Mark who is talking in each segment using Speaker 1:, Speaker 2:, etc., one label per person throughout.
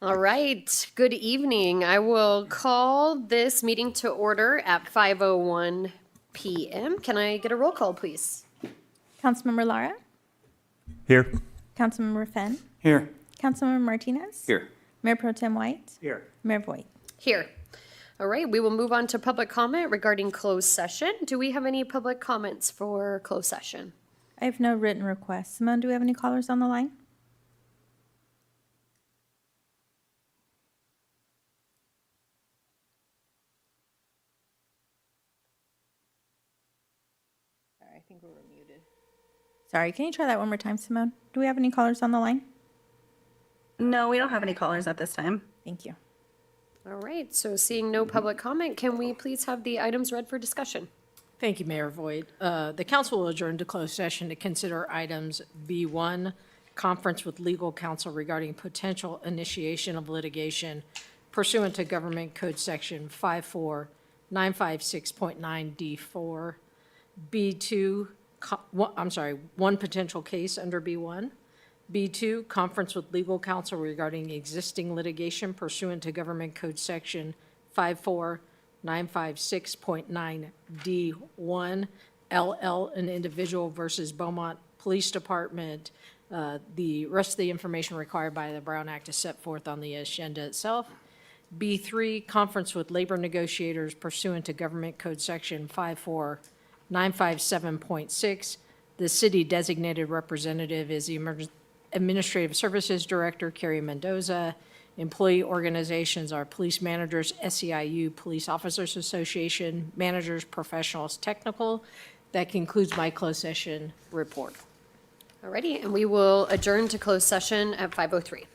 Speaker 1: All right, good evening. I will call this meeting to order at 5:01 p.m. Can I get a roll call, please?
Speaker 2: Councilmember Lara,
Speaker 3: Here.
Speaker 2: Councilmember Fenn,
Speaker 3: Here.
Speaker 2: Councilmember Martinez,
Speaker 3: Here.
Speaker 2: Mayor Pro Tem White,
Speaker 3: Here.
Speaker 2: Mayor Voigt.
Speaker 1: Here. All right, we will move on to public comment regarding closed session. Do we have any public comments for closed session?
Speaker 2: I have no written requests. Simone, do we have any callers on the line?
Speaker 1: I think we were muted.
Speaker 2: Sorry, can you try that one more time, Simone? Do we have any callers on the line?
Speaker 4: No, we don't have any callers at this time.
Speaker 2: Thank you.
Speaker 1: All right, so seeing no public comment, can we please have the items read for discussion?
Speaker 5: Thank you, Mayor Voigt. The council will adjourn to closed session to consider items B1, conference with legal counsel regarding potential initiation of litigation pursuant to Government Code Section 54956.9D4. B2, one potential case under B1. B2, conference with legal counsel regarding existing litigation pursuant to Government Code Section 54956.9D1, LL, an individual versus Beaumont Police Department. The rest of the information required by the Brown Act is set forth on the agenda itself. B3, conference with labor negotiators pursuant to Government Code Section 54957.6. The city designated representative is the Administrative Services Director, Carrie Mendoza. Employee organizations are police managers, SEIU, Police Officers Association, managers, professionals, technical. That concludes my closed session report.
Speaker 1: All righty, and we will adjourn to closed session at 5:03.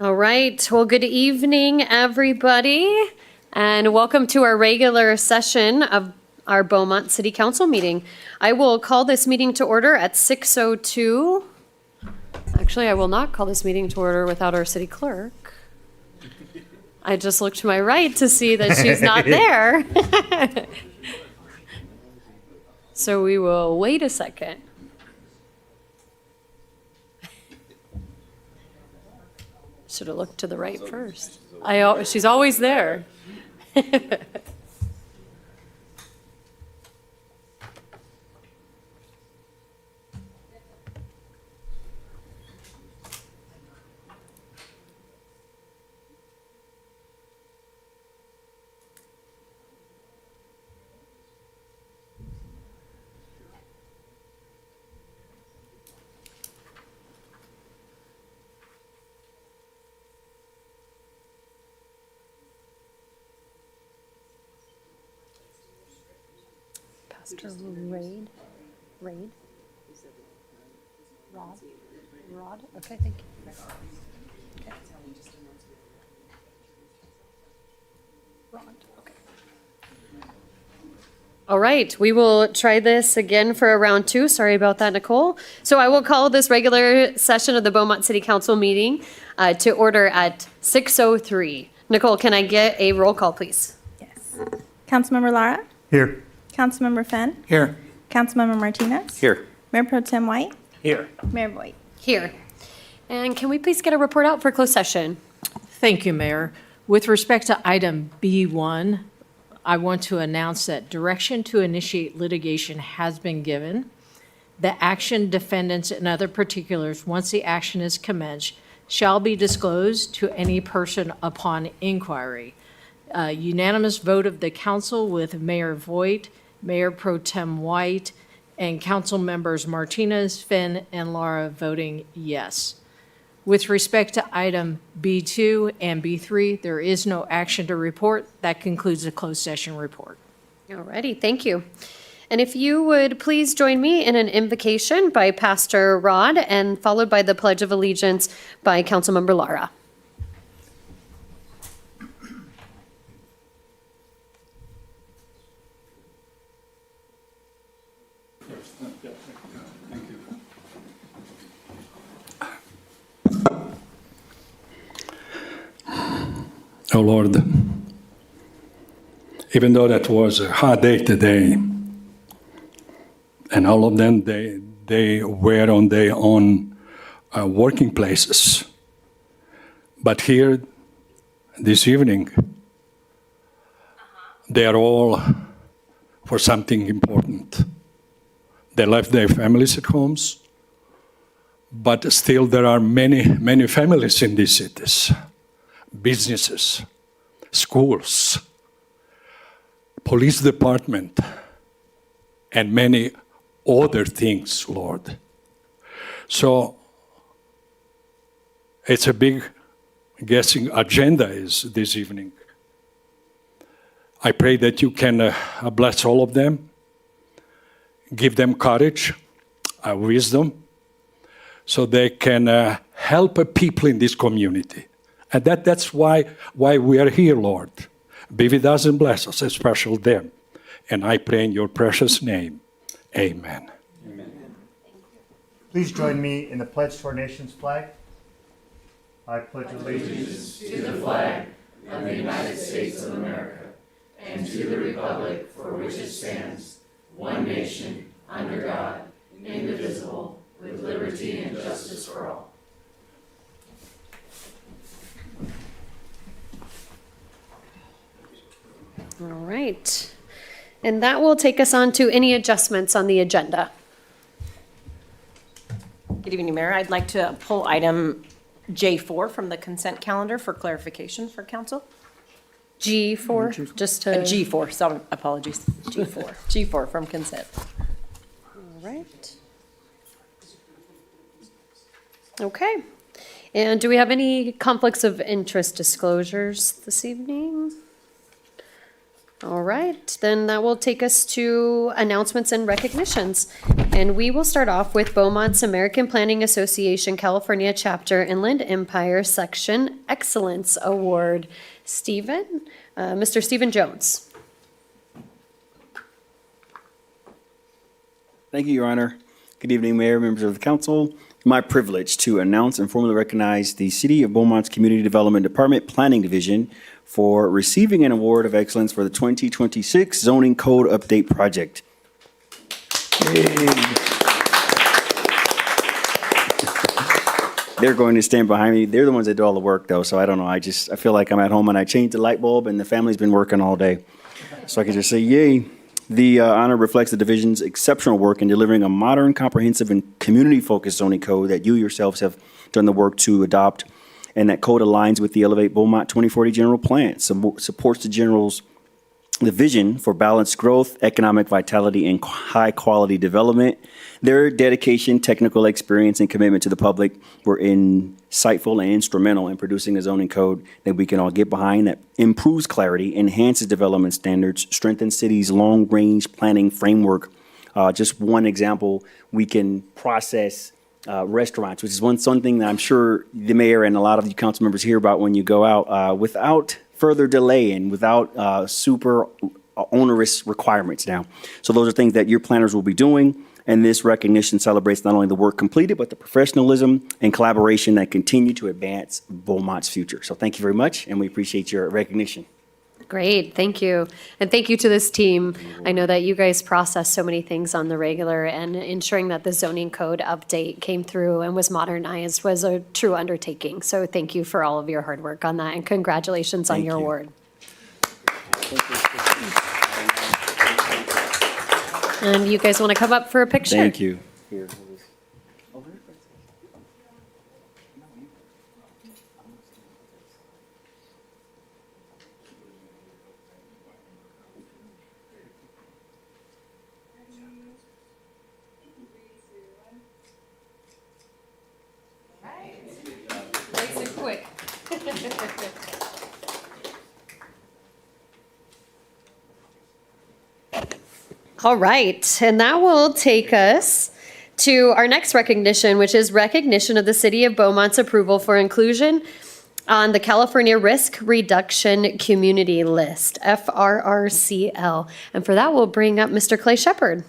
Speaker 1: All right, well, good evening, everybody, and welcome to our regular session of our Beaumont City Council meeting. I will call this meeting to order at 6:02. Actually, I will not call this meeting to order without our city clerk. I just looked to my right to see that she's not there. So we will wait a second. Should have looked to the right first. She's always there. Pastor Raid? Rod? Okay, thank you. Okay. Rod, okay. All right, we will try this again for round two. Sorry about that, Nicole. So I will call this regular session of the Beaumont City Council meeting to order at 6:03. Nicole, can I get a roll call, please?
Speaker 2: Yes. Councilmember Lara?
Speaker 3: Here.
Speaker 2: Councilmember Fenn?
Speaker 3: Here.
Speaker 2: Councilmember Martinez?
Speaker 3: Here.
Speaker 2: Mayor Pro Tem White?
Speaker 3: Here.
Speaker 2: Mayor Voigt?
Speaker 1: Here. And can we please get a report out for closed session?
Speaker 5: Thank you, Mayor. With respect to item B1, I want to announce that direction to initiate litigation has been given. The action, defendants, and other particulars, once the action is commenced, shall be disclosed to any person upon inquiry. Unanimous vote of the council with Mayor Voigt, Mayor Pro Tem White, and council members Martinez, Finn, and Lara voting yes. With respect to item B2 and B3, there is no action to report. That concludes the closed session report.
Speaker 1: All righty, thank you. And if you would please join me in an invocation by Pastor Rod and followed by the Pledge of Allegiance by Councilmember Lara.
Speaker 3: Oh Lord, even though that was a hard day today, and all of them, they were on their own working places. But here, this evening, they are all for something important. They left their families at homes, but still there are many, many families in these cities. Businesses, schools, police department, and many other things, Lord. So it's a big, guessing agenda is this evening. I pray that you can bless all of them, give them courage, wisdom, so they can help people in this community. And that's why we are here, Lord. Be with us and bless us, especially them. And I pray in your precious name. Amen.
Speaker 6: Amen. Please join me in the pledge to our nation's flag. I pledge allegiance
Speaker 7: to the flag of the United States of America and to the republic for which it stands, one nation, under God, indivisible, with liberty and justice for all.
Speaker 1: All right. And that will take us on to any adjustments on the agenda.
Speaker 8: Good evening, Mayor. I'd like to pull item J4 from the consent calendar for clarification for council.
Speaker 1: G4, just to.
Speaker 8: G4, so apologies. G4. G4 from consent.
Speaker 1: All right. Okay. And do we have any conflicts of interest disclosures this evening? All right, then that will take us to announcements and recognitions. And we will start off with Beaumont's American Planning Association California Chapter Inland Empire Section Excellence Award. Mr. Stephen Jones.
Speaker 9: Thank you, Your Honor. Good evening, Mayor, members of the council. My privilege to announce and formally recognize the City of Beaumont's Community Development Department Planning Division for receiving an award of excellence for the 2026 Zoning Code Update Project. They're going to stand behind me. They're the ones that do all the work, though, so I don't know. I feel like I'm at home and I changed the light bulb and the family's been working all day. So I can just say, yay. The honor reflects the division's exceptional work in delivering a modern, comprehensive, and community-focused zoning code that you yourselves have done the work to adopt, and that code aligns with the Elevate Beaumont 2040 General Plan, supports the vision for balanced growth, economic vitality, and high-quality development. Their dedication, technical experience, and commitment to the public were insightful and instrumental in producing a zoning code that we can all get behind, that improves clarity, enhances development standards, strengthens cities' long-range planning framework. Just one example, we can process restaurants, which is something that I'm sure the mayor and a lot of you council members hear about when you go out, without further delay and without super onerous requirements now. So those are things that your planners will be doing. And this recognition celebrates not only the work completed, but the professionalism and collaboration that continue to advance Beaumont's future. So thank you very much, and we appreciate your recognition.
Speaker 1: Great, thank you. And thank you to this team. I know that you guys process so many things on the regular, and ensuring that the zoning code update came through and was modernized was a true undertaking. So thank you for all of your hard work on that, and congratulations on
Speaker 9: Thank
Speaker 1: your
Speaker 9: you.
Speaker 1: award. And you guys want to come up for a picture?
Speaker 9: Thank you. Here.
Speaker 1: Nice and quick. All right, and that will take us to our next recognition, which is recognition of the City of Beaumont's approval for inclusion on the California Risk Reduction Community List, FRRCL. And for that, we'll bring up Mr. Clay Shepherd.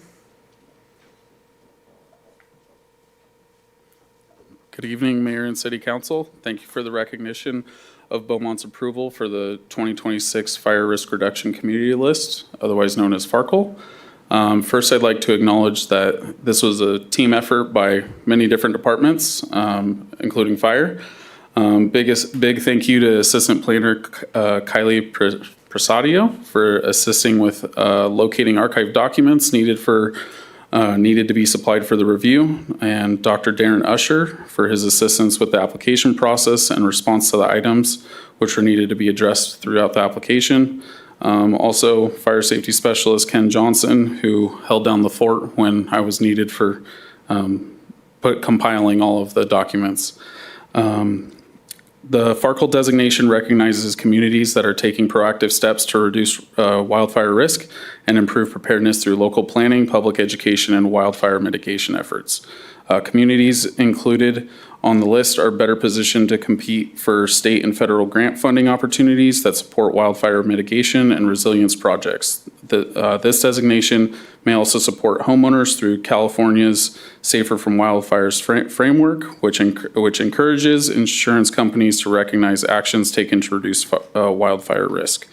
Speaker 10: Good evening, Mayor and City Council. Thank you for the recognition of Beaumont's approval for the 2026 Fire Risk Reduction Community List, otherwise known as FARCL. First, I'd like to acknowledge that this was a team effort by many different departments, including fire. Big thank you to Assistant Planner Kylie Prasadio for assisting with locating archived documents needed to be supplied for the review, and Dr. Darren Usher for his assistance with the application process and response to the items which were needed to be addressed throughout the application. Also, Fire Safety Specialist Ken Johnson, who held down the fort when I was needed for compiling all of the documents. The FARCL designation recognizes communities that are taking proactive steps to reduce wildfire risk and improve preparedness through local planning, public education, and wildfire mitigation efforts. Communities included on the list are better positioned to compete for state and federal grant funding opportunities that support wildfire mitigation and resilience projects. This designation may also support homeowners through California's Safer from Wildfires framework, which encourages insurance companies to recognize actions taken to reduce wildfire risk.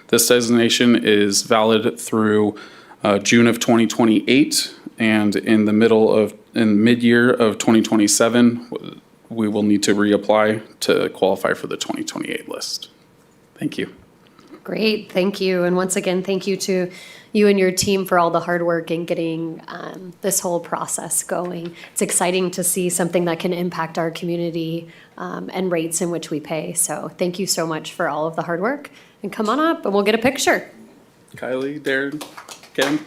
Speaker 10: This designation is valid through June of 2028, and in mid-year of 2027, we will need to reapply to qualify for the 2028 list. Thank you.
Speaker 1: Great, thank you. And once again, thank you to you and your team for all the hard work in getting this whole process going. It's exciting to see something that can impact our community and rates in which we pay. So thank you so much for all of the hard work. And come on up and we'll get a picture.
Speaker 10: Kylie, Darren, Ken.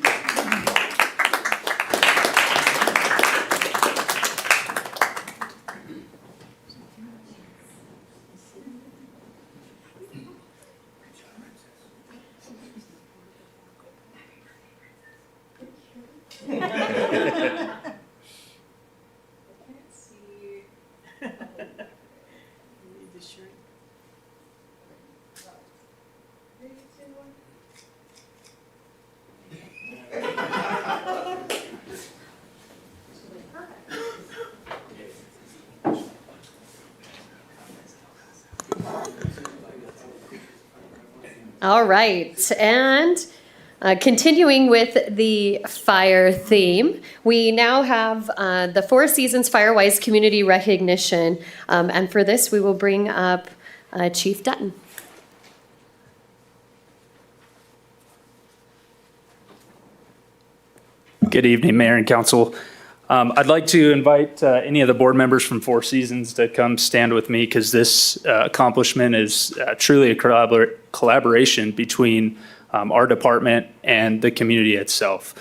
Speaker 1: All right, and continuing with the fire theme, we now have the Four Seasons Firewise Community Recognition, and for this, we will bring up Chief Dutton.
Speaker 11: Good evening, Mayor and Council. I'd like to invite any of the board members from Four Seasons to come stand with me because this accomplishment is truly a collaboration between our department and the community itself.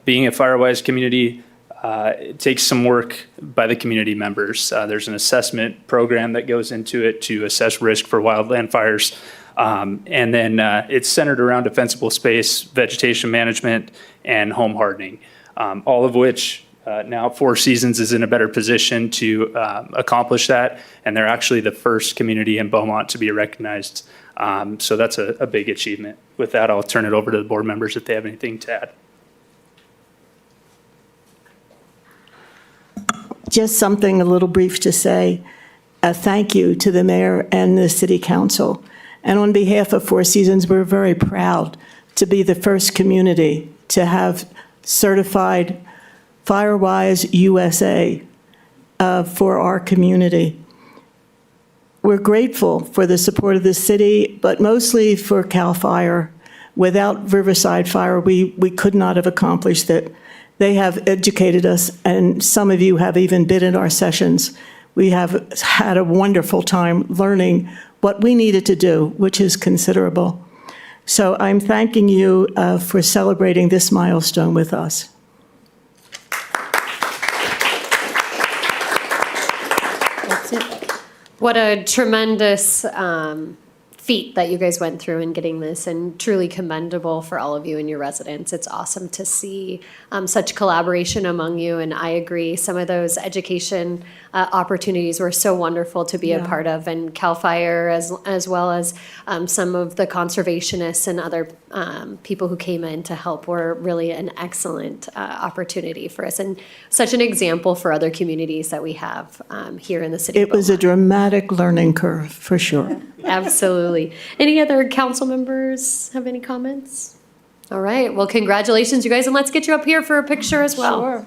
Speaker 11: Being a Firewise community, it takes some work by the community members. There's an assessment program that goes into it to assess risk for wildland fires. And then it's centered around defensible space, vegetation management, and home hardening, all of which now Four Seasons is in a better position to accomplish that. And they're actually the first community in Beaumont to be recognized. So that's a big achievement. With that, I'll turn it over to the board members if they have anything to add.
Speaker 12: Just something a little brief to say. Thank you to the mayor and the city council. And on behalf of Four Seasons, we're very proud to be the first community to have certified Firewise USA for our community. We're grateful for the support of the city, but mostly for CAL FIRE. Without Riverside Fire, we could not have accomplished it. They have educated us, and some of you have even been in our sessions. We have had a wonderful time learning what we needed to do, which is considerable. So I'm thanking you for celebrating this milestone with us.
Speaker 1: What a tremendous feat that you guys went through in getting this, and truly commendable for all of you and your residents. It's awesome to see such collaboration among you, and I agree, some of those education opportunities were so wonderful to be a part of, and CAL FIRE as well as some of the conservationists and other people who came in to help were really an excellent opportunity for us, and such an example for other communities that we have here in the city.
Speaker 12: It was a dramatic learning curve, for sure.
Speaker 1: Absolutely. Any other council members have any comments? All right. Well, congratulations, you guys, and let's get you up here for a picture as well.
Speaker 12: Sure.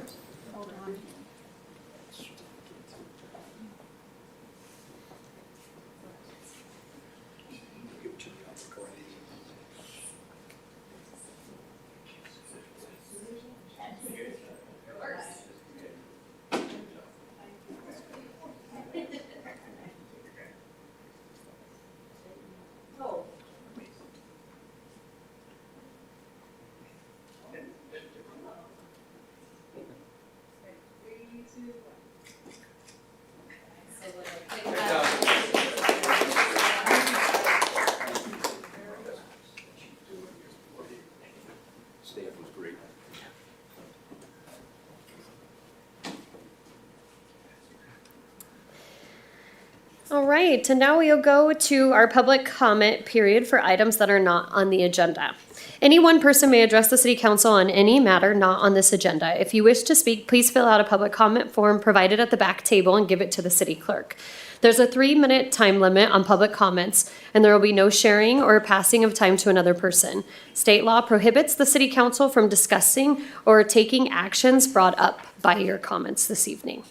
Speaker 1: All right, and now we'll go to our public comment period for items that are not on the agenda. Any one person may address the city council on any matter not on this agenda. If you wish to speak, please fill out a public comment form provided at the back table and give it to the city clerk. There's a 3-minute time limit on public comments, and there will be no sharing or passing of time to another person. State law prohibits the city council from discussing or taking actions brought up by your comments this evening.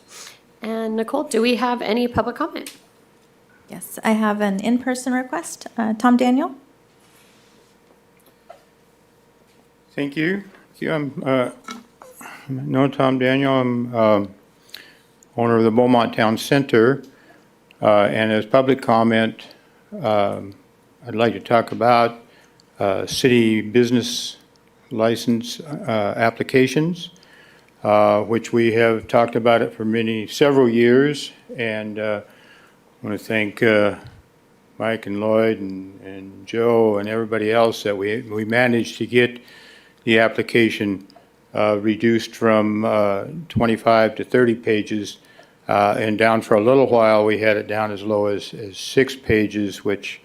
Speaker 1: And Nicole, do we have any public comment?
Speaker 2: Yes, I have an in-person request. Tom Daniel?
Speaker 13: Thank you. I'm Tom Daniel. I'm owner of the Beaumont Town Center. And as public comment, I'd like to talk about city business license applications, which we have talked about it for several years. And I want to thank Mike and Lloyd and Joe and everybody else that we managed to get the application reduced from 25 to 30 pages and down for a little while. We had it down as low as 6 pages, which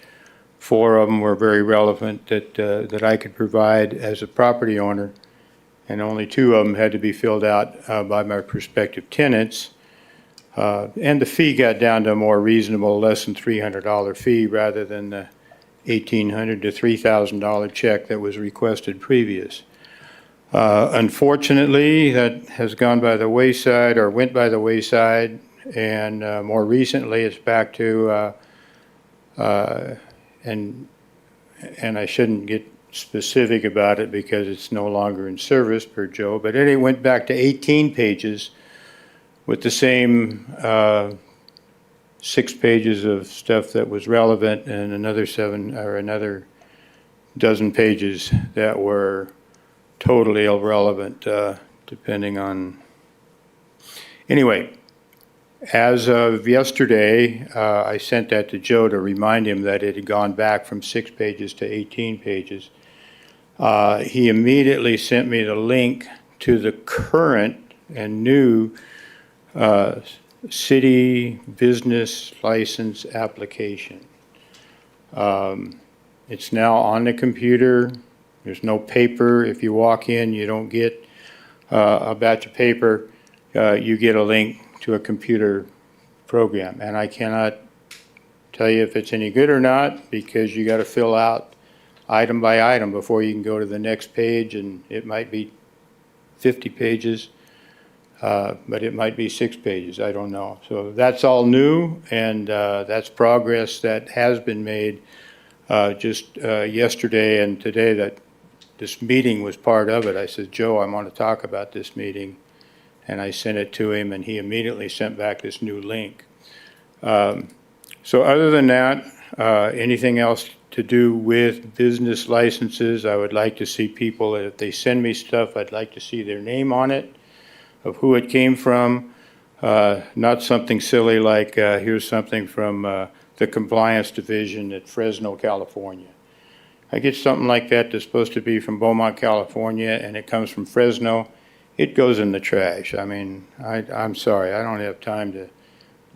Speaker 13: 4 of them were very relevant that I could provide as a property owner, and only 2 of them had to be filled out by my prospective tenants. And the fee got down to a more reasonable, less than $300 fee rather than the $1,800 to $3,000 check that was requested previous. Unfortunately, that has gone by the wayside or went by the wayside, and more recently it's back to, and I shouldn't get specific about it because it's no longer in service per Joe, but it went back to 18 pages with the same 6 pages of stuff that was relevant and another dozen pages that were totally irrelevant, depending on. Anyway, as of yesterday, I sent that to Joe to remind him that it had gone back from 6 pages to 18 pages. He immediately sent me the link to the current and new city business license application. It's now on the computer. There's no paper. If you walk in, you don't get a batch of paper. You get a link to a computer program. And I cannot tell you if it's any good or not, because you got to fill out item by item before you can go to the next page, and it might be 50 pages, but it might be 6 pages. I don't know. So that's all new, and that's progress that has been made just yesterday and today. That this meeting was part of it. I said, Joe, I want to talk about this meeting. And I sent it to him, and he immediately sent back this new link. So other than that, anything else to do with business licenses, I would like to see people, if they send me stuff, I'd like to see their name on it, of who it came from, not something silly like, here's something from the Compliance Division at Fresno, California. I get something like that that's supposed to be from Beaumont, California, and it comes from Fresno. It goes in the trash. I mean, I'm sorry, I don't have time to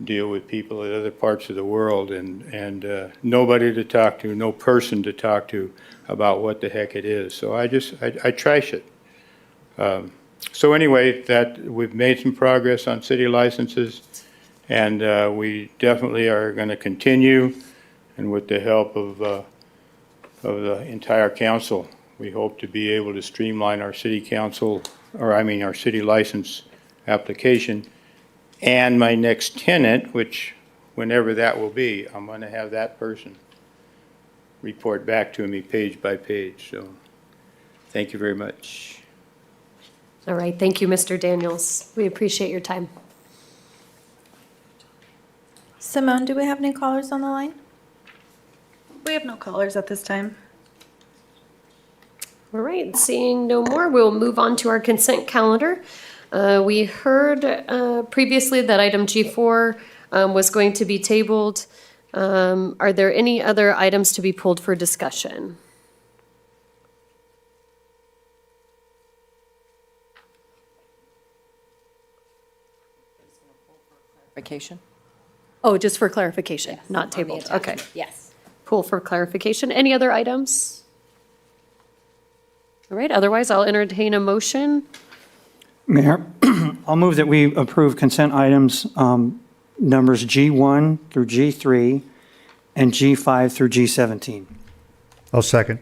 Speaker 13: deal with people in other parts of the world, and nobody to talk to, no person to talk to about what the heck it is. So I trash it. So anyway, that we've made some progress on city licenses, and we definitely are going to continue, and with the help of the entire council, we hope to be able to streamline our city council, our city license application. And my next tenant, which whenever that will be, I'm going to have that person report back to me page by page. So thank you very much.
Speaker 1: All right, thank you, Mr. Daniels. We appreciate your time.
Speaker 2: Simone, do we have any callers on the line?
Speaker 4: We have no callers at this time.
Speaker 1: All right, seeing no more, we'll move on to our consent calendar. We heard previously that item G4 was going to be tabled. Are there any other items to be pulled for discussion?
Speaker 8: Vacation?
Speaker 1: Oh, just for clarification, not tabled. Okay.
Speaker 8: Yes.
Speaker 1: Pull for clarification. Any other items? All right, otherwise I'll entertain a motion.
Speaker 14: Mayor, I'll move that we approve consent items numbers G1 through G3 and G5 through G17.
Speaker 6: I'll second.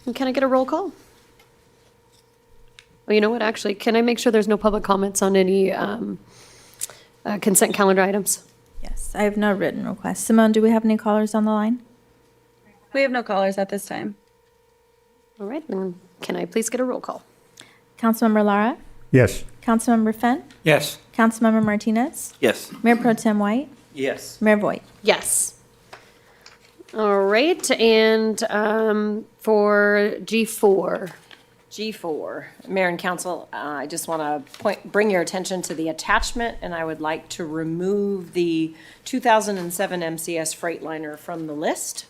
Speaker 1: And can I get a roll call? Well, you know what, actually, can I make sure there's no public comments on any consent calendar items?
Speaker 2: Yes, I have no written requests. Simone, do we have any callers on the line?
Speaker 4: We have no callers at this time.
Speaker 1: All right, then can I please get a roll call?
Speaker 2: Councilmember Lara?
Speaker 6: Yes.
Speaker 2: Councilmember Fenn?
Speaker 14: Yes.
Speaker 2: Councilmember Martinez?
Speaker 9: Yes.
Speaker 2: Mayor Pro Tem White?
Speaker 14: Yes.
Speaker 2: Mayor Voigt?
Speaker 1: Yes. All right, and for G4.
Speaker 8: G4, Mayor and Council, I just want to bring your attention to the attachment, and I would like to remove the 2007 MCS Freightliner from the list.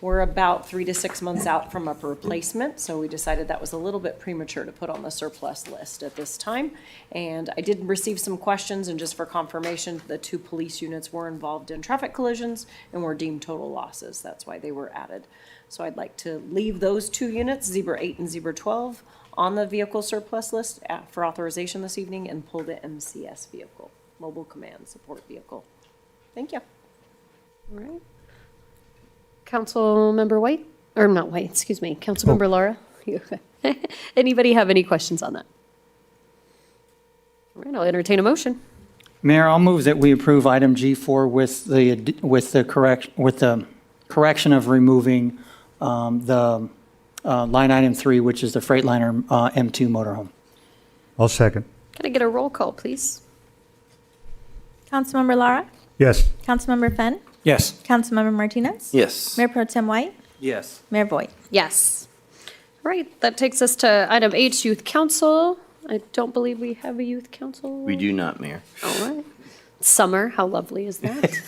Speaker 8: We're about 3 to 6 months out from a replacement, so we decided that was a little bit premature to put on the surplus list at this time. And I did receive some questions, and just for confirmation, the 2 police units were involved in traffic collisions and were deemed total losses. That's why they were added. So I'd like to leave those 2 units, Zebra 8 and Zebra 12, on the vehicle surplus list for authorization this evening, and pull the MCS vehicle, Mobile Command Support Vehicle. Thank you.
Speaker 1: All right. Councilmember White, or not White, excuse me, Councilmember Laura? You okay? Anybody have any questions on that? All right, I'll entertain a motion.
Speaker 14: Mayor, I'll move that we approve item G4 with the correction of removing the line item 3, which is the Freightliner M2 motorhome.
Speaker 13: I'll second.
Speaker 1: Can I get a roll call, please?
Speaker 2: Councilmember Lara?
Speaker 13: Yes.
Speaker 2: Councilmember Fenn?
Speaker 14: Yes.
Speaker 2: Councilmember Martinez?
Speaker 9: Yes.
Speaker 2: Mayor Pro Tem White?
Speaker 14: Yes.
Speaker 2: Mayor Voigt?
Speaker 1: Yes. All right, that takes us to item H, Youth Council. I don't believe we have a Youth Council.
Speaker 9: We do not, Mayor.
Speaker 1: All right. Summer, how lovely is that?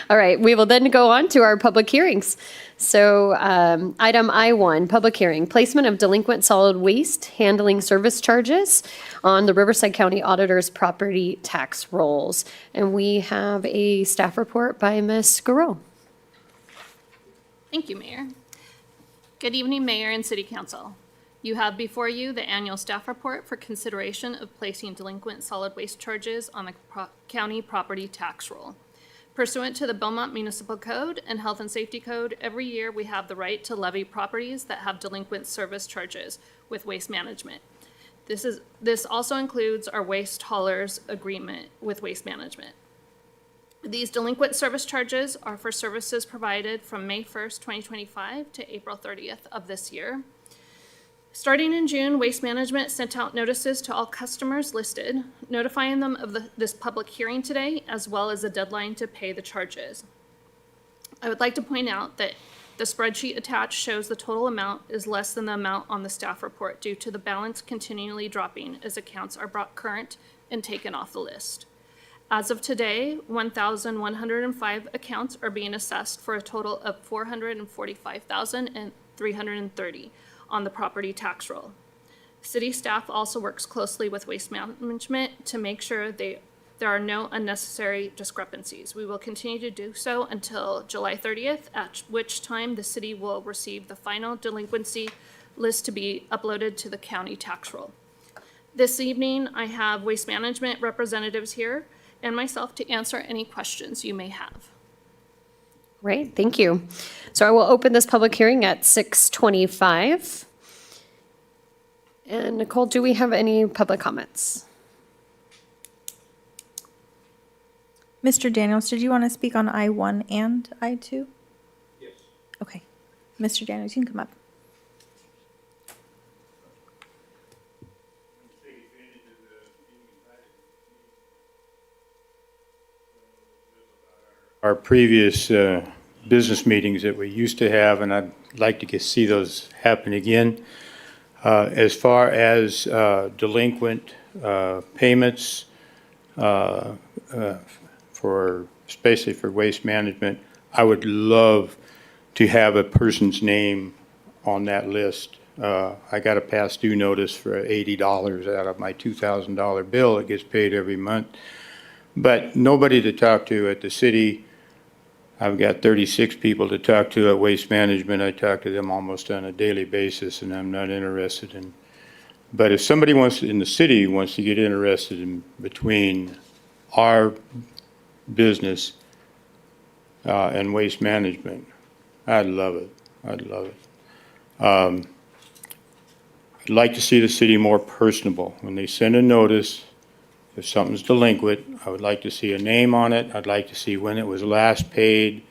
Speaker 1: All right, we will then go on to our public hearings. So item I1, public hearing, placement of delinquent solid waste handling service charges on the Riverside County Auditor's property tax rolls. And we have a staff report by Ms. Garreau.
Speaker 15: Thank you, Mayor. Good evening, Mayor and City Council. You have before you the annual staff report for consideration of placing delinquent solid waste charges on the county property tax roll. Pursuant to the Beaumont Municipal Code and Health and Safety Code, every year we have the right to levy properties that have delinquent service charges with Waste Management. This also includes our waste haulers agreement with Waste Management. These delinquent service charges are for services provided from May 1st, 2025 to April 30th of this year. Starting in June, Waste Management sent out notices to all customers listed, notifying them of this public hearing today, as well as a deadline to pay the charges. I would like to point out that the spreadsheet attached shows the total amount is less than the amount on the staff report due to the balance continually dropping as accounts are brought current and taken off the list. As of today, 1,105 accounts are being assessed for a total of $445,330 on the property tax roll. City staff also works closely with Waste Management to make sure there are no unnecessary discrepancies. We will continue to do so until July 30th, at which time the city will receive the final delinquency list to be uploaded to the county tax roll. This evening, I have Waste Management representatives here and myself to answer any questions you may have.
Speaker 1: Great, thank you. So I will open this public hearing at 6:25. And Nicole, do we have any public comments?
Speaker 2: Mr. Daniels, did you want to speak on I1 and I2? Yes. Okay. Mr. Daniels, you can come up.
Speaker 13: Our previous business meetings that we used to have, and I'd like to see those happen again. As far as delinquent payments especially for Waste Management, I would love to have a person's name on that list. I got a past due notice for $80 out of my $2,000 bill. It gets paid every month. But nobody to talk to at the city. I've got 36 people to talk to at Waste Management. I talk to them almost on a daily basis, and I'm not interested in. But if somebody in the city wants to get interested in between our business and Waste Management, I'd love it. I'd love it. I'd like to see the city more personable. When they send a notice, if something's delinquent, I would like to see a name on it. I'd like to see when it was last paid,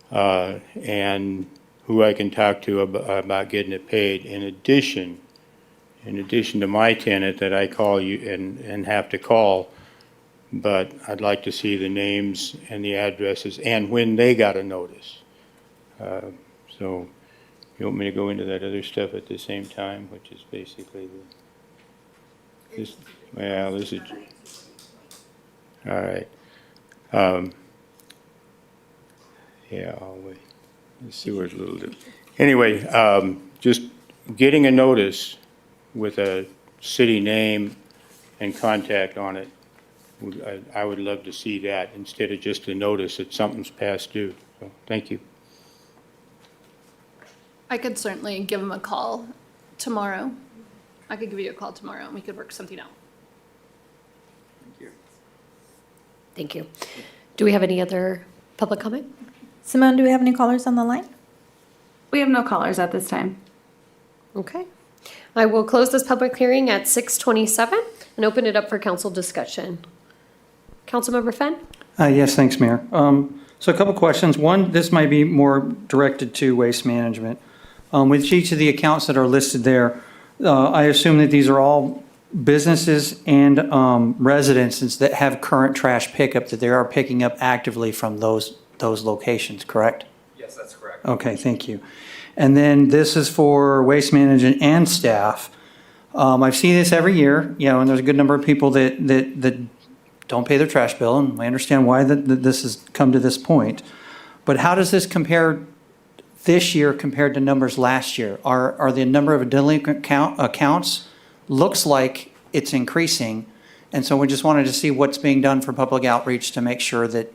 Speaker 13: and who I can talk to about getting it paid. In addition to my tenant that I call you and have to call, but I'd like to see the names and the addresses and when they got a notice. So you want me to go into that other stuff at the same time, which is basically this is. All right. Yeah, I'll wait. The sewer's a little different. Anyway, just getting a notice with a city name and contact on it, I would love to see that instead of just a notice that something's past due. So, thank you.
Speaker 15: I could certainly give them a call tomorrow. I could give you a call tomorrow and we could work something out.
Speaker 1: Thank you. Do we have any other public comment?
Speaker 2: Simone, do we have any callers on the line?
Speaker 4: We have no callers at this time.
Speaker 1: Okay. I will close this public hearing at 6:27 and open it up for council discussion. Councilmember Fenn?
Speaker 14: Yes, thanks, Mayor. So a couple questions. One, this might be more directed to waste management. With each of the accounts that are listed there, I assume that these are all businesses and residences that have current trash pickup, that they are picking up actively from those locations, correct?
Speaker 7: Yes, that's correct.
Speaker 14: Okay, thank you. And then this is for waste management and staff. I've seen this every year, and there's a good number of people that don't pay their trash bill, and I understand why that this has come to this point. But how does this compare this year compared to numbers last year? Are the number of delinquent accounts, looks like it's increasing, and so we just wanted to see what's being done for public outreach to make sure that,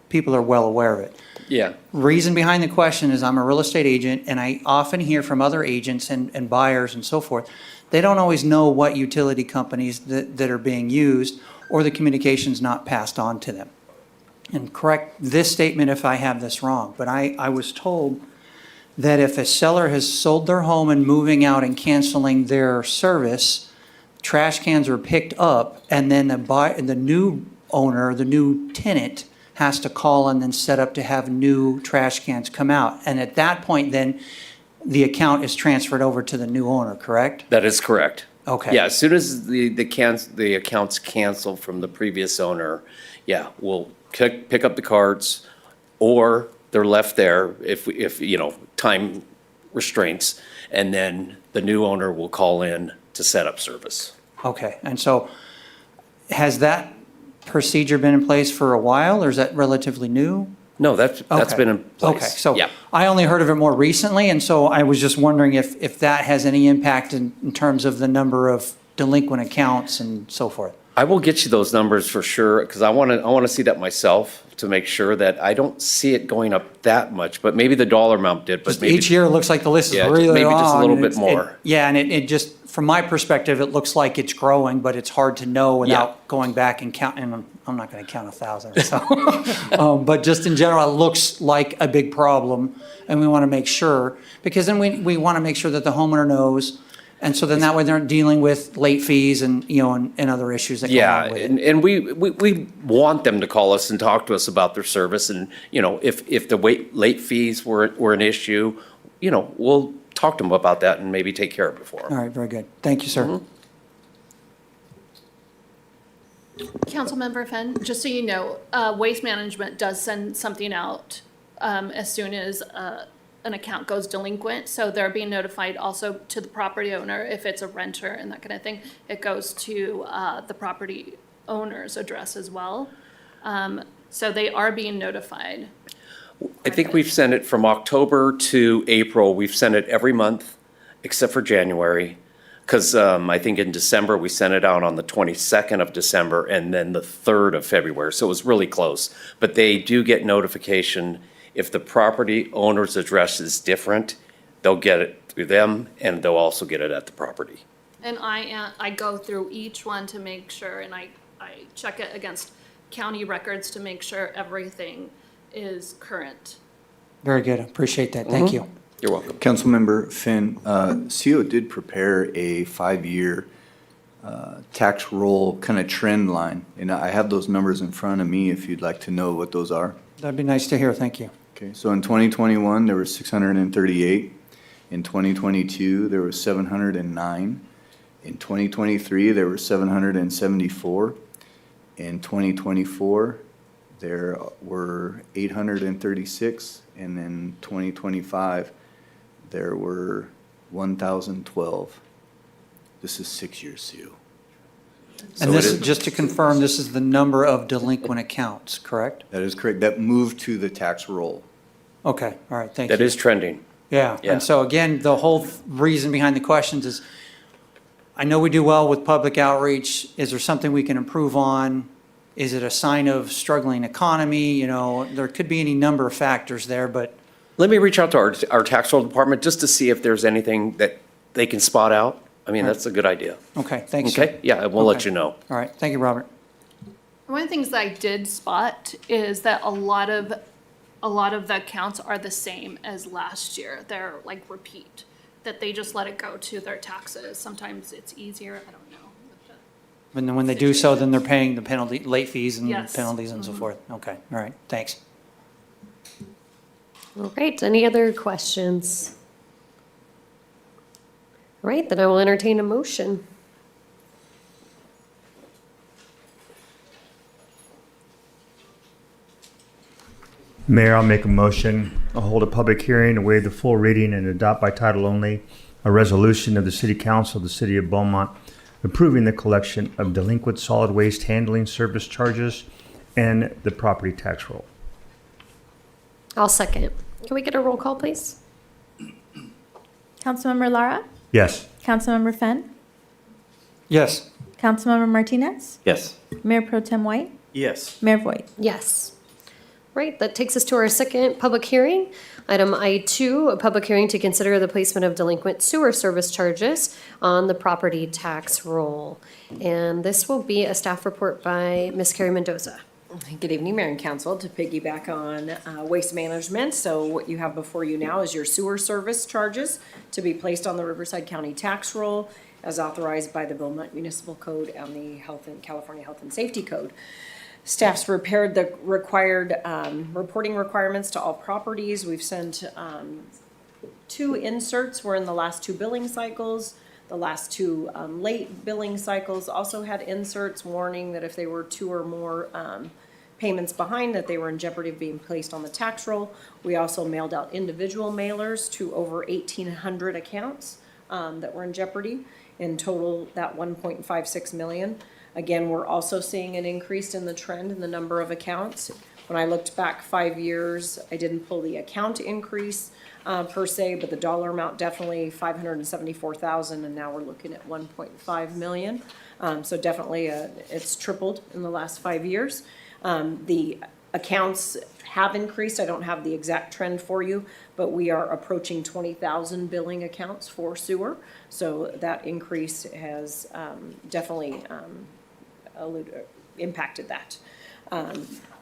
Speaker 14: people are well aware of it.
Speaker 7: Yeah.
Speaker 14: Reason behind the question is I'm a real estate agent, and I often hear from other agents and buyers and so forth, they don't always know what utility companies that are being used, or the communication's not passed on to them. And correct this statement if I have this wrong, but I was told that if a seller has sold their home and moving out and canceling their service, trash cans are picked up, and then the new owner, the new tenant, has to call and then set up to have new trash cans come out. And at that point, then, the account is transferred over to the new owner, correct?
Speaker 7: That is correct.
Speaker 14: Okay.
Speaker 7: Yeah, as soon as the accounts cancel from the previous owner, yeah, we'll pick up the cards, or they're left there if time restraints, and then the new owner will call in to set up service.
Speaker 14: Okay, and so has that procedure been in place for a while, or is that relatively new?
Speaker 7: No, that's
Speaker 14: Okay.
Speaker 7: been in place.
Speaker 14: Okay, so
Speaker 7: Yeah.
Speaker 14: I only heard of it more recently, and so I was just wondering if that has any impact in terms of the number of delinquent accounts and so forth.
Speaker 7: I will get you those numbers for sure, because I want to see that myself to make sure that I don't see it going up that much, but maybe the dollar amount did, but
Speaker 14: Just
Speaker 7: maybe.
Speaker 14: each year, it looks like the list is
Speaker 7: Yeah,
Speaker 14: really long.
Speaker 7: maybe just a little
Speaker 14: and
Speaker 7: bit
Speaker 14: it's-
Speaker 7: more.
Speaker 14: Yeah, and it just, from my perspective, it looks like it's growing, but it's hard to know without going back and counting. And I'm not going to count 1,000, so. But just in general, it looks like a big problem, and we want to make sure, because then we want to make sure that the homeowner knows, and so then that way they're dealing with late fees and, and other issues that go
Speaker 7: Yeah,
Speaker 14: along with it.
Speaker 7: and we want them to call us and talk to us about their service, and, if the late fees were an issue, we'll talk to them about that and maybe take care of it for them.
Speaker 14: All right, very good. Thank you, sir.
Speaker 7: Mm-hmm.
Speaker 15: Councilmember Fenn, just so you know, Waste Management does send something out as soon as an account goes delinquent. So they're being notified also to the property owner if it's a renter and that kind of thing. It goes to the property owner's address as well. So they are being notified.
Speaker 7: I think we've sent it from October to April. We've sent it every month except for January. Because I think in December, we sent it out on the 22nd of December and then the 3rd of February. So it was really close. But they do get notification if the property owner's address is different, they'll get it through them and they'll also get it at the property.
Speaker 15: And I go through each one to make sure, and I check it against county records to make sure everything is current.
Speaker 14: Very good. Appreciate that. Thank you.
Speaker 7: You're welcome.
Speaker 16: Councilmember Finn, CO did prepare a 5-year tax roll kind of trend line, and I have those numbers in front of me if you'd like to know what those are.
Speaker 14: That'd be nice to hear. Thank you.
Speaker 16: Okay, so in 2021, there were 638. In 2022, there were 709. In 2023, there were 774. In 2024, there were 836. And in 2025, there were 1,012. This is 6 years, CO.
Speaker 14: And this is, just to confirm, this is the number of delinquent accounts, correct?
Speaker 16: That is correct. That moved to the tax roll.
Speaker 14: Okay, all right, thank you.
Speaker 7: That is trending.
Speaker 14: Yeah,
Speaker 7: Yeah.
Speaker 14: and so again, the whole reason behind the questions is, I know we do well with public outreach. Is there something we can improve on? Is it a sign of struggling economy? There could be any number of factors there, but
Speaker 7: Let me reach out to our tax roll department just to see if there's anything that they can spot out. I mean, that's a good idea.
Speaker 14: okay, thanks. sir.
Speaker 7: Okay? Yeah, and we'll let
Speaker 14: Okay.
Speaker 7: you know.
Speaker 14: All right, thank you, Robert.
Speaker 15: One of the things that I did spot is that a lot of a lot of the accounts are the same as last year. They're like repeat, that they just let it go to their taxes. Sometimes it's easier, I don't know.
Speaker 14: And then when they do so, then they're paying the penalty, late fees and
Speaker 15: Yes.
Speaker 14: penalties and so forth. Okay, all right, thanks.
Speaker 1: All right, any other questions? All right, then I will entertain a motion.
Speaker 6: Mayor, I'll make a motion. I'll hold a public hearing to waive the full reading and adopt by title only a resolution of the City Council of the City of Beaumont approving the collection of delinquent solid waste handling service charges and the property tax roll.
Speaker 1: I'll second. Can we get a roll call, please?
Speaker 2: Councilmember Lara?
Speaker 6: Yes.
Speaker 2: Councilmember Fenn?
Speaker 14: Yes.
Speaker 2: Councilmember Martinez?
Speaker 9: Yes.
Speaker 2: Mayor Pro Tem White?
Speaker 9: Yes.
Speaker 2: Mayor Voigt?
Speaker 1: Yes. Right, that takes us to our second public hearing. Item I2, a public hearing to consider the placement of delinquent sewer service charges on the property tax roll. And this will be a staff report by Ms. Carrie Mendoza.
Speaker 8: Good evening, Mayor and Council. To piggyback on waste management, so what you have before you now is your sewer service charges to be placed on the Riverside County tax roll as authorized by the Beaumont Municipal Code and the California Health and Safety Code. Staff's prepared the required reporting requirements to all properties. We've sent 2 inserts. We're in the last 2 billing cycles. The last 2 late billing cycles also had inserts warning that if they were 2 or more payments behind, that they were in jeopardy of being placed on the tax roll. We also mailed out individual mailers to over 1,800 accounts that were in jeopardy. In total, that 1.56 million. Again, we're also seeing an increase in the trend in the number of accounts. When I looked back 5 years, I didn't pull the account increase per se, but the dollar amount definitely 574,000, and now we're looking at 1.5 million. So definitely it's tripled in the last 5 years. The accounts have increased. I don't have the exact trend for you, but we are approaching 20,000 billing accounts for sewer. So that increase has definitely impacted that.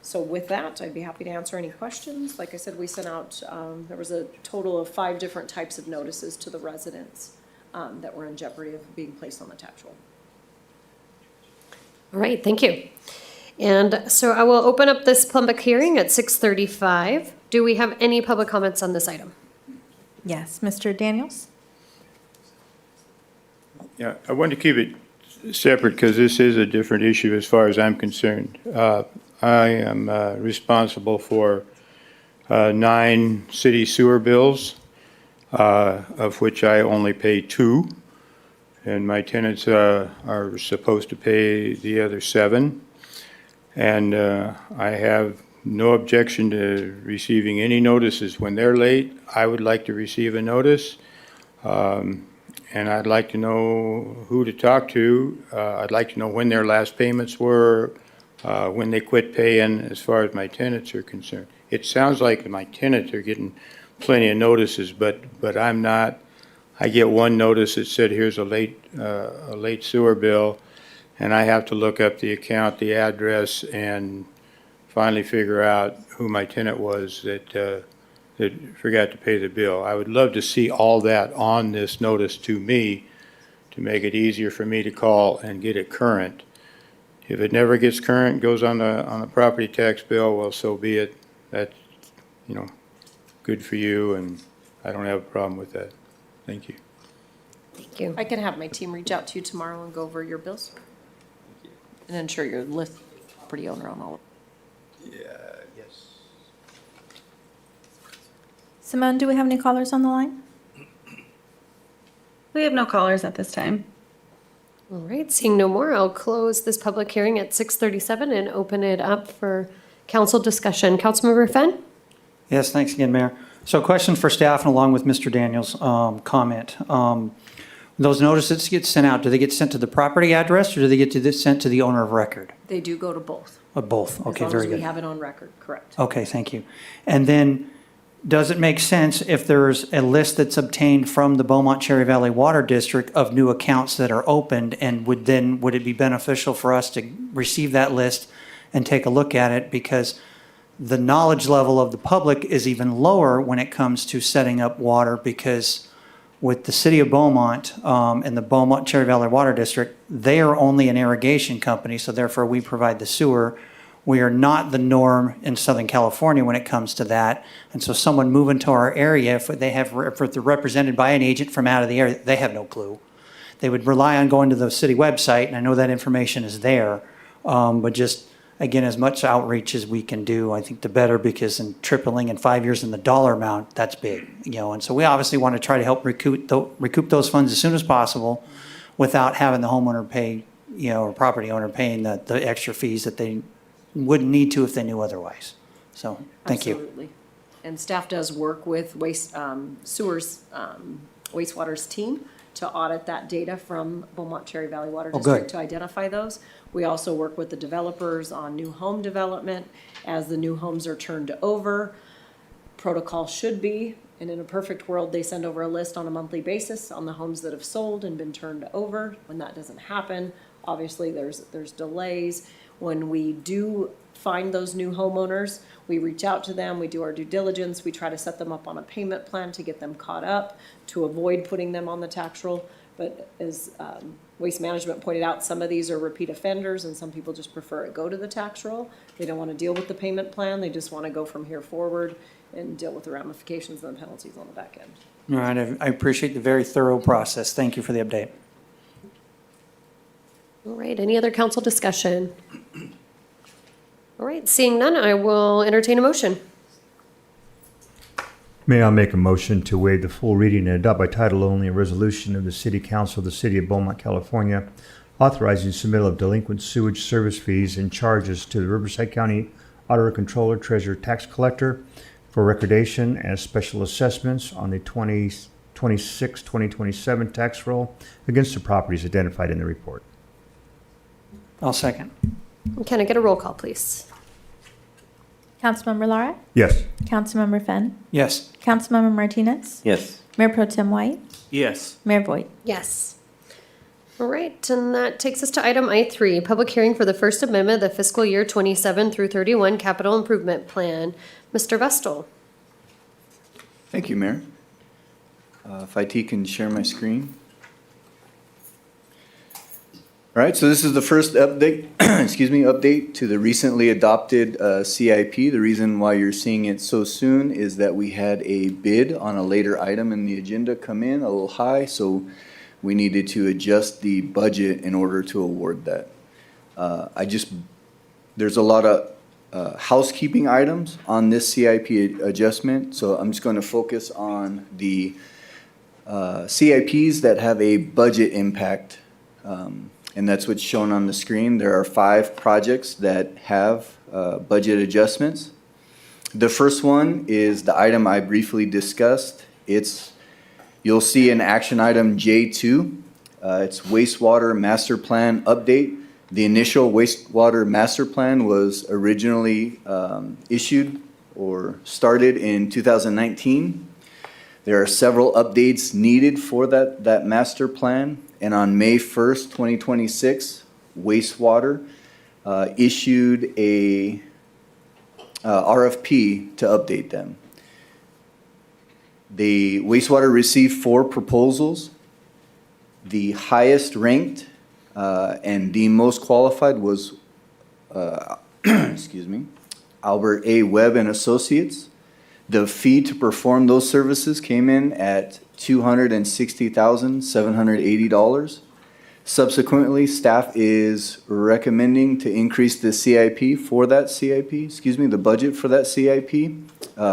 Speaker 8: So with that, I'd be happy to answer any questions. Like I said, we sent out, there was a total of 5 different types of notices to the residents that were in jeopardy of being placed on the tax roll.
Speaker 1: All right, thank you. And so I will open up this public hearing at 6:35. Do we have any public comments on this item?
Speaker 2: Yes. Mr. Daniels?
Speaker 13: Yeah, I want to keep it separate because this is a different issue as far as I'm concerned. I am responsible for 9 city sewer bills, of which I only pay 2. And my tenants are supposed to pay the other 7. And I have no objection to receiving any notices. When they're late, I would like to receive a notice. And I'd like to know who to talk to. I'd like to know when their last payments were, when they quit paying, as far as my tenants are concerned. It sounds like my tenants are getting plenty of notices, but I'm not. I get one notice that said, here's a late sewer bill, and I have to look up the account, the address, and finally figure out who my tenant was that forgot to pay the bill. I would love to see all that on this notice to me to make it easier for me to call and get it current. If it never gets current, goes on the property tax bill, well, so be it. That's, good for you, and I don't have a problem with that. Thank you.
Speaker 1: Thank you.
Speaker 8: I can have my team reach out to you tomorrow and go over your bills. And ensure your list property owner on all of them.
Speaker 13: Yes.
Speaker 2: Simone, do we have any callers on the line?
Speaker 4: We have no callers at this time.
Speaker 1: All right, seeing no more, I'll close this public hearing at 6:37 and open it up for council discussion. Councilmember Fenn?
Speaker 14: Yes, thanks again, Mayor. So a question for staff and along with Mr. Daniels' comment. Those notices get sent out, do they get sent to the property address or do they get sent to the owner of record?
Speaker 8: They do go to both.
Speaker 14: Both, okay,
Speaker 8: As
Speaker 14: very
Speaker 8: long as
Speaker 14: good.
Speaker 8: we have it on record, correct.
Speaker 14: Okay, thank you. And then, does it make sense if there's a list that's obtained from the Beaumont Cherry Valley Water District of new accounts that are opened, and would it be beneficial for us to receive that list and take a look at it? Because the knowledge level of the public is even lower when it comes to setting up water, because with the city of Beaumont and the Beaumont Cherry Valley Water District, they are only an irrigation company, so therefore we provide the sewer. We are not the norm in Southern California when it comes to that. And so someone moving to our area, if they're represented by an agent from out of the area, they have no clue. They would rely on going to the city website, and I know that information is there. But just, again, as much outreach as we can do, I think the better, because in tripling in 5 years in the dollar amount, that's big, and so we obviously want to try to help recoup those funds as soon as possible without having the homeowner pay, or property owner paying the extra fees that they wouldn't need to if they knew otherwise. So, thank you.
Speaker 8: Absolutely. And staff does work with wastewater's team to audit that data from Beaumont Cherry Valley Water
Speaker 14: Oh,
Speaker 8: District
Speaker 14: good.
Speaker 8: to identify those. We also work with the developers on new home development as the new homes are turned over. Protocol should be, and in a perfect world, they send over a list on a monthly basis on the homes that have sold and been turned over. When that doesn't happen, obviously there's delays. When we do find those new homeowners, we reach out to them, we do our due diligence, we try to set them up on a payment plan to get them caught up, to avoid putting them on the tax roll. But as Waste Management pointed out, some of these are repeat offenders, and some people just prefer it go to the tax roll. They don't want to deal with the payment plan, they just want to go from here forward and deal with the ramifications and the penalties on the back end.
Speaker 14: All right, I appreciate the very thorough process. Thank you for the update.
Speaker 1: All right, any other council discussion? All right, seeing none, I will entertain a motion.
Speaker 6: May I make a motion to waive the full reading and adopt by title only a resolution of the City Council of the City of Beaumont, California, authorizing submittal of delinquent sewage service fees and charges to the Riverside County Auditor, Controller, Treasurer, Tax Collector for recordation as special assessments on the 2026-2027 tax roll against the properties identified in the report.
Speaker 14: I'll second.
Speaker 1: Can I get a roll call, please?
Speaker 2: Councilmember Lara?
Speaker 6: Yes.
Speaker 2: Councilmember Fenn?
Speaker 14: Yes.
Speaker 2: Councilmember Martinez?
Speaker 16: Yes.
Speaker 2: Mayor Pro Tem White?
Speaker 11: Yes.
Speaker 2: Mayor Voigt?
Speaker 1: Yes. All right, and that takes us to item I3, public hearing for the First Amendment, the fiscal year 27 through 31 capital improvement plan. Mr. Vestal.
Speaker 16: Thank you, Mayor. If IT can share my screen. All right, so this is the first update, update to the recently adopted CIP. The reason why you're seeing it so soon is that we had a bid on a later item in the agenda come in a little high, so we needed to adjust the budget in order to award that. There's a lot of housekeeping items on this CIP adjustment, so I'm just going to focus on the CIPs that have a budget impact, and that's what's shown on the screen. There are 5 projects that have budget adjustments. The first one is the item I briefly discussed. You'll see an action item J2. It's wastewater master plan update. The initial wastewater master plan was originally issued or started in 2019. There are several updates needed for that master plan. And on May 1st, 2026, wastewater issued a RFP to update them. The wastewater received 4 proposals. The highest ranked and the most qualified was, Albert A. Webb and Associates. The fee to perform those services came in at $260,780. Subsequently, staff is recommending to increase the CIP for that the budget for that CIP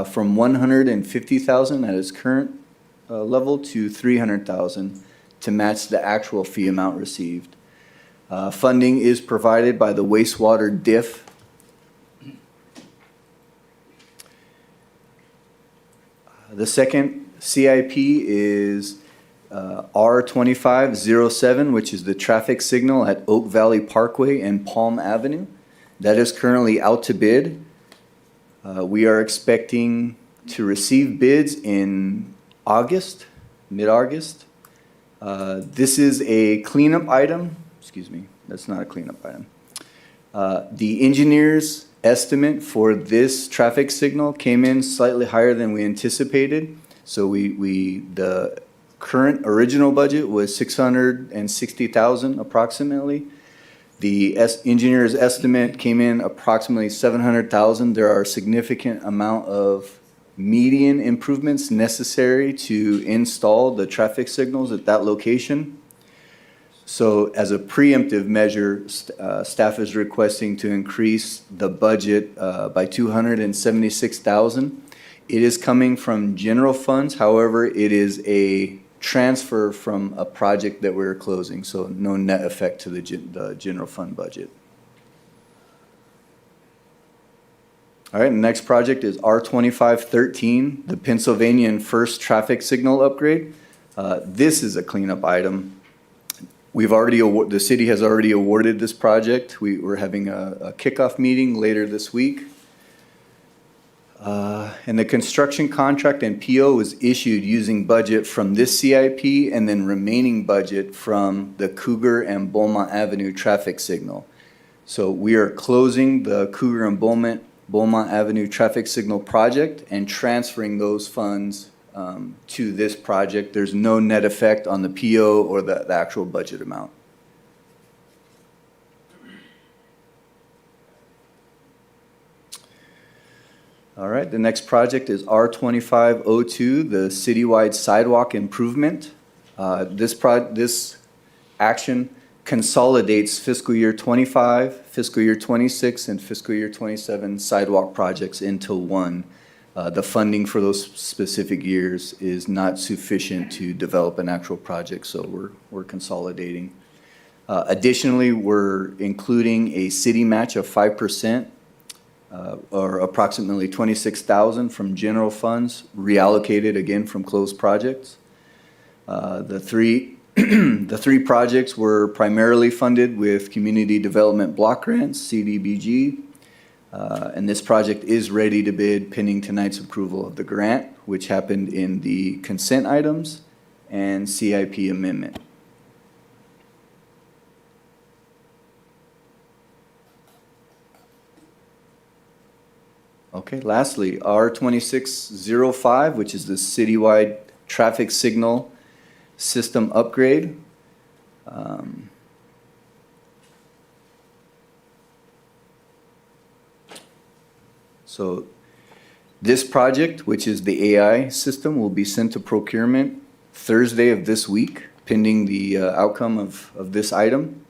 Speaker 16: from $150,000 at its current level to $300,000 to match the actual fee amount received. Funding is provided by the wastewater DIF. The second CIP is R2507, which is the traffic signal at Oak Valley Parkway and Palm Avenue. That is currently out to bid. We are expecting to receive bids in August, mid-August. This is a cleanup item. That's not a cleanup item. The engineers estimate for this traffic signal came in slightly higher than we anticipated. So the current original budget was 660,000 approximately. The engineer's estimate came in approximately 700,000. There are a significant amount of median improvements necessary to install the traffic signals at that location. So as a preemptive measure, staff is requesting to increase the budget by 276,000. It is coming from general funds. However, it is a transfer from a project that we're closing, so no net effect to the general fund budget. All right, the next project is R2513, the Pennsylvania First traffic signal upgrade. This is a cleanup item. The city has already awarded this project. We're having a kickoff meeting later this week. And the construction contract and PO was issued using budget from this CIP and then remaining budget from the Cougar and Beaumont Avenue traffic signal. So we are closing the Cougar and Beaumont Avenue traffic signal project and transferring those funds to this project. There's no net effect on the PO or the actual budget amount. All right, the next project is R2502, the citywide sidewalk improvement. This action consolidates fiscal year 25, fiscal year 26, and fiscal year 27 sidewalk projects into one. The funding for those specific years is not sufficient to develop an actual project, so we're consolidating. Additionally, we're including a city match of 5%, or approximately 26,000 from general funds, reallocated again from closed projects. The three projects were primarily funded with Community Development Block Grants, CDBG. And this project is ready to bid pending tonight's approval of the grant, which happened in the consent items and CIP amendment. Okay, lastly, R2605, which is the citywide traffic signal system upgrade. So this project, which is the AI system, will be sent to procurement Thursday of this week, pending the outcome of this item.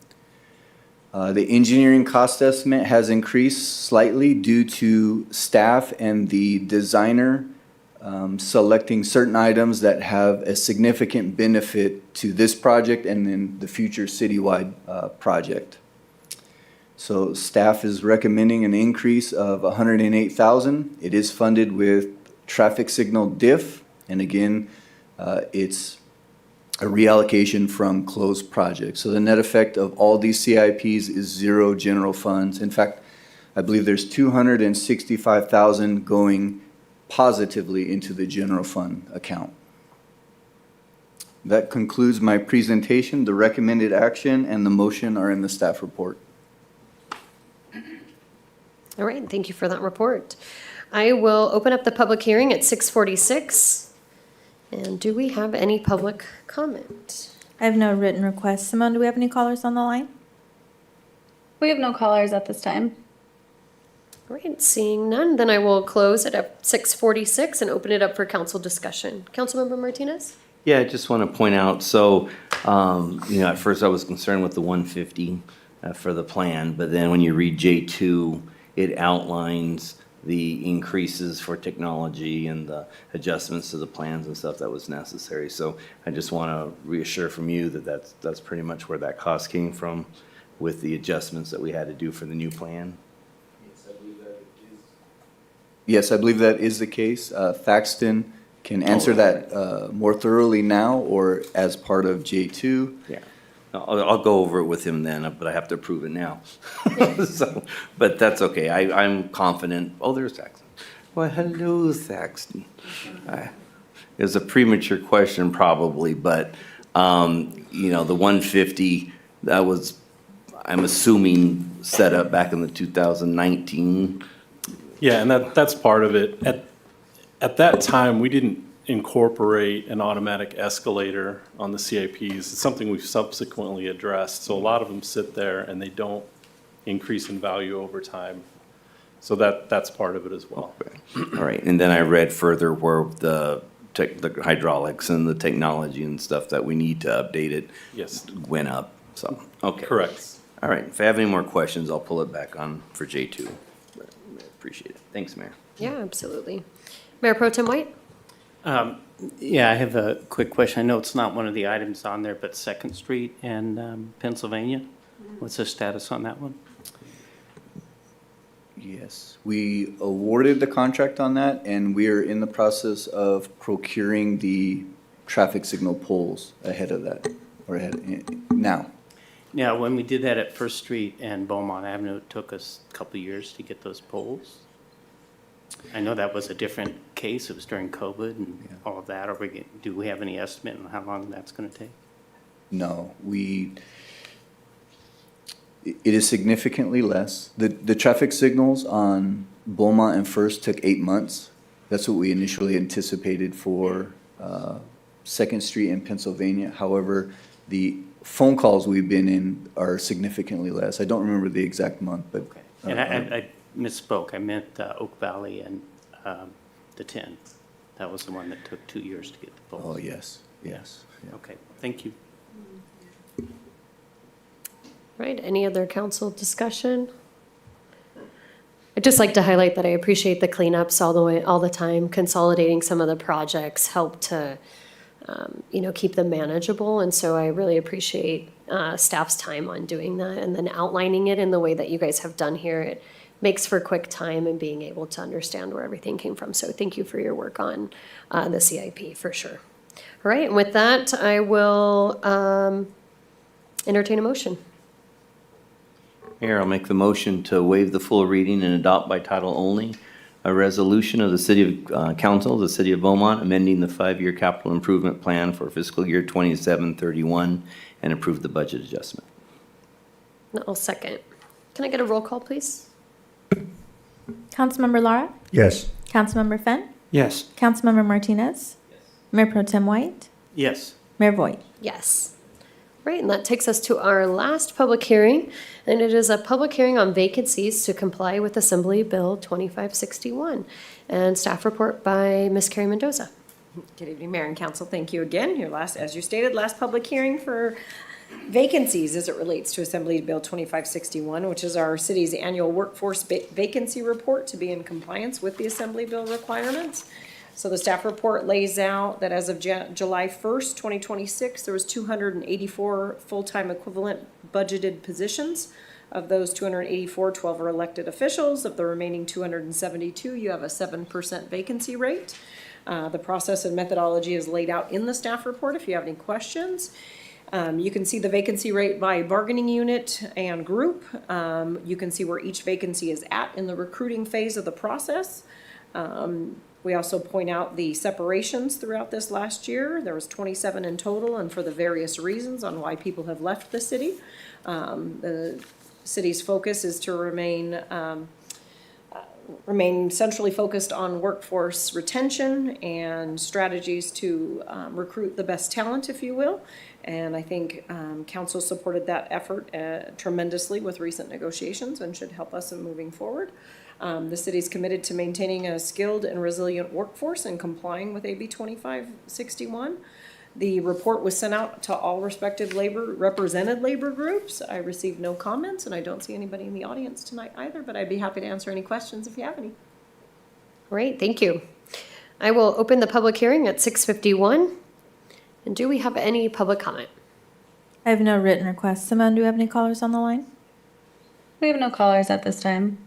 Speaker 16: The engineering cost estimate has increased slightly due to staff and the designer selecting certain items that have a significant benefit to this project and then the future citywide project. So staff is recommending an increase of 108,000. It is funded with traffic signal diff, and again, it's a reallocation from closed projects. So the net effect of all these CIPs is zero general funds. In fact, I believe there's 265,000 going positively into the general fund account. That concludes my presentation. The recommended action and the motion are in the staff report.
Speaker 1: All right, thank you for that report. I will open up the public hearing at 6:46. And do we have any public comment?
Speaker 2: I have no written requests. Simone, do we have any callers on the line?
Speaker 4: We have no callers at this time.
Speaker 1: All right, seeing none, then I will close it at 6:46 and open it up for council discussion. Councilmember Martinez?
Speaker 17: Yeah, I just want to point out, so, at first I was concerned with the 150 for the plan, but then when you read J2, it outlines the increases for technology and the adjustments to the plans and stuff that was necessary. So I just want to reassure from you that that's pretty much where that cost came from with the adjustments that we had to do for the new plan.
Speaker 16: Yes, I believe that is the case. Thaxton can answer that more thoroughly now or as part of J2.
Speaker 17: Yeah. I'll go over it with him then, but I have to approve it now. So, but that's okay. I'm confident. Oh, there's Thaxton. Well, hello, Thaxton. It was a premature question probably, but, the 150, that was, I'm assuming set up back in the 2019.
Speaker 18: Yeah, and that's part of it. At that time, we didn't incorporate an automatic escalator on the CIPs. It's something we've subsequently addressed. So a lot of them sit there and they don't increase in value over time. So that's part of it as well.
Speaker 17: All right, and then I read further where the hydraulics and the technology and stuff that we need to update it.
Speaker 18: Yes.
Speaker 17: Went up, so, okay.
Speaker 18: Correct.
Speaker 17: All right, if I have any more questions, I'll pull it back on for J2. But I appreciate it. Thanks, Mayor.
Speaker 1: Yeah, absolutely. Mayor Pro Tem White?
Speaker 19: Yeah, I have a quick question. I know it's not one of the items on there, but Second Street and Pennsylvania, what's the status on that one?
Speaker 16: Yes, we awarded the contract on that, and we are in the process of procuring the traffic signal poles ahead of that, or now.
Speaker 19: Yeah, when we did that at First Street and Beaumont Avenue, it took us a couple of years to get those poles. I know that was a different case. It was during COVID and all of that. Do we have any estimate on how long that's going to take?
Speaker 16: No, it is significantly less. The traffic signals on Beaumont and First took 8 months. That's what we initially anticipated for Second Street in Pennsylvania. However, the phone calls we've been in are significantly less. I don't remember the exact month, but.
Speaker 19: Okay. And I misspoke. I meant Oak Valley and the 10. That was the one that took 2 years to get the poles.
Speaker 16: Oh, yes, yes. Yeah.
Speaker 19: Okay, thank you.
Speaker 1: Right, any other council discussion? I'd just like to highlight that I appreciate the cleanups all the time. Consolidating some of the projects help to, keep them manageable. And so I really appreciate staff's time on doing that and then outlining it in the way that you guys have done here. It makes for quick time and being able to understand where everything came from. So thank you for your work on the CIP for sure. All right, and with that, I will entertain a motion.
Speaker 17: Mayor, I'll make the motion to waive the full reading and adopt by title only a resolution of the City of Council, the City of Beaumont, amending the 5-year capital improvement plan for fiscal year 27-31 and approve the budget adjustment.
Speaker 1: I'll second. Can I get a roll call, please?
Speaker 2: Councilmember Lara?
Speaker 6: Yes.
Speaker 2: Councilmember Fenn?
Speaker 14: Yes.
Speaker 2: Councilmember Martinez? Mayor Pro Tem White?
Speaker 19: Yes.
Speaker 2: Mayor Voigt?
Speaker 1: Yes. Right, and that takes us to our last public hearing, and it is a public hearing on vacancies to comply with Assembly Bill 2561. And staff report by Ms. Carrie Mendoza.
Speaker 8: Good evening, Mayor and Council. Thank you again. Your last, as you stated, last public hearing for vacancies as it relates to Assembly Bill 2561, which is our city's annual workforce vacancy report to be in compliance with the Assembly Bill requirements. So the staff report lays out that as of July 1st, 2026, there was 284 full-time equivalent budgeted positions. Of those 284, 12 are elected officials. Of the remaining 272, you have a 7% vacancy rate. The process and methodology is laid out in the staff report if you have any questions. You can see the vacancy rate by bargaining unit and group. You can see where each vacancy is at in the recruiting phase of the process. We also point out the separations throughout this last year. There was 27 in total, and for the various reasons on why people have left the city. The city's focus is to remain centrally focused on workforce retention and strategies to recruit the best talent, if you will. And I think council supported that effort tremendously with recent negotiations and should help us in moving forward. The city is committed to maintaining a skilled and resilient workforce and complying with AB 2561. The report was sent out to all respective represented labor groups. I received no comments, and I don't see anybody in the audience tonight either, but I'd be happy to answer any questions if you have any.
Speaker 1: Great, thank you. I will open the public hearing at 6:51. And do we have any public comment?
Speaker 2: I have no written requests. Simone, do we have any callers on the line?
Speaker 4: We have no callers at this time.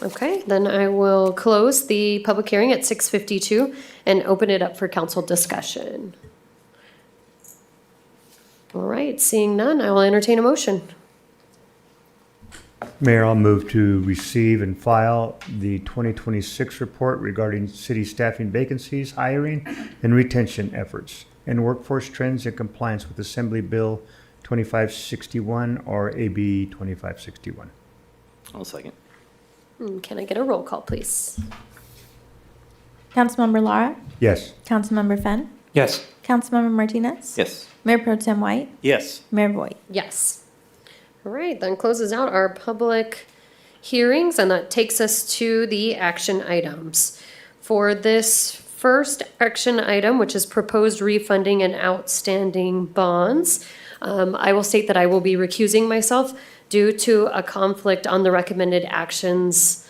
Speaker 1: Okay, then I will close the public hearing at 6:52 and open it up for council discussion. All right, seeing none, I will entertain a motion.
Speaker 6: Mayor, I'll move to receive and file the 2026 report regarding city staffing vacancies, hiring, and retention efforts, and workforce trends in compliance with Assembly Bill 2561 or AB 2561.
Speaker 17: I'll second.
Speaker 1: Can I get a roll call, please?
Speaker 2: Councilmember Lara?
Speaker 6: Yes.
Speaker 2: Councilmember Fenn?
Speaker 11: Yes.
Speaker 2: Councilmember Martinez?
Speaker 17: Yes.
Speaker 2: Mayor Pro Tem White?
Speaker 19: Yes.
Speaker 2: Mayor Voigt?
Speaker 1: Yes. All right, then closes out our public hearings, and that takes us to the action items. For this first action item, which is proposed refunding and outstanding bonds, I will state that I will be recusing myself due to a conflict on the recommended actions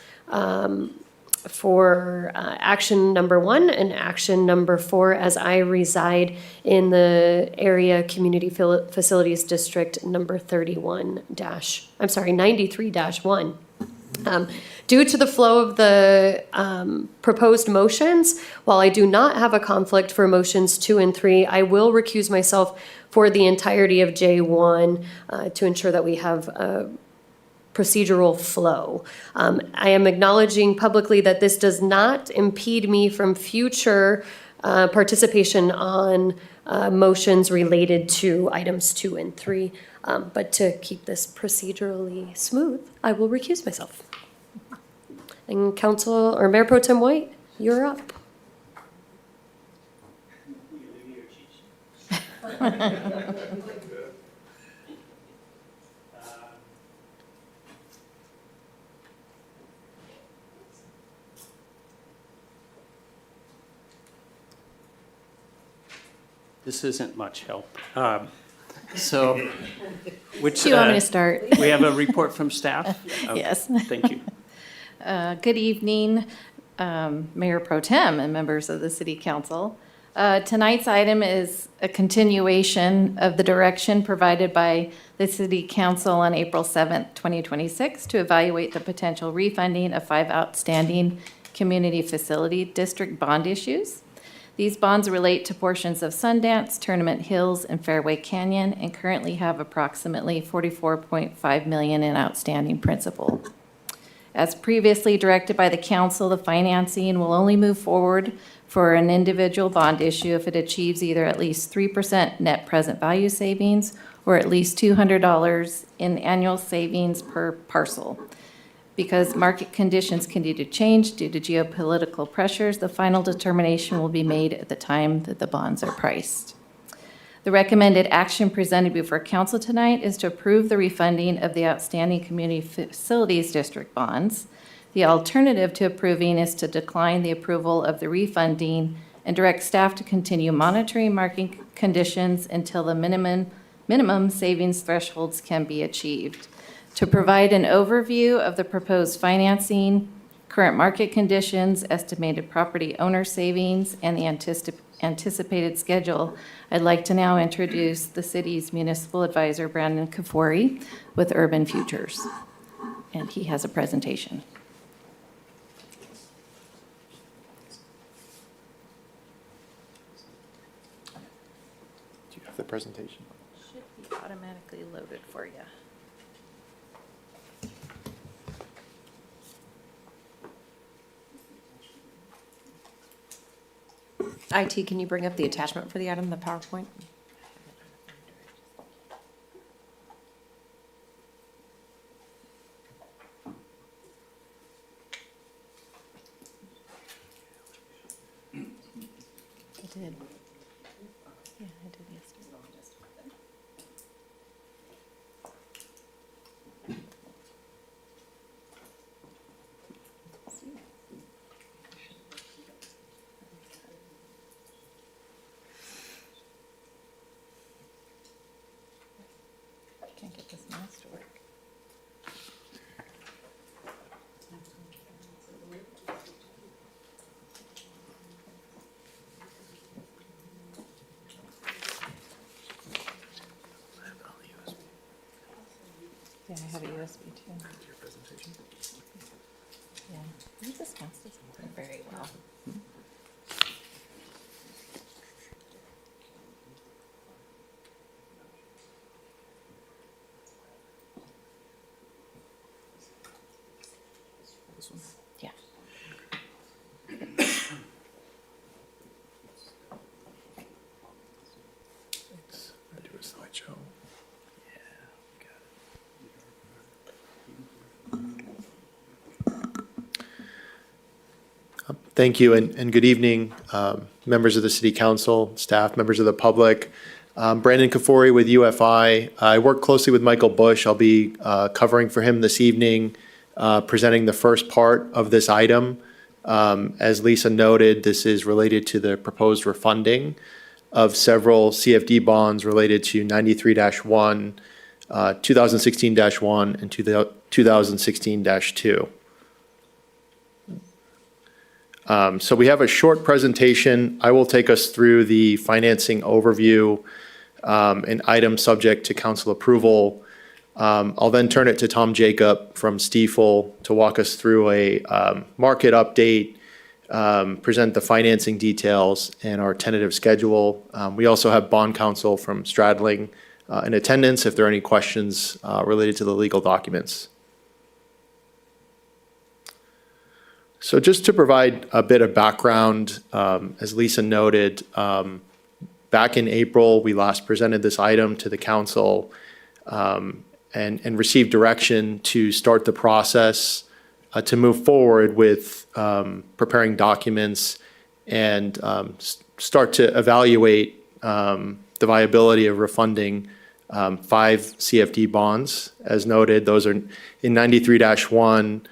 Speaker 1: for action number 1 and action number 4, as I reside in the area community facilities district number 93-1. Due to the flow of the proposed motions, while I do not have a conflict for motions 2 and 3, I will recuse myself for the entirety of J1 to ensure that we have a procedural flow. I am acknowledging publicly that this does not impede me from future participation on motions related to items 2 and 3. But to keep this procedurally smooth, I will recuse myself. And Council or Mayor Pro Tem White, you're up.
Speaker 19: This isn't much help. So, which?
Speaker 4: Do you want me to start?
Speaker 19: We have a report from staff? Okay,
Speaker 4: Yes.
Speaker 19: Thank you.
Speaker 4: Good evening, Mayor Pro Tem and members of the City Council. Tonight's item is a continuation of the direction provided by the City Council on April 7th, 2026, to evaluate the potential refunding of 5 outstanding Community Facility District bond issues. These bonds relate to portions of Sundance, Tournament Hills, and Fairway Canyon, and currently have approximately $44.5 million in outstanding principal. As previously directed by the council, the financing will only move forward for an individual bond issue if it achieves either at least 3% net present value savings or at least $200 in annual savings per parcel. Because market conditions continue to change due to geopolitical pressures, the final determination will be made at the time that the bonds are priced. The recommended action presented before council tonight is to approve the refunding of the outstanding Community Facilities District bonds. The alternative to approving is to decline the approval of the refunding and direct staff to continue monitoring market conditions until the minimum savings thresholds can be achieved. To provide an overview of the proposed financing, current market conditions, estimated property owner savings, and the anticipated schedule, I'd like to now introduce the city's municipal advisor, Brandon Kafori, with Urban Futures. And he has a presentation.
Speaker 20: Do you have the presentation?
Speaker 4: Should be automatically loaded for you.
Speaker 8: IT, can you bring up the attachment for the item, the PowerPoint?
Speaker 4: I did. Yeah, I did yesterday. Can't get this mouse to work. Yeah, I have a USB too.
Speaker 20: Your presentation?
Speaker 4: Yeah, this mouse doesn't work very well.
Speaker 20: This one?
Speaker 4: Yeah.
Speaker 20: Thanks. I do a slideshow. Thank you and good evening, members of the City Council, staff, members of the public. Brandon Kafori with UFI. I work closely with Michael Bush. I'll be covering for him this evening, presenting the first part of this item. As Lisa noted, this is related to the proposed refunding of several CFD bonds related to 93-1, 2016-1, and 2016-2. So we have a short presentation. I will take us through the financing overview, an item subject to council approval. I'll then turn it to Tom Jacob from Stiefel to walk us through a market update, present the financing details and our tentative schedule. We also have bond counsel from Stradling in attendance if there are any questions related to the legal documents. So just to provide a bit of background, as Lisa noted, back in April, we last presented this item to the council and received direction to start the process to move forward with preparing documents and start to evaluate the viability of refunding 5 CFD bonds. As noted, those are in 93-1,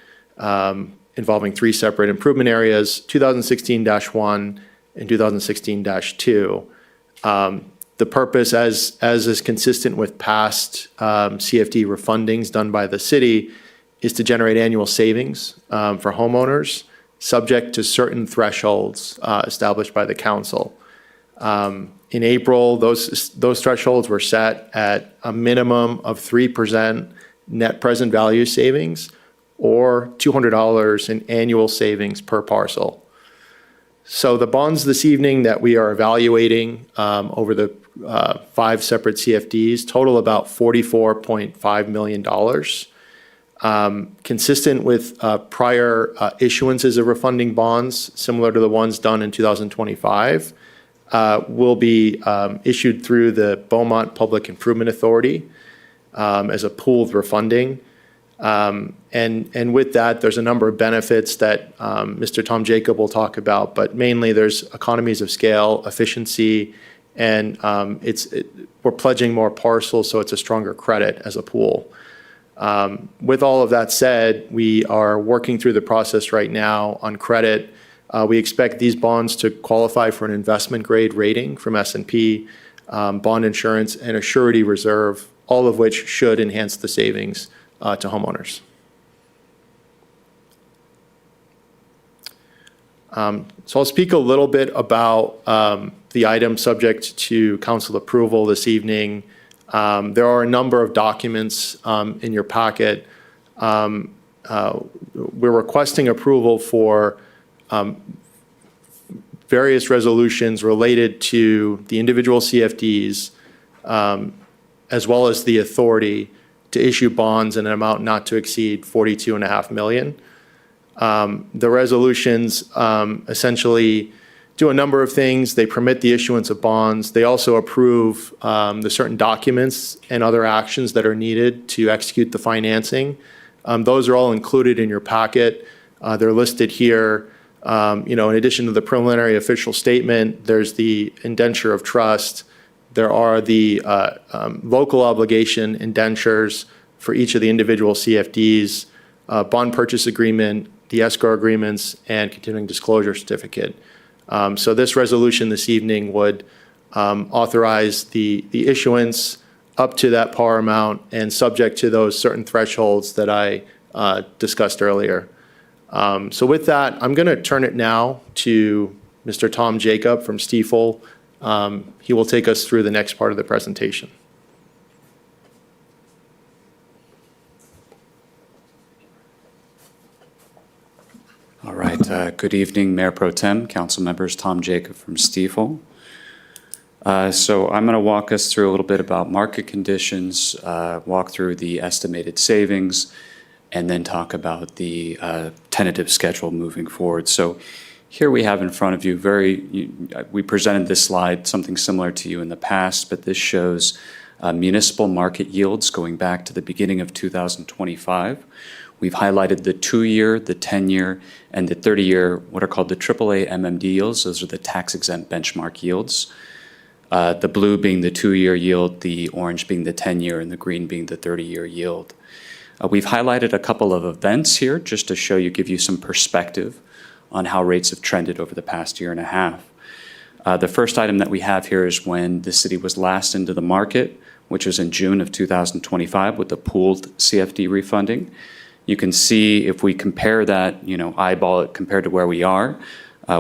Speaker 20: involving 3 separate improvement areas, 2016-1 and 2016-2. The purpose, as is consistent with past CFD refundings done by the city, is to generate annual savings for homeowners, subject to certain thresholds established by the council. In April, those thresholds were set at a minimum of 3% net present value savings, or $200 in annual savings per parcel. So the bonds this evening that we are evaluating over the 5 separate CFDs total about $44.5 million. Consistent with prior issuances of refunding bonds, similar to the ones done in 2025, will be issued through the Beaumont Public Improvement Authority as a pooled refunding. And with that, there's a number of benefits that Mr. Tom Jacob will talk about, but mainly there's economies of scale, efficiency, and we're pledging more parcels, so it's a stronger credit as a pool. With all of that said, we are working through the process right now on credit. We expect these bonds to qualify for an investment grade rating from S&P, bond insurance, and a surety reserve, all of which should enhance the savings to homeowners. So I'll speak a little bit about the item subject to council approval this evening. There are a number of documents in your packet. We're requesting approval for various resolutions related to the individual CFDs, as well as the authority to issue bonds in an amount not to exceed $42.5 million. The resolutions essentially do a number of things. They permit the issuance of bonds. They also approve the certain documents and other actions that are needed to execute the financing. Those are all included in your packet. They're listed here. In addition to the preliminary official statement, there's the indenture of trust. There are the local obligation indentures for each of the individual CFDs, bond purchase agreement, the escrow agreements, and continuing disclosure certificate. So this resolution this evening would authorize the issuance up to that par amount and subject to those certain thresholds that I discussed earlier. So with that, I'm going to turn it now to Mr. Tom Jacob from Stiefel. He will take us through the next part of the presentation.
Speaker 21: All right. Good evening, Mayor Pro Tem, council members. Tom Jacob from Stiefel. So I'm going to walk us through a little bit about market conditions, walk through the estimated savings, and then talk about the tentative schedule moving forward. So here we have in front of you we presented this slide, something similar to you in the past, but this shows municipal market yields going back to the beginning of 2025. We've highlighted the 2-year, the 10-year, and the 30-year, what are called the AAA MMD yields. Those are the tax-exempt benchmark yields. The blue being the 2-year yield, the orange being the 10-year, and the green being the 30-year yield. We've highlighted a couple of events here just to show you, give you some perspective on how rates have trended over the past year and a half. The first item that we have here is when the city was last into the market, which was in June of 2025 with the pooled CFD refunding. You can see if we compare that, eyeball it compared to where we are,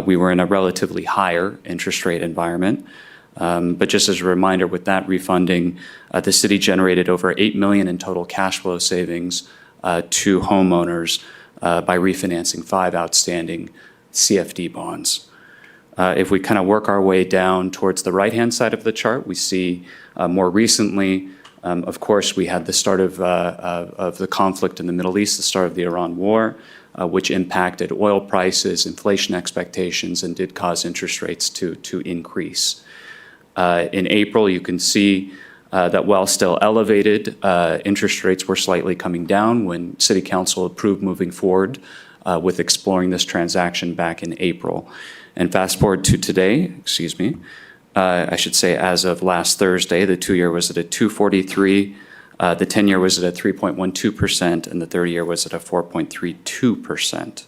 Speaker 21: we were in a relatively higher interest rate environment. But just as a reminder, with that refunding, the city generated over $8 million in total cash flow savings to homeowners by refinancing 5 outstanding CFD bonds. If we kind of work our way down towards the right-hand side of the chart, we see more recently, of course, we had the start of the conflict in the Middle East, the start of the Iran war, which impacted oil prices, inflation expectations, and did cause interest rates to increase. In April, you can see that while still elevated, interest rates were slightly coming down when City Council approved moving forward with exploring this transaction back in April. And fast forward to today, I should say as of last Thursday, the 2-year was at a 2.43, the 10-year was at a 3.12%, and the 30-year was at a 4.32%.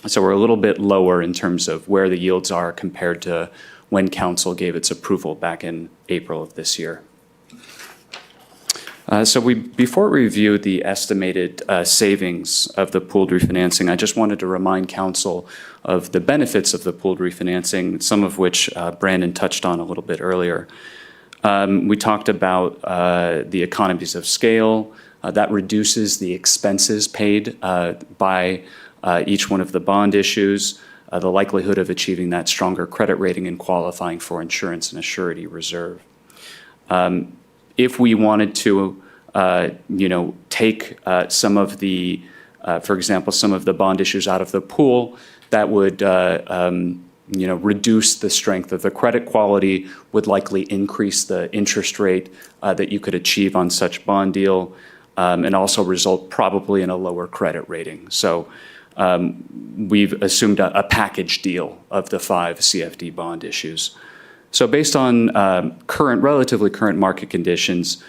Speaker 21: So we're a little bit lower in terms of where the yields are compared to when council gave its approval back in April of this year. Before we review the estimated savings of the pooled refinancing, I just wanted to remind council of the benefits of the pooled refinancing, some of which Brandon touched on a little bit earlier. We talked about the economies of scale. That reduces the expenses paid by each one of the bond issues, the likelihood of achieving that stronger credit rating and qualifying for insurance and a surety reserve. If we wanted to, take some of the, for example, some of the bond issues out of the pool, that would, reduce the strength of the credit quality, would likely increase the interest rate that you could achieve on such bond deal, and also result probably in a lower credit rating. So we've assumed a package deal of the 5 CFD bond issues. So based on relatively current market conditions,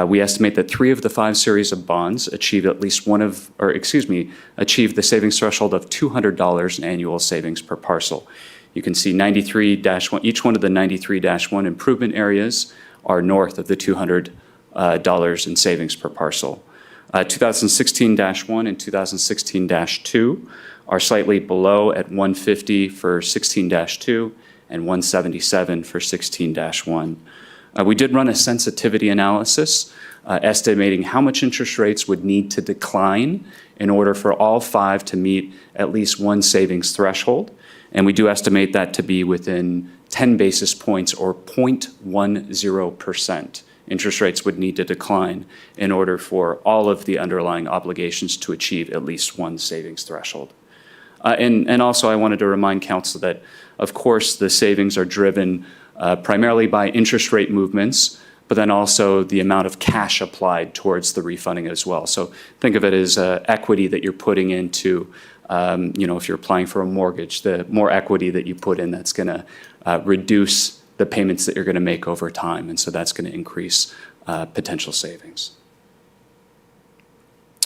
Speaker 21: we estimate that 3 of the 5 series of bonds achieve achieve the savings threshold of $200 in annual savings per parcel. You can see 93-1, each one of the 93-1 improvement areas are north of the $200 in savings per parcel. 2016-1 and 2016-2 are slightly below at 150 for 16-2 and 177 for 16-1. We did run a sensitivity analysis estimating how much interest rates would need to decline in order for all 5 to meet at least one savings threshold. And we do estimate that to be within 10 basis points or 0.10%. Interest rates would need to decline in order for all of the underlying obligations to achieve at least one savings threshold. And also I wanted to remind council that, of course, the savings are driven primarily by interest rate movements, but then also the amount of cash applied towards the refunding as well. So think of it as equity that you're putting into, if you're applying for a mortgage, the more equity that you put in, that's going to reduce the payments that you're going to make over time. And so that's going to increase potential savings.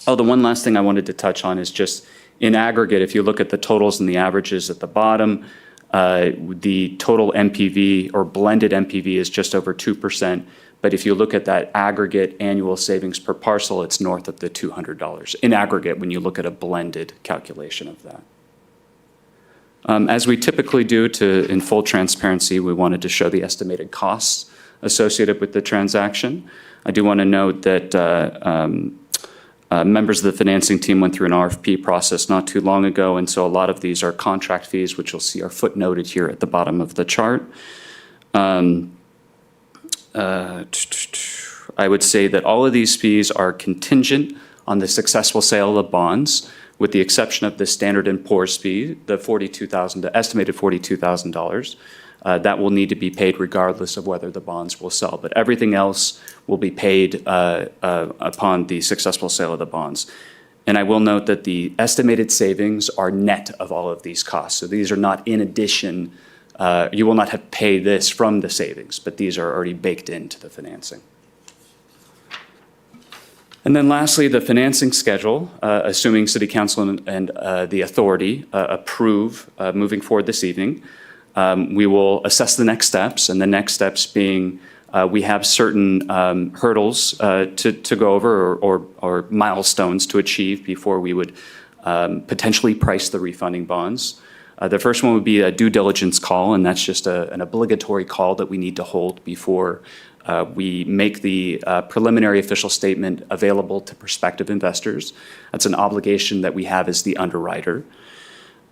Speaker 21: Oh, the one last thing I wanted to touch on is just in aggregate, if you look at the totals and the averages at the bottom, the total MPV or blended MPV is just over 2%. But if you look at that aggregate annual savings per parcel, it's north of the $200 in aggregate when you look at a blended calculation of that. As we typically do in full transparency, we wanted to show the estimated costs associated with the transaction. I do want to note that members of the financing team went through an RFP process not too long ago, and so a lot of these are contract fees, which you'll see are footnoted here at the bottom of the chart. I would say that all of these fees are contingent on the successful sale of the bonds, with the exception of the Standard & Poor's fee, the estimated $42,000. That will need to be paid regardless of whether the bonds will sell. But everything else will be paid upon the successful sale of the bonds. And I will note that the estimated savings are net of all of these costs. So these are not in addition, you will not have paid this from the savings, but these are already baked into the financing. And then lastly, the financing schedule, assuming City Council and the authority approve moving forward this evening, we will assess the next steps, and the next steps being we have certain hurdles to go over or milestones to achieve before we would potentially price the refunding bonds. The first one would be a due diligence call, and that's just an obligatory call that we need to hold before we make the preliminary official statement available to prospective investors. That's an obligation that we have as the underwriter.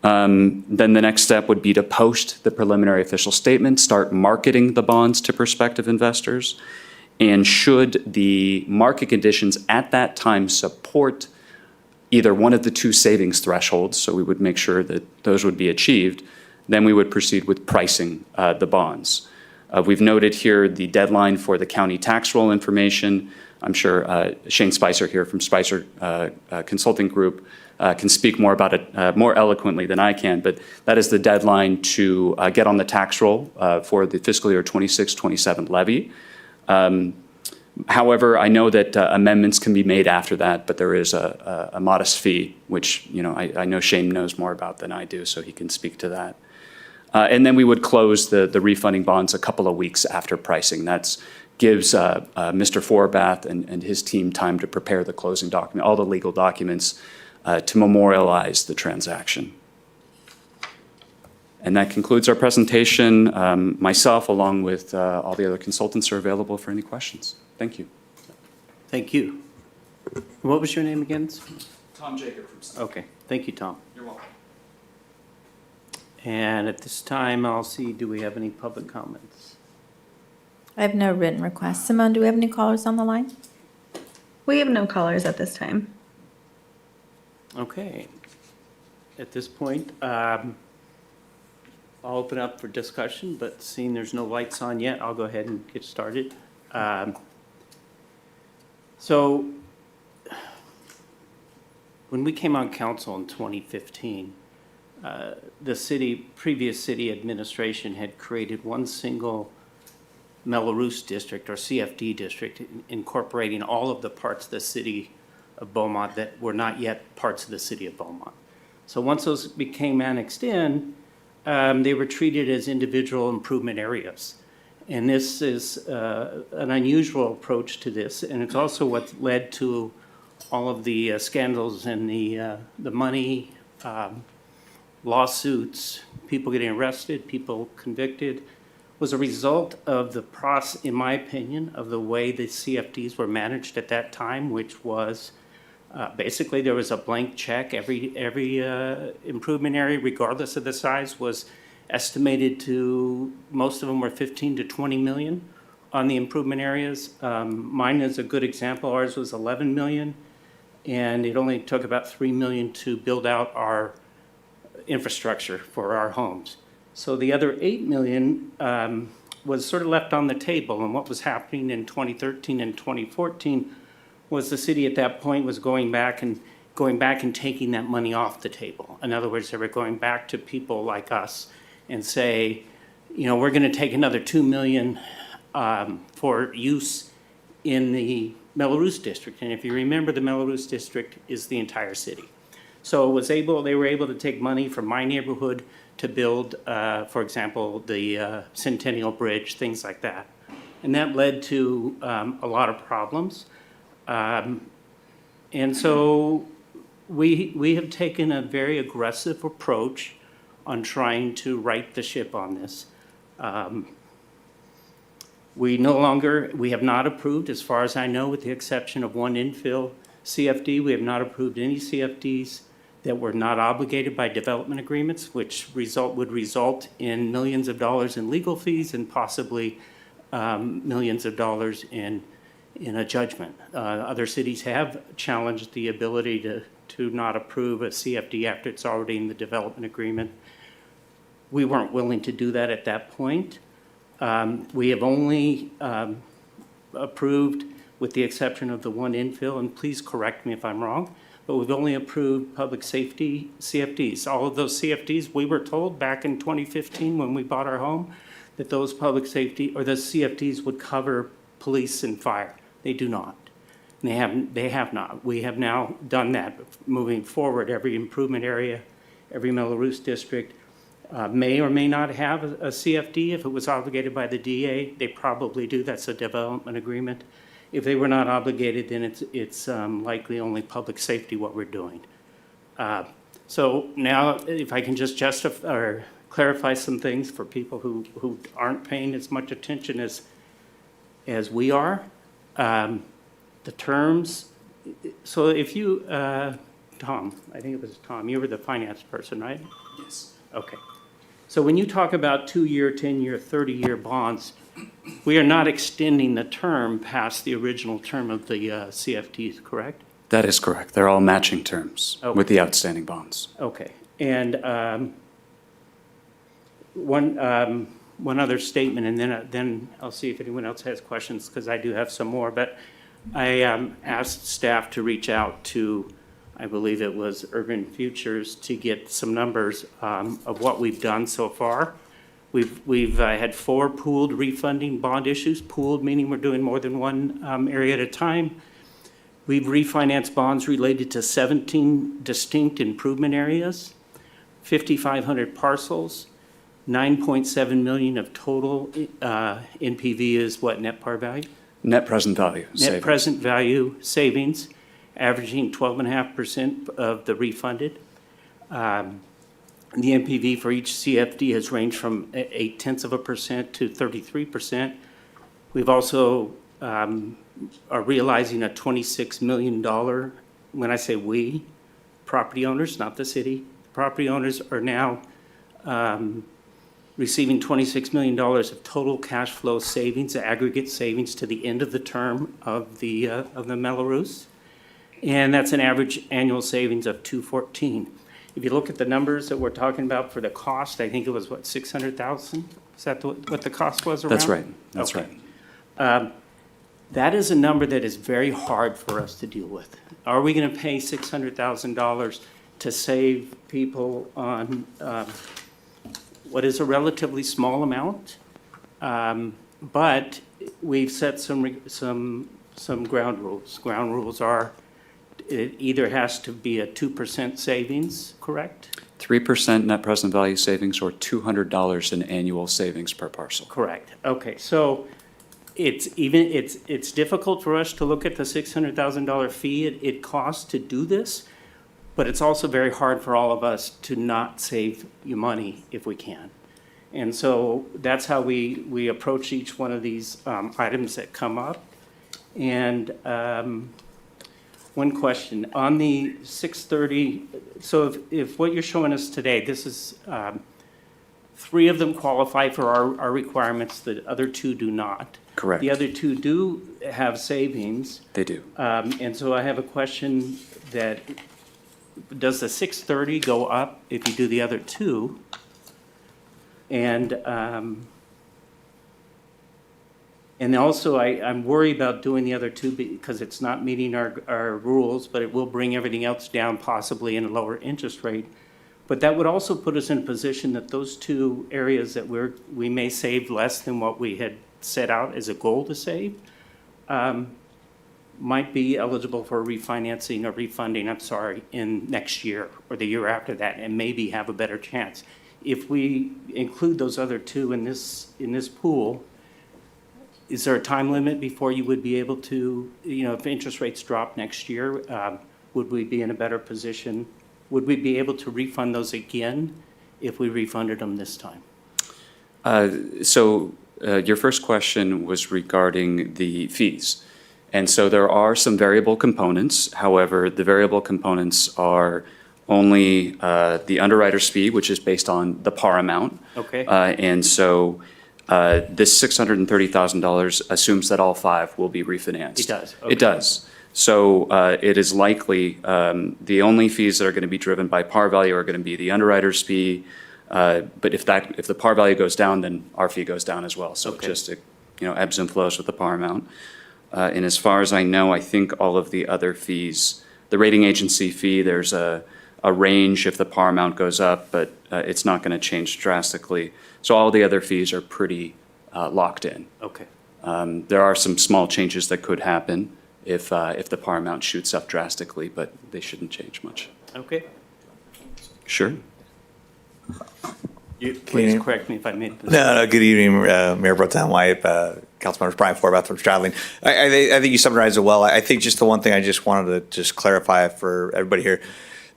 Speaker 21: Then the next step would be to post the preliminary official statement, start marketing the bonds to prospective investors. And should the market conditions at that time support either one of the two savings thresholds, so we would make sure that those would be achieved, then we would proceed with pricing the bonds. We've noted here the deadline for the county tax roll information. I'm sure Shane Spicer here from Spicer Consulting Group can speak more about it more eloquently than I can, but that is the deadline to get on the tax roll for the fiscal year 26-27 levy. However, I know that amendments can be made after that, but there is a modest fee, which I know Shane knows more about than I do, so he can speak to that. And then we would close the refunding bonds a couple of weeks after pricing. That gives Mr. Forbath and his team time to prepare the closing document, all the legal documents to memorialize the transaction. And that concludes our presentation. Myself, along with all the other consultants, are available for any questions. Thank you.
Speaker 19: Thank you. What was your name again?
Speaker 21: Tom Jacob from Steve.
Speaker 19: Okay, thank you, Tom.
Speaker 21: You're welcome.
Speaker 19: And at this time, I'll see, do we have any public comments?
Speaker 2: I have no written requests. Simone, do we have any callers on the line?
Speaker 5: We have no callers at this time.
Speaker 19: Okay. At this point, I'll open up for discussion, but seeing there's no lights on yet, I'll go ahead and get started. So when we came on council in 2015, the previous city administration had created one single Melrose district or CFD district, incorporating all of the parts of the city of Beaumont that were not yet parts of the city of Beaumont. So once those became annexed in, they were treated as individual improvement areas. And this is an unusual approach to this, and it's also what led to all of the scandals and the money, lawsuits, people getting arrested, people convicted, was a result of the process, in my opinion, of the way the CFDs were managed at that time, which was basically there was a blank check. Every improvement area, regardless of the size, was estimated to, most of them were 15 to 20 million on the improvement areas. Mine is a good example. Ours was 11 million, and it only took about 3 million to build out our infrastructure for our homes. So the other 8 million was sort of left on the table, and what was happening in 2013 and 2014 was the city at that point was going back and taking that money off the table. In other words, they were going back to people like us and say, we're going to take another 2 million for use in the Melrose district. And if you remember, the Melrose district is the entire city. So they were able to take money from my neighborhood to build, for example, the Centennial Bridge, things like that. And that led to a lot of problems. And so we have taken a very aggressive approach on trying to right the ship on this. We have not approved, as far as I know, with the exception of one infill CFD, we have not approved any CFDs that were not obligated by development agreements, which would result in millions of dollars in legal fees and possibly millions of dollars in a judgment. Other cities have challenged the ability to not approve a CFD after it's already in the development agreement. We weren't willing to do that at that point. We have only approved, with the exception of the one infill, and please correct me if I'm wrong, but we've only approved public safety CFDs. All of those CFDs, we were told back in 2015 when we bought our home, that those public safety, or the CFDs would cover police and fire. They do not. They have not. We have now done that. Moving forward, every improvement area, every Melrose district may or may not have a CFD. If it was obligated by the DA, they probably do. That's a development agreement. If they were not obligated, then it's likely only public safety what we're doing. So now, if I can just justify or clarify some things for people who aren't paying as much attention as we are. The terms, so if you, Tom, I think it was Tom, you were the finance person, right?
Speaker 21: Yes.
Speaker 19: Okay. So when you talk about 2-year, 10-year, 30-year bonds, we are not extending the term past the original term of the CFDs, correct?
Speaker 21: That is correct. They're all matching terms
Speaker 19: Okay.
Speaker 21: with the outstanding bonds.
Speaker 19: Okay. And one other statement, and then I'll see if anyone else has questions, because I do have some more. But I asked staff to reach out to, I believe it was Urban Futures, to get some numbers of what we've done so far. We've had 4 pooled refunding bond issues, pooled meaning we're doing more than one area at a time. We've refinanced bonds related to 17 distinct improvement areas, 5,500 parcels, 9.7 million of total NPV is what, net par value?
Speaker 21: Net present value
Speaker 19: Net
Speaker 21: savings.
Speaker 19: present value savings, averaging 12.5% of the refunded. The NPV for each CFD has ranged from 0.8% to 33%. We've also are realizing a $26 million, when I say we, property owners, not the city, property owners are now receiving $26 million of total cash flow savings, aggregate savings to the end of the term of the Melrose. And that's an average annual savings of $214. If you look at the numbers that we're talking about for the cost, I think it was, what, $600,000? Is that what the cost was around?
Speaker 21: That's right. That's
Speaker 19: Okay.
Speaker 21: right.
Speaker 19: That is a number that is very hard for us to deal with. Are we going to pay $600,000 to save people on what is a relatively small amount? But we've set some ground rules. Ground rules are it either has to be a 2% savings, correct?
Speaker 21: 3% net present value savings or $200 in annual savings per parcel.
Speaker 19: Correct. Okay, so it's difficult for us to look at the $600,000 fee it costs to do this, but it's also very hard for all of us to not save you money if we can. And so that's how we approach each one of these items that come up. And one question, on the 630, so if what you're showing us today, this is 3 of them qualify for our requirements, the other 2 do not.
Speaker 21: Correct.
Speaker 19: The other 2 do have savings.
Speaker 21: They do.
Speaker 19: And so I have a question that, does the 630 go up if you do the other 2? And also, I'm worried about doing the other 2 because it's not meeting our rules, but it will bring everything else down, possibly in a lower interest rate. But that would also put us in a position that those 2 areas that we may save less than what we had set out as a goal to save, might be eligible for refinancing or refunding, in next year or the year after that, and maybe have a better chance. If we include those other 2 in this pool, is there a time limit before you would be able to, if interest rates drop next year, would we be in a better position? Would we be able to refund those again if we refunded them this time?
Speaker 21: So your first question was regarding the fees. And so there are some variable components. However, the variable components are only the underwriter's fee, which is based on the par amount.
Speaker 19: Okay.
Speaker 21: And so this $630,000 assumes that all 5 will be refinanced.
Speaker 19: It does. Okay.
Speaker 21: It does. So it is likely the only fees that are going to be driven by par value are going to be the underwriter's fee. But if the par value goes down, then our fee goes down as well. So
Speaker 19: Okay.
Speaker 21: it just ebbs and flows with the par amount. And as far as I know, I think all of the other fees The rating agency fee, there's a range if the par amount goes up, but it's not going to change drastically. So all the other fees are pretty locked in.
Speaker 19: Okay.
Speaker 21: There are some small changes that could happen if the par amount shoots up drastically, but they shouldn't change much.
Speaker 19: Okay.
Speaker 21: Sure.
Speaker 19: Please correct me if I made this.
Speaker 3: No, good evening, Mayor Pro Tem White, Councilmembers Brian Forbath from Stradling. I think you summarized it well. I think just the one thing I just wanted to just clarify for everybody here.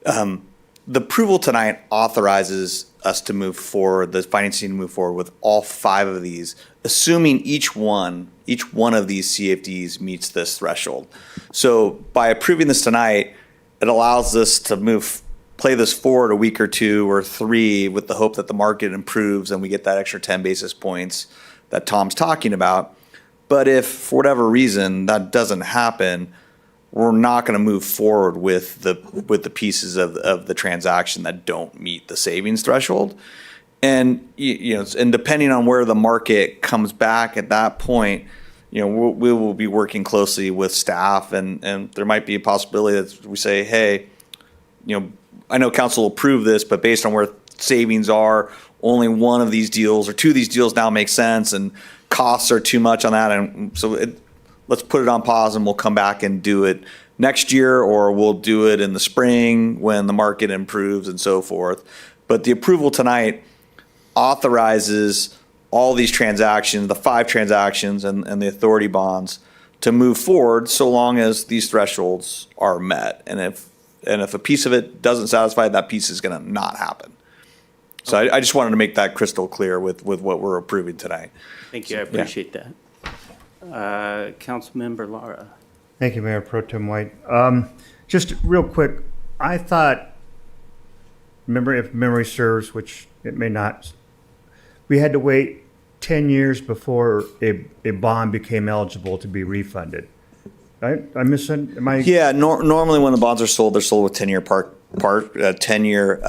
Speaker 3: The approval tonight authorizes us to move forward, the financing to move forward with all 5 of these, assuming each one of these CFDs meets this threshold. So by approving this tonight, it allows us to play this forward a week or 2 or 3 with the hope that the market improves and we get that extra 10 basis points that Tom's talking about. But if for whatever reason that doesn't happen, we're not going to move forward with the pieces of the transaction that don't meet the savings threshold. And and depending on where the market comes back at that point, we will be working closely with staff, and there might be a possibility that we say, hey, I know council approved this, but based on where savings are, only one of these deals or 2 of these deals now make sense, and costs are too much on that, and so let's put it on pause and we'll come back and do it next year, or we'll do it in the spring when the market improves and so forth. But the approval tonight authorizes all these transactions, the 5 transactions and the authority bonds, to move forward so long as these thresholds are met. And if a piece of it doesn't satisfy, that piece is going to not happen. So I just wanted to make that crystal clear with what we're approving tonight.
Speaker 19: Thank you, I appreciate that. Councilmember Lara.
Speaker 6: Thank you, Mayor Pro Tem White. Just real quick, I thought, if memory serves, which it may not, we had to wait 10 years before a bond became eligible to be refunded. I missing? Am I?
Speaker 3: Yeah, normally when the bonds are sold, they're sold with 10-year 10-year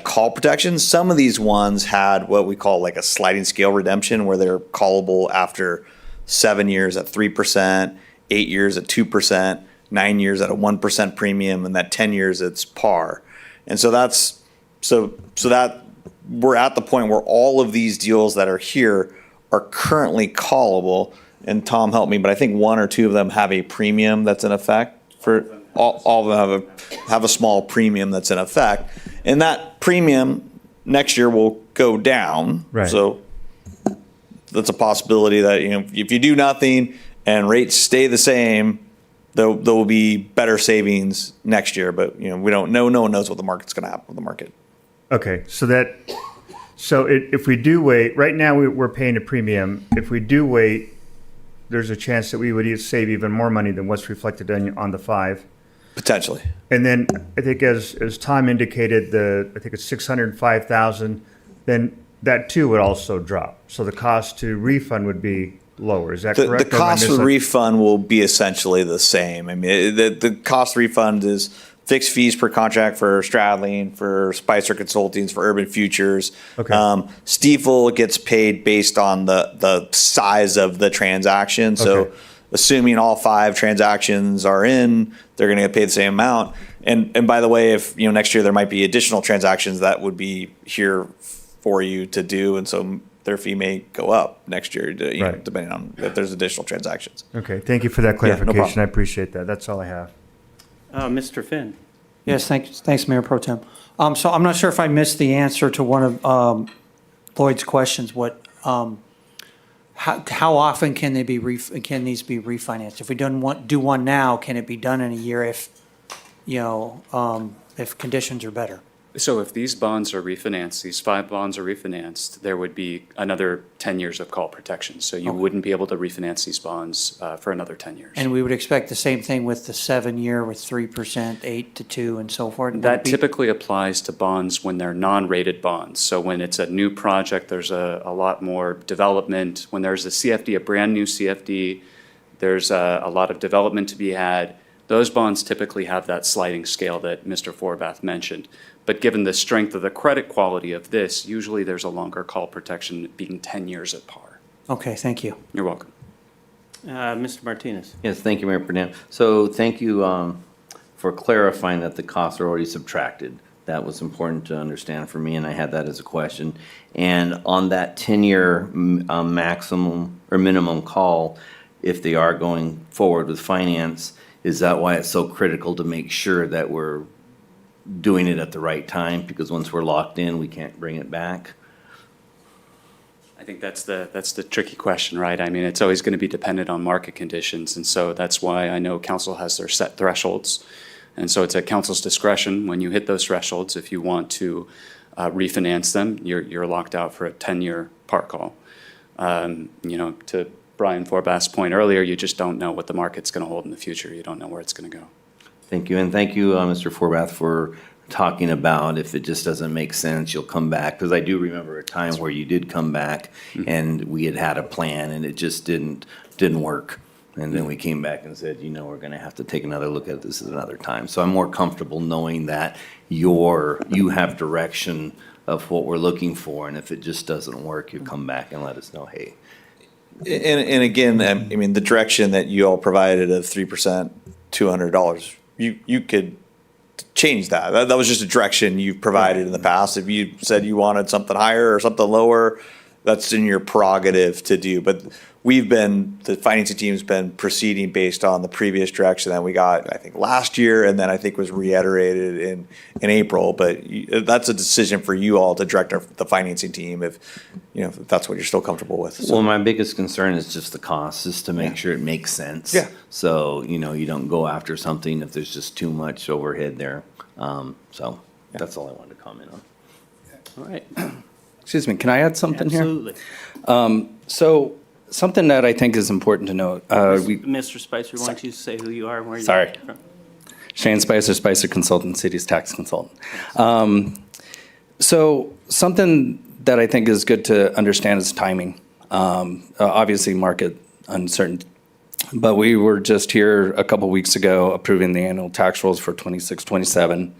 Speaker 3: call protections. Some of these ones had what we call like a sliding scale redemption, where they're callable after 7 years at 3%, 8 years at 2%, 9 years at a 1% premium, and that 10 years it's par. And so that's so that we're at the point where all of these deals that are here are currently callable. And Tom, help me, but I think 1 or 2 of them have a premium that's in effect. For all of them have a small premium that's in effect, and that premium next year will go down.
Speaker 6: Right.
Speaker 3: So that's a possibility that if you do nothing and rates stay the same, there will be better savings next year. But we don't know. No one knows what the market's going to happen with the market.
Speaker 6: Okay, so if we do wait, right now we're paying a premium. If we do wait, there's a chance that we would save even more money than what's reflected on the 5.
Speaker 3: Potentially.
Speaker 6: And then I think as Tom indicated, I think it's 605,000, then that too would also drop. So the cost to refund would be lower. Is that correct?
Speaker 3: The cost of the refund will be essentially the same. I mean, the cost refund is fixed fees per contract for Stradling, for Spicer Consultings, for Urban Futures.
Speaker 6: Okay.
Speaker 3: Stiefel gets paid based on the size of the transaction. So
Speaker 6: Okay.
Speaker 3: assuming all 5 transactions are in, they're going to get paid the same amount. And by the way, if next year there might be additional transactions that would be here for you to do, and so their fee may go up next year,
Speaker 6: Right.
Speaker 3: depending on if there's additional transactions.
Speaker 6: Okay, thank you for that
Speaker 3: no
Speaker 6: clarification.
Speaker 3: problem.
Speaker 6: I appreciate that. That's all I have.
Speaker 19: Mr. Finn.
Speaker 14: Yes, thanks, Mayor Pro Tem. So I'm not sure if I missed the answer to one of Lloyd's questions. How often can these be refinanced? If we don't do one now, can it be done in a year if conditions are better?
Speaker 21: So if these bonds are refinanced, these 5 bonds are refinanced, there would be another 10 years of call protection. So you wouldn't be able to refinance these bonds for another 10 years.
Speaker 14: And we would expect the same thing with the 7-year with 3%, 8 to 2, and so forth?
Speaker 21: That typically applies to bonds when they're non-rated bonds. So when it's a new project, there's a lot more development. When there's a CFD, a brand new CFD, there's a lot of development to be had. Those bonds typically have that sliding scale that Mr. Forbath mentioned. But given the strength of the credit quality of this, usually there's a longer call protection being 10 years at par.
Speaker 14: Okay, thank you.
Speaker 21: You're welcome.
Speaker 19: Mr. Martinez.
Speaker 17: Yes, thank you, Mayor Pro Tem. So thank you, for clarifying that the costs are already subtracted. That was important to understand for me, and I had that as a question. And on that 10-year maximum or minimum call, if they are going forward with finance, is that why it's so critical to make sure that we're doing it at the right time? Because once we're locked in, we can't bring it back.
Speaker 21: I think that's the tricky question, right? I mean, it's always going to be dependent on market conditions, and so that's why I know council has their set thresholds. And so it's at council's discretion when you hit those thresholds. If you want to refinance them, you're locked out for a 10-year par call. To Brian Forbath's point earlier, you just don't know what the market's going to hold in the future. You don't know where it's going to go.
Speaker 17: Thank you, and thank you, Mr. Forbath, for talking about if it just doesn't make sense, you'll come back. Because I do remember a time where you did come back and we had a plan and it just didn't work. And then we came back and said, we're going to have to take another look at this at another time. So I'm more comfortable knowing that you have direction of what we're looking for. And if it just doesn't work, you come back and let us know, hey.
Speaker 3: And again, I mean, the direction that you all provided of 3%, $200, you could change that. That was just a direction you've provided in the past. If you said you wanted something higher or something lower, that's in your prerogative to do. But the financing team's been proceeding based on the previous direction that we got, I think, last year, and then I think was reiterated in April. But that's a decision for you all to direct the financing team if that's what you're still comfortable with. So.
Speaker 17: Well, my biggest concern is just the cost, just to make sure it makes sense.
Speaker 3: Yeah.
Speaker 17: So, you don't go after something if there's just too much overhead there. That's all I wanted to comment on.
Speaker 10: All right. Excuse me, can I add something here?
Speaker 19: Absolutely.
Speaker 10: So something that I think is important to note.
Speaker 19: Mr. Spicer, why don't you say who you are and where you're
Speaker 10: Sorry.
Speaker 19: from?
Speaker 10: Shane Spicer, Spicer Consultant, City's tax consultant. So something that I think is good to understand is timing. Obviously, market uncertainty. But we were just here a couple weeks ago approving the annual tax rolls for 26, 27.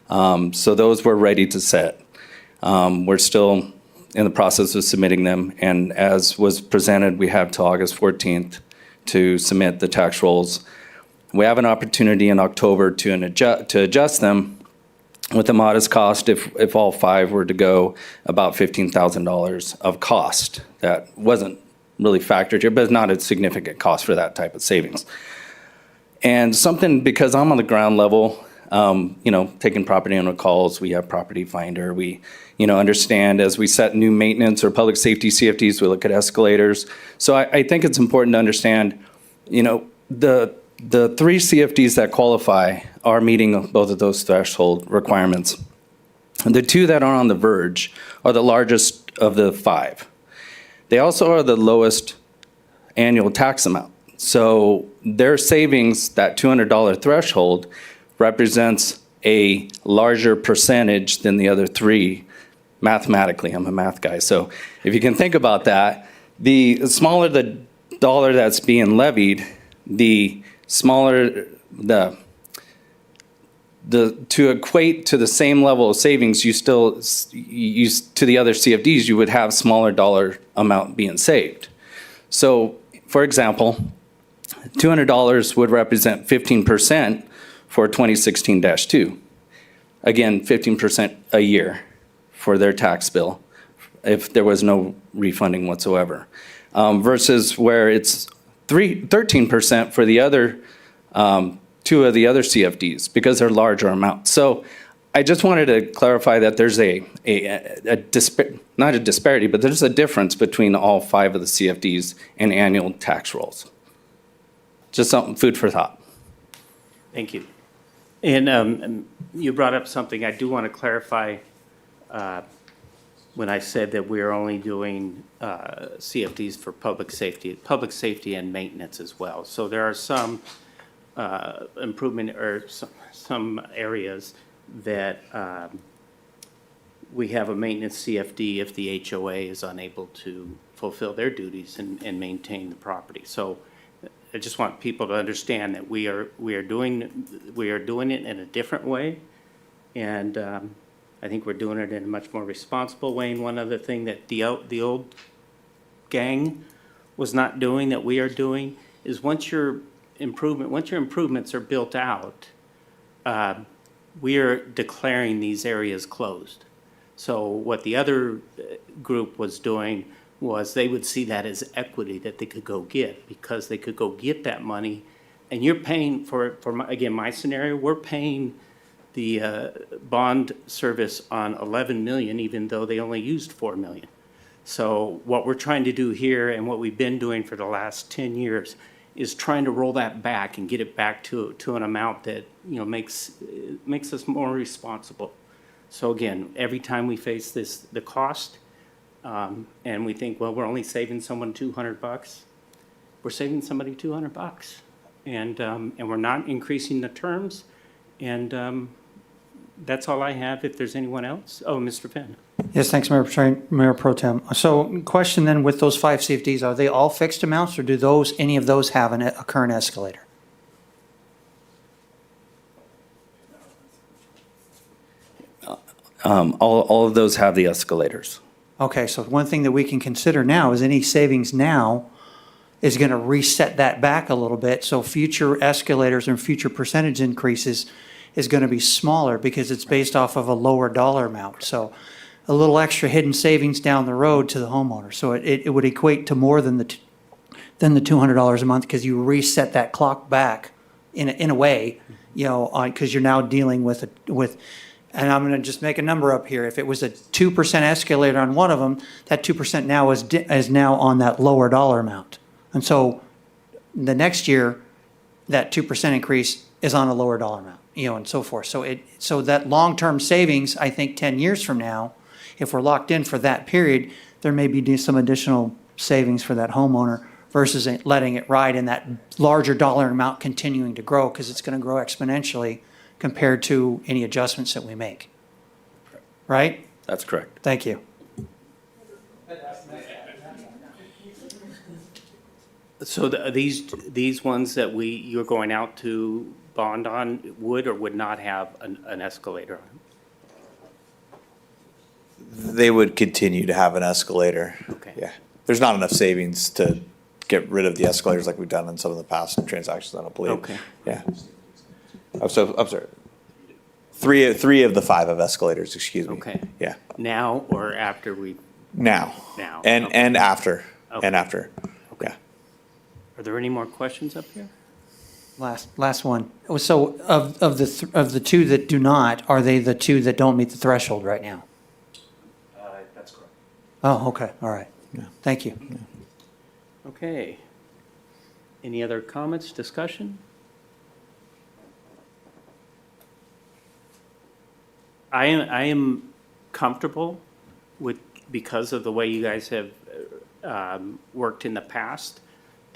Speaker 10: So those were ready to set. We're still in the process of submitting them, and as was presented, we have till August 14th to submit the tax rolls. We have an opportunity in October to adjust them with a modest cost, if all five were to go, about $15,000 of cost. That wasn't really factored here, but it's not a significant cost for that type of savings. And something, because I'm on the ground level, taking property owner calls, we have Property Finder, we understand as we set new maintenance or public safety CFDs, we look at escalators. So I think it's important to understand, the three CFDs that qualify are meeting both of those threshold requirements. And the two that are on the verge are the largest of the five. They also are the lowest annual tax amount. So their savings, that $200 threshold, represents a larger percentage than the other three mathematically. I'm a math guy. So if you can think about that, the smaller the dollar that's being levied, the smaller to equate to the same level of savings, you to the other CFDs, you would have smaller dollar amount being saved. So for example, $200 would represent 15% for 2016-2. Again, 15% a year for their tax bill if there was no refunding whatsoever. Versus where it's 13% for the other two of the other CFDs because they're larger amounts. So I just wanted to clarify that there's not a disparity, but there's a difference between all five of the CFDs and annual tax rolls. Just something, food for thought.
Speaker 19: Thank you. And you brought up something I do want to clarify when I said that we're only doing CFDs for public safety and maintenance as well. So there are some improvement or some areas that we have a maintenance CFD if the HOA is unable to fulfill their duties and maintain the property. So I just want people to understand that we are doing it in a different way, and I think we're doing it in a much more responsible way. And one other thing that the old gang was not doing that we are doing is once your improvements are built out, we are declaring these areas closed. So what the other group was doing was they would see that as equity that they could go get, because they could go get that money. And you're paying again, my scenario, we're paying the bond service on 11 million, even though they only used 4 million. So what we're trying to do here, and what we've been doing for the last 10 years, is trying to roll that back and get it back to an amount that, makes us more responsible. So again, every time we face the cost, and we think, well, we're only saving someone $200, we're saving somebody $200. And we're not increasing the terms. And that's all I have. If there's anyone else. Oh, Mr. Penn.
Speaker 14: Yes, thanks, Mayor Pro Tem. So question then, with those 5 CFDs, are they all fixed amounts, or do any of those have a current escalator?
Speaker 10: All of those have the escalators.
Speaker 14: Okay, so one thing that we can consider now is any savings now is going to reset that back a little bit. So future escalators and future percentage increases is going to be smaller because it's based off of a lower dollar amount. So a little extra hidden savings down the road to the homeowner. So it would equate to more than the $200 a month, because you reset that clock back in a way, because you're now dealing with and I'm going to just make a number up here. If it was a 2% escalator on one of them, that 2% now is now on that lower dollar amount. And so the next year, that 2% increase is on a lower dollar amount, and so forth. So that long-term savings, I think 10 years from now, if we're locked in for that period, there may be some additional savings for that homeowner versus letting it ride in that larger dollar amount continuing to grow, because it's going to grow exponentially compared to any adjustments that we make. Right?
Speaker 10: That's correct.
Speaker 14: Thank you.
Speaker 19: So these ones that you're going out to bond on would or would not have an escalator on them?
Speaker 3: They would continue to have an escalator.
Speaker 19: Okay.
Speaker 3: Yeah. There's not enough savings to get rid of the escalators like we've done in some of the past transactions, I don't believe.
Speaker 19: Okay.
Speaker 3: Yeah. I'm sorry. Three of the 5 have escalators, excuse me.
Speaker 19: Okay.
Speaker 3: Yeah.
Speaker 19: Now or after we?
Speaker 3: Now.
Speaker 19: Now.
Speaker 3: And after.
Speaker 19: Okay.
Speaker 3: And after. Yeah.
Speaker 19: Are there any more questions up here?
Speaker 14: Last one. So of the 2 that do not, are they the 2 that don't meet the threshold right now?
Speaker 11: That's correct.
Speaker 14: Oh, okay. All right. Thank you.
Speaker 19: Okay. Any other comments, discussion? I am comfortable with, because of the way you guys have worked in the past,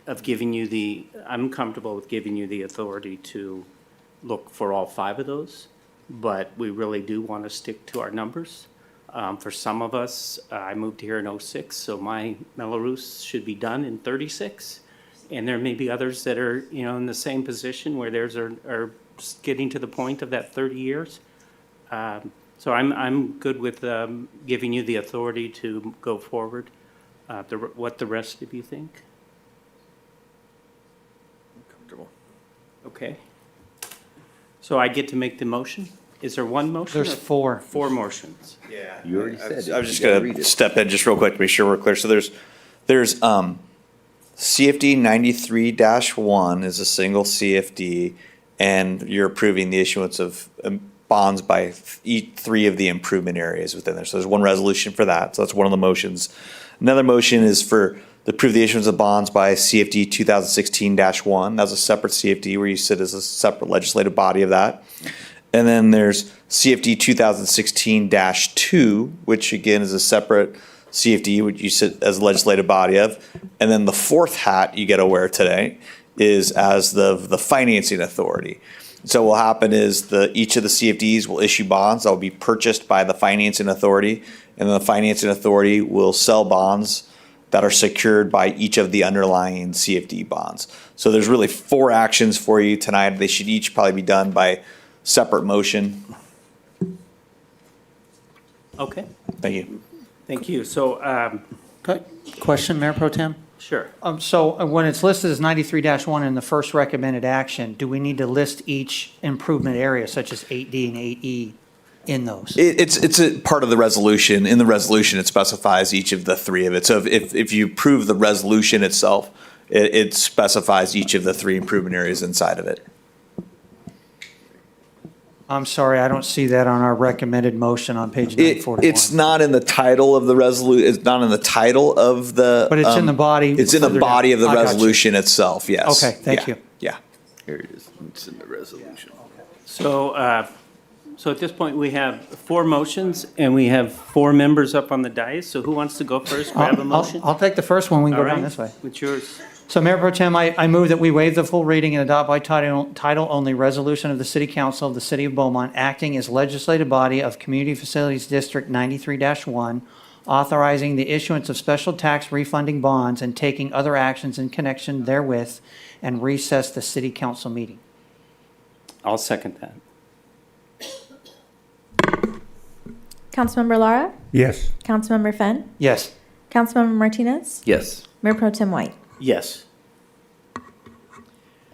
Speaker 19: of giving you I'm comfortable with giving you the authority to look for all 5 of those, but we really do want to stick to our numbers. For some of us, I moved here in '06, so my Mello-Roos should be done in '36. And there may be others that are, in the same position where theirs are getting to the point of that 30 years. So I'm good with giving you the authority to go forward. What the rest of you think?
Speaker 3: Comfortable.
Speaker 19: Okay. So I get to make the motion? Is there one motion?
Speaker 14: There's 4.
Speaker 19: 4 motions.
Speaker 3: Yeah.
Speaker 17: You already said it.
Speaker 3: I was just
Speaker 17: You gotta
Speaker 3: going
Speaker 17: read
Speaker 3: to
Speaker 17: it.
Speaker 3: step in just real quick to be sure we're clear. So there's CFD 93-1 is a single CFD, and you're approving the issuance of bonds by 3 of the improvement areas within there. So there's one resolution for that. So that's one of the motions. Another motion is to approve the issuance of bonds by CFD 2016-1. That's a separate CFD where you sit as a separate legislative body of that. And then there's CFD 2016-2, which again is a separate CFD, which you sit as a legislative body of. And then the 4th hat you get to wear today is as the financing authority. So what will happen is each of the CFDs will issue bonds that will be purchased by the financing authority, and the financing authority will sell bonds that are secured by each of the underlying CFD bonds. So there's really 4 actions for you tonight. They should each probably be done by separate motion.
Speaker 19: Okay.
Speaker 3: Thank you.
Speaker 19: Thank you. So,
Speaker 14: Question, Mayor Pro Tem?
Speaker 19: Sure.
Speaker 14: So when it's listed as 93-1 in the first recommended action, do we need to list each improvement area such as 8D and 8E in those?
Speaker 3: It's a part of the resolution. In the resolution, it specifies each of the three of it. So if you approve the resolution itself, it specifies each of the three improvement areas inside of it.
Speaker 14: I'm sorry, I don't see that on our recommended motion on page 941.
Speaker 3: It's not in the title of the resolution. It's not in the title of the.
Speaker 14: But it's in the body.
Speaker 3: It's in the
Speaker 14: further
Speaker 3: body
Speaker 14: down.
Speaker 3: of the
Speaker 14: I got you.
Speaker 3: resolution itself. Yes.
Speaker 14: Okay, thank
Speaker 3: Yeah,
Speaker 14: you.
Speaker 3: Yeah.
Speaker 17: Here it is. It's in the resolution.
Speaker 19: So, so at this point, we have 4 motions, and we have 4 members up on the dais. So who wants to go first? Grab a motion?
Speaker 14: I'll take the first one, we can
Speaker 19: All
Speaker 14: go down
Speaker 19: right.
Speaker 14: this way.
Speaker 19: It's yours.
Speaker 14: So Mayor Pro Tem, I move that we waive the full reading and adopt by title only resolution of the City Council of the City of Beaumont acting as legislative body of Community Facilities District 93-1, authorizing the issuance of special tax refunding bonds and taking other actions in connection therewith, and recess the City Council meeting.
Speaker 19: I'll second that.
Speaker 2: Councilmember Lara?
Speaker 6: Yes.
Speaker 2: Councilmember Fenn?
Speaker 14: Yes.
Speaker 2: Councilmember Martinez?
Speaker 17: Yes.
Speaker 2: Mayor Pro Tem White?
Speaker 19: Yes.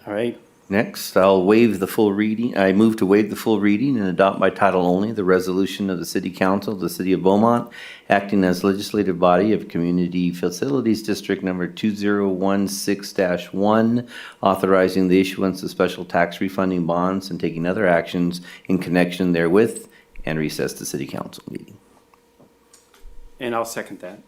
Speaker 19: All right.
Speaker 17: Next, I'll waive the full reading. I move to waive the full reading and adopt by title only the resolution of the City Council of the City of Beaumont, acting as legislative body of Community Facilities District number 2016-1, authorizing the issuance of special tax refunding bonds and taking other actions in connection therewith, and recess the City Council meeting.
Speaker 19: And I'll second that.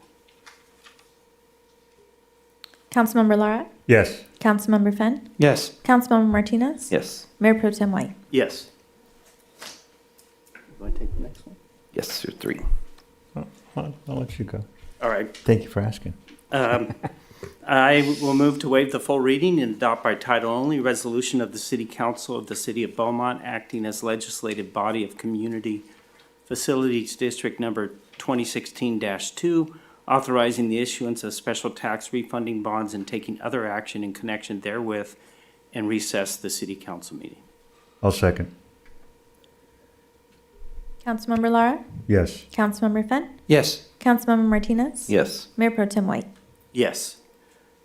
Speaker 2: Councilmember Lara?
Speaker 6: Yes.
Speaker 2: Councilmember Fenn?
Speaker 14: Yes.
Speaker 2: Councilmember Martinez?
Speaker 17: Yes.
Speaker 2: Mayor Pro Tem White?
Speaker 19: Yes. You want to take the next one?
Speaker 17: Yes, sir. 3.
Speaker 6: I'll let you go.
Speaker 19: All right.
Speaker 6: Thank you for asking.
Speaker 19: I will move to waive the full reading and adopt by title only resolution of the City Council of the City of Beaumont acting as legislative body of Community Facilities District number 2016-2, authorizing the issuance of special tax refunding bonds and taking other action in connection therewith, and recess the City Council meeting.
Speaker 6: I'll second.
Speaker 2: Councilmember Lara?
Speaker 6: Yes.
Speaker 2: Councilmember Fenn?
Speaker 14: Yes.
Speaker 2: Councilmember Martinez?
Speaker 17: Yes.
Speaker 2: Mayor Pro Tem White?
Speaker 19: Yes.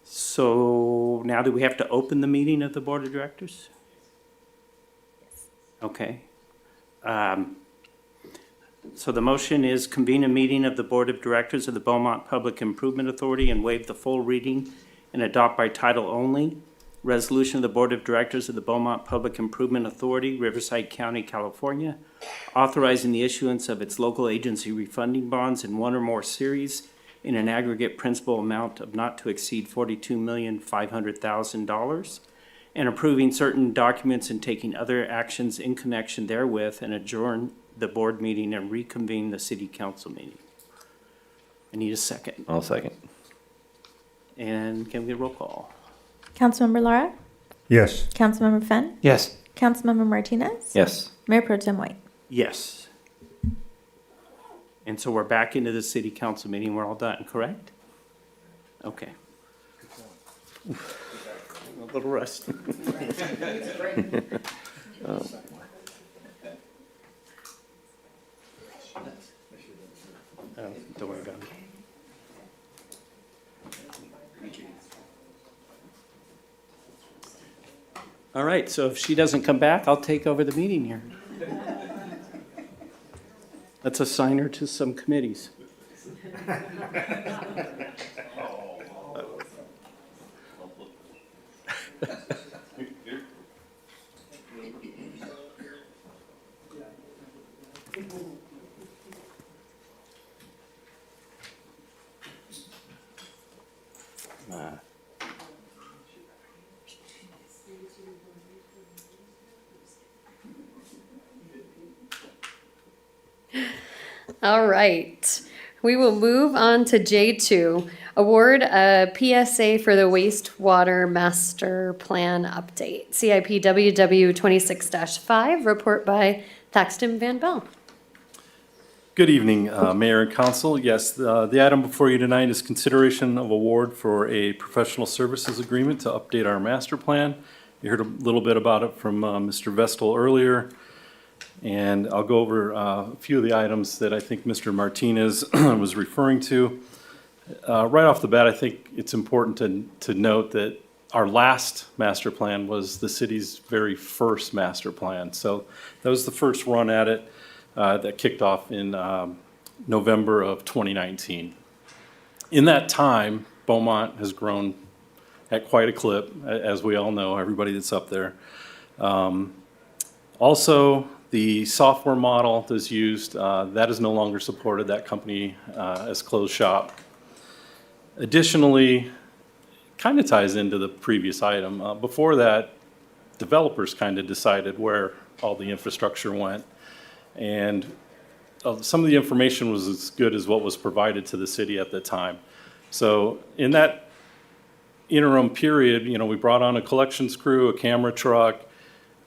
Speaker 19: So now do we have to open the meeting of the Board of Directors? Okay. So the motion is convene a meeting of the Board of Directors of the Beaumont Public Improvement Authority and waive the full reading and adopt by title only resolution of the Board of Directors of the Beaumont Public Improvement Authority, Riverside County, California, authorizing the issuance of its local agency refunding bonds in one or more series in an aggregate principal amount of not to exceed $42,500,000, and approving certain documents and taking other actions in connection therewith, and adjourn the board meeting and reconvene the City Council meeting. I need a second.
Speaker 17: I'll second.
Speaker 19: And can we get a roll call?
Speaker 2: Councilmember Lara?
Speaker 6: Yes.
Speaker 2: Councilmember Fenn?
Speaker 14: Yes.
Speaker 2: Councilmember Martinez?
Speaker 17: Yes.
Speaker 2: Mayor Pro Tem White?
Speaker 19: Yes. And so we're back into the City Council meeting. We're all done, correct? Okay. A little rust. Don't worry about it. All right, so if she doesn't come back, I'll take over the meeting here. Let's assign her to some committees.
Speaker 1: All right. We will move on to J2, award a PSA for the wastewater master plan update. CIP WW 26-5, report by Thaxton Van Bell.
Speaker 18: Good evening, Mayor and Council. Yes, the item before you tonight is consideration of award for a professional services agreement to update our master plan. You heard a little bit about it from Mr. Vestal earlier, and I'll go over a few of the items that I think Mr. Martinez was referring to. Right off the bat, I think it's important to note that our last master plan was the city's very first master plan. So that was the first run at it that kicked off in November of 2019. In that time, Beaumont has grown at quite a clip, as we all know, everybody that's up there. Also, the software model that's used, that is no longer supported. That company has closed shop. Additionally, kind of ties into the previous item. Before that, developers kind of decided where all the infrastructure went. And some of the information was as good as what was provided to the city at the time. So in that interim period, we brought on a collections crew, a camera truck.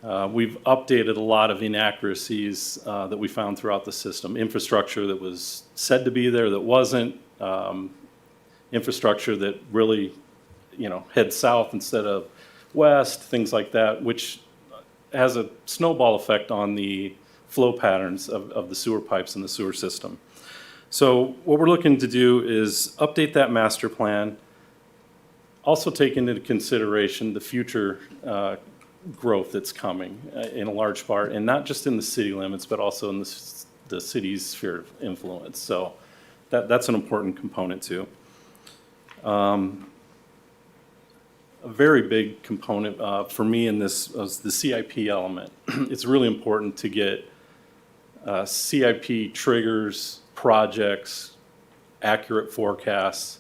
Speaker 18: We've updated a lot of inaccuracies that we found throughout the system. Infrastructure that was said to be there that wasn't. Infrastructure that really, heads south instead of west, things like that, which has a snowball effect on the flow patterns of the sewer pipes in the sewer system. So what we're looking to do is update that master plan, also take into consideration the future growth that's coming in a large part, and not just in the city limits, but also in the city's sphere of influence. So that's an important component too. A very big component for me in this was the CIP element. It's really important to get CIP triggers, projects, accurate forecasts.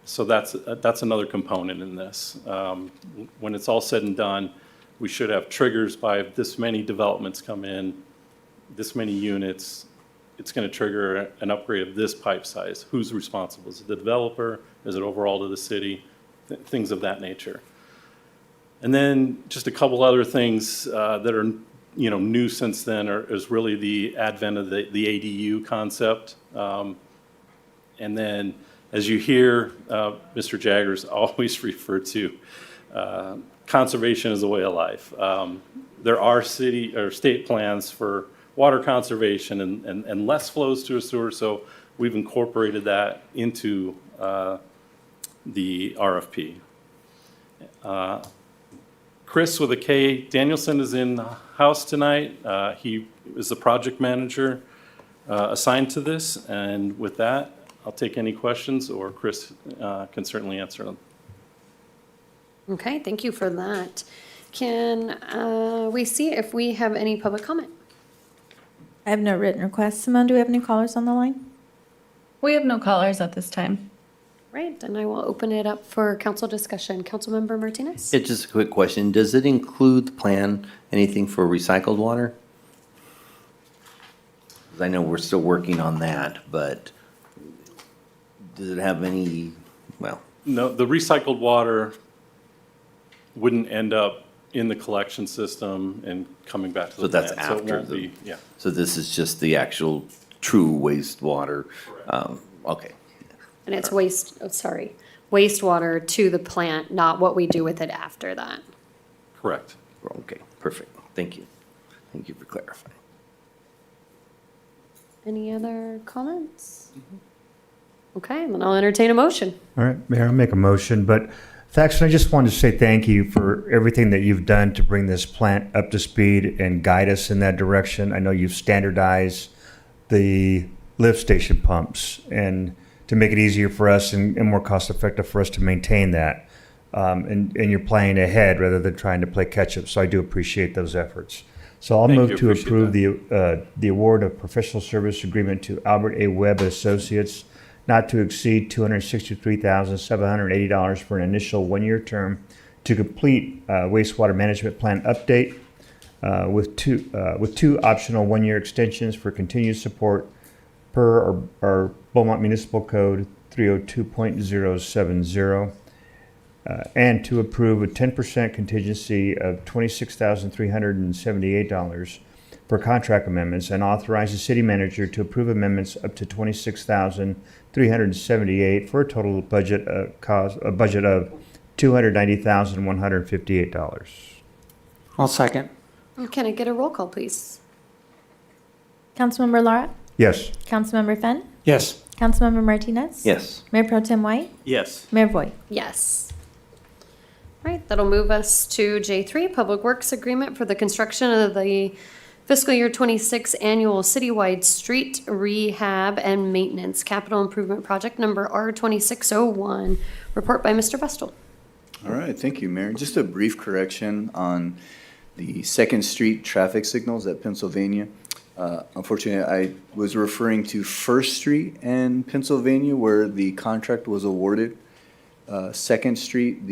Speaker 18: So that's another component in this. When it's all said and done, we should have triggers by this many developments come in, this many units. It's going to trigger an upgrade of this pipe size. Who's responsible? Is it the developer? Is it overall to the city? Things of that nature. And then just a couple other things that are new since then is really the advent of the ADU concept. And then as you hear Mr. Jaggers always refer to, conservation is a way of life. There are city or state plans for water conservation and less flows to a sewer, so we've incorporated that into the RFP. Chris with a K, Danielson is in the house tonight. He is the project manager assigned to this, and with that, I'll take any questions, or Chris can certainly answer them.
Speaker 1: Okay, thank you for that. Can we see if we have any public comment?
Speaker 2: I have no written requests. Simone, do we have any callers on the line?
Speaker 5: We have no callers at this time.
Speaker 1: Right, and I will open it up for council discussion. Councilmember Martinez?
Speaker 17: It's just a quick question. Does it include the plan, anything for recycled water? 'Cause I know we're still working on that, but does it have any, well?
Speaker 18: No, the recycled water wouldn't end up in the collection system and coming back to the plant.
Speaker 17: So that's after
Speaker 18: it won't be, yeah.
Speaker 17: So this is just the actual true wastewater? Okay.
Speaker 1: And it's wastewater to the plant, not what we do with it after that.
Speaker 18: Correct.
Speaker 17: Okay, perfect. Thank you. Thank you for clarifying.
Speaker 1: Any other comments? Okay, then I'll entertain a motion.
Speaker 6: All right, Mayor, I'll make a motion, but Thaxton, I just wanted to say thank you for everything that you've done to bring this plant up to speed and guide us in that direction. I know you've standardized the lift station pumps and to make it easier for us and more cost effective for us to maintain that. And you're playing ahead rather than trying to play catch up. So I do appreciate those efforts. So I'll move to approve the award of professional service agreement to Albert A. Webb Associates not to exceed $263,780 for an initial one-year term to complete wastewater management plan update with two optional one-year extensions for continued support per our Beaumont Municipal Code 302.070. And to approve a 10% contingency of $26,378 for contract amendments and authorize the city manager to approve amendments up to $26,378 for a total budget of $290,158.
Speaker 14: I'll second.
Speaker 1: Can I get a roll call, please?
Speaker 2: Councilmember Lara?
Speaker 6: Yes.
Speaker 2: Councilmember Fenn?
Speaker 14: Yes.
Speaker 2: Councilmember Martinez?
Speaker 17: Yes.
Speaker 2: Mayor Pro Tem White?
Speaker 18: Yes.
Speaker 2: Mayor Voigt?
Speaker 1: Yes. All right, that'll move us to J3, Public Works Agreement for the construction of the fiscal year 26 annual citywide street rehab and maintenance capital improvement project number R2601. Report by Mr. Vestal.
Speaker 16: All right, thank you, Mayor. Just a brief correction on the Second Street traffic signals at Pennsylvania. Unfortunately, I was referring to First Street in Pennsylvania where the contract was awarded. Second Street,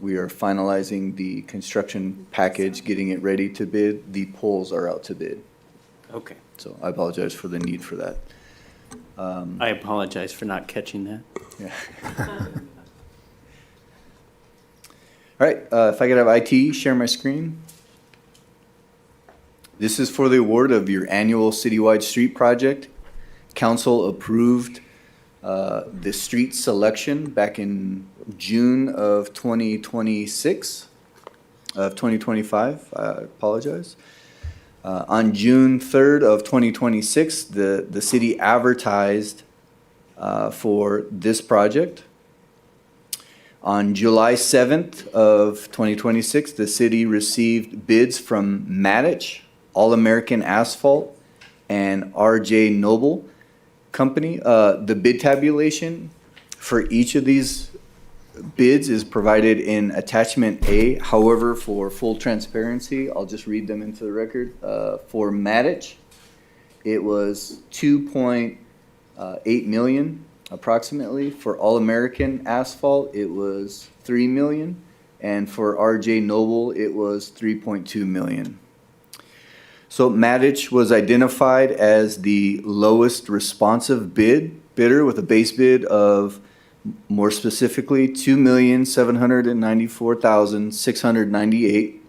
Speaker 16: we are finalizing the construction package, getting it ready to bid. The poles are out to bid.
Speaker 19: Okay.
Speaker 16: So I apologize for the need for that.
Speaker 19: I apologize for not catching that.
Speaker 16: Yeah. All right, if I could have IT share my screen. This is for the award of your annual citywide street project. Council approved the street selection back in June of 2025, I apologize. On June 3rd of 2026, the city advertised for this project. On July 7th of 2026, the city received bids from Mattich, All-American Asphalt, and R.J. Noble Company. The bid tabulation for each of these bids is provided in attachment A. However, for full transparency, I'll just read them into the record. For Mattich, it was 2.8 million approximately. For All-American Asphalt, it was 3 million. And for R.J. Noble, it was 3.2 million. So Mattich was identified as the lowest responsive bidder with a base bid of, more specifically, $2,794,698.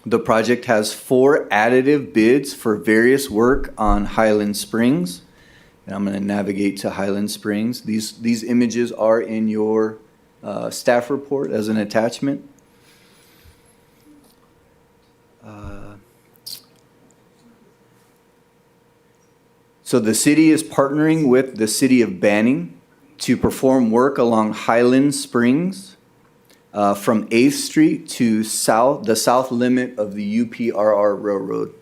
Speaker 16: The project has 4 additive bids for various work on Highland Springs. And I'm going to navigate to Highland Springs. These images are in your staff report as an attachment. So the city is partnering with the city of Banning to perform work along Highland Springs from 8th Street to the south limit of the UPRR Railroad.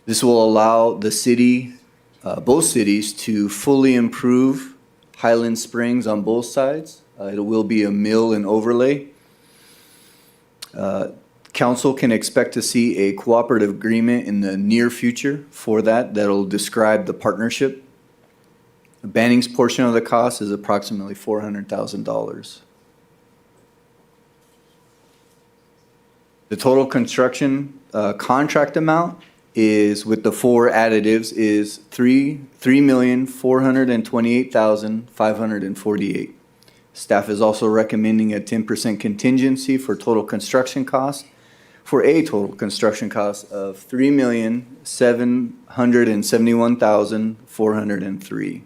Speaker 16: This will allow the city, both cities, to fully improve Highland Springs on both sides. It will be a mill and overlay. Council can expect to see a cooperative agreement in the near future for that. That'll describe the partnership. Banning's portion of the cost is approximately $400,000. The total construction contract amount is, with the 4 additives, is $3,428,548. Staff is also recommending a 10% contingency for total construction cost, for a total construction cost of $3,771,403.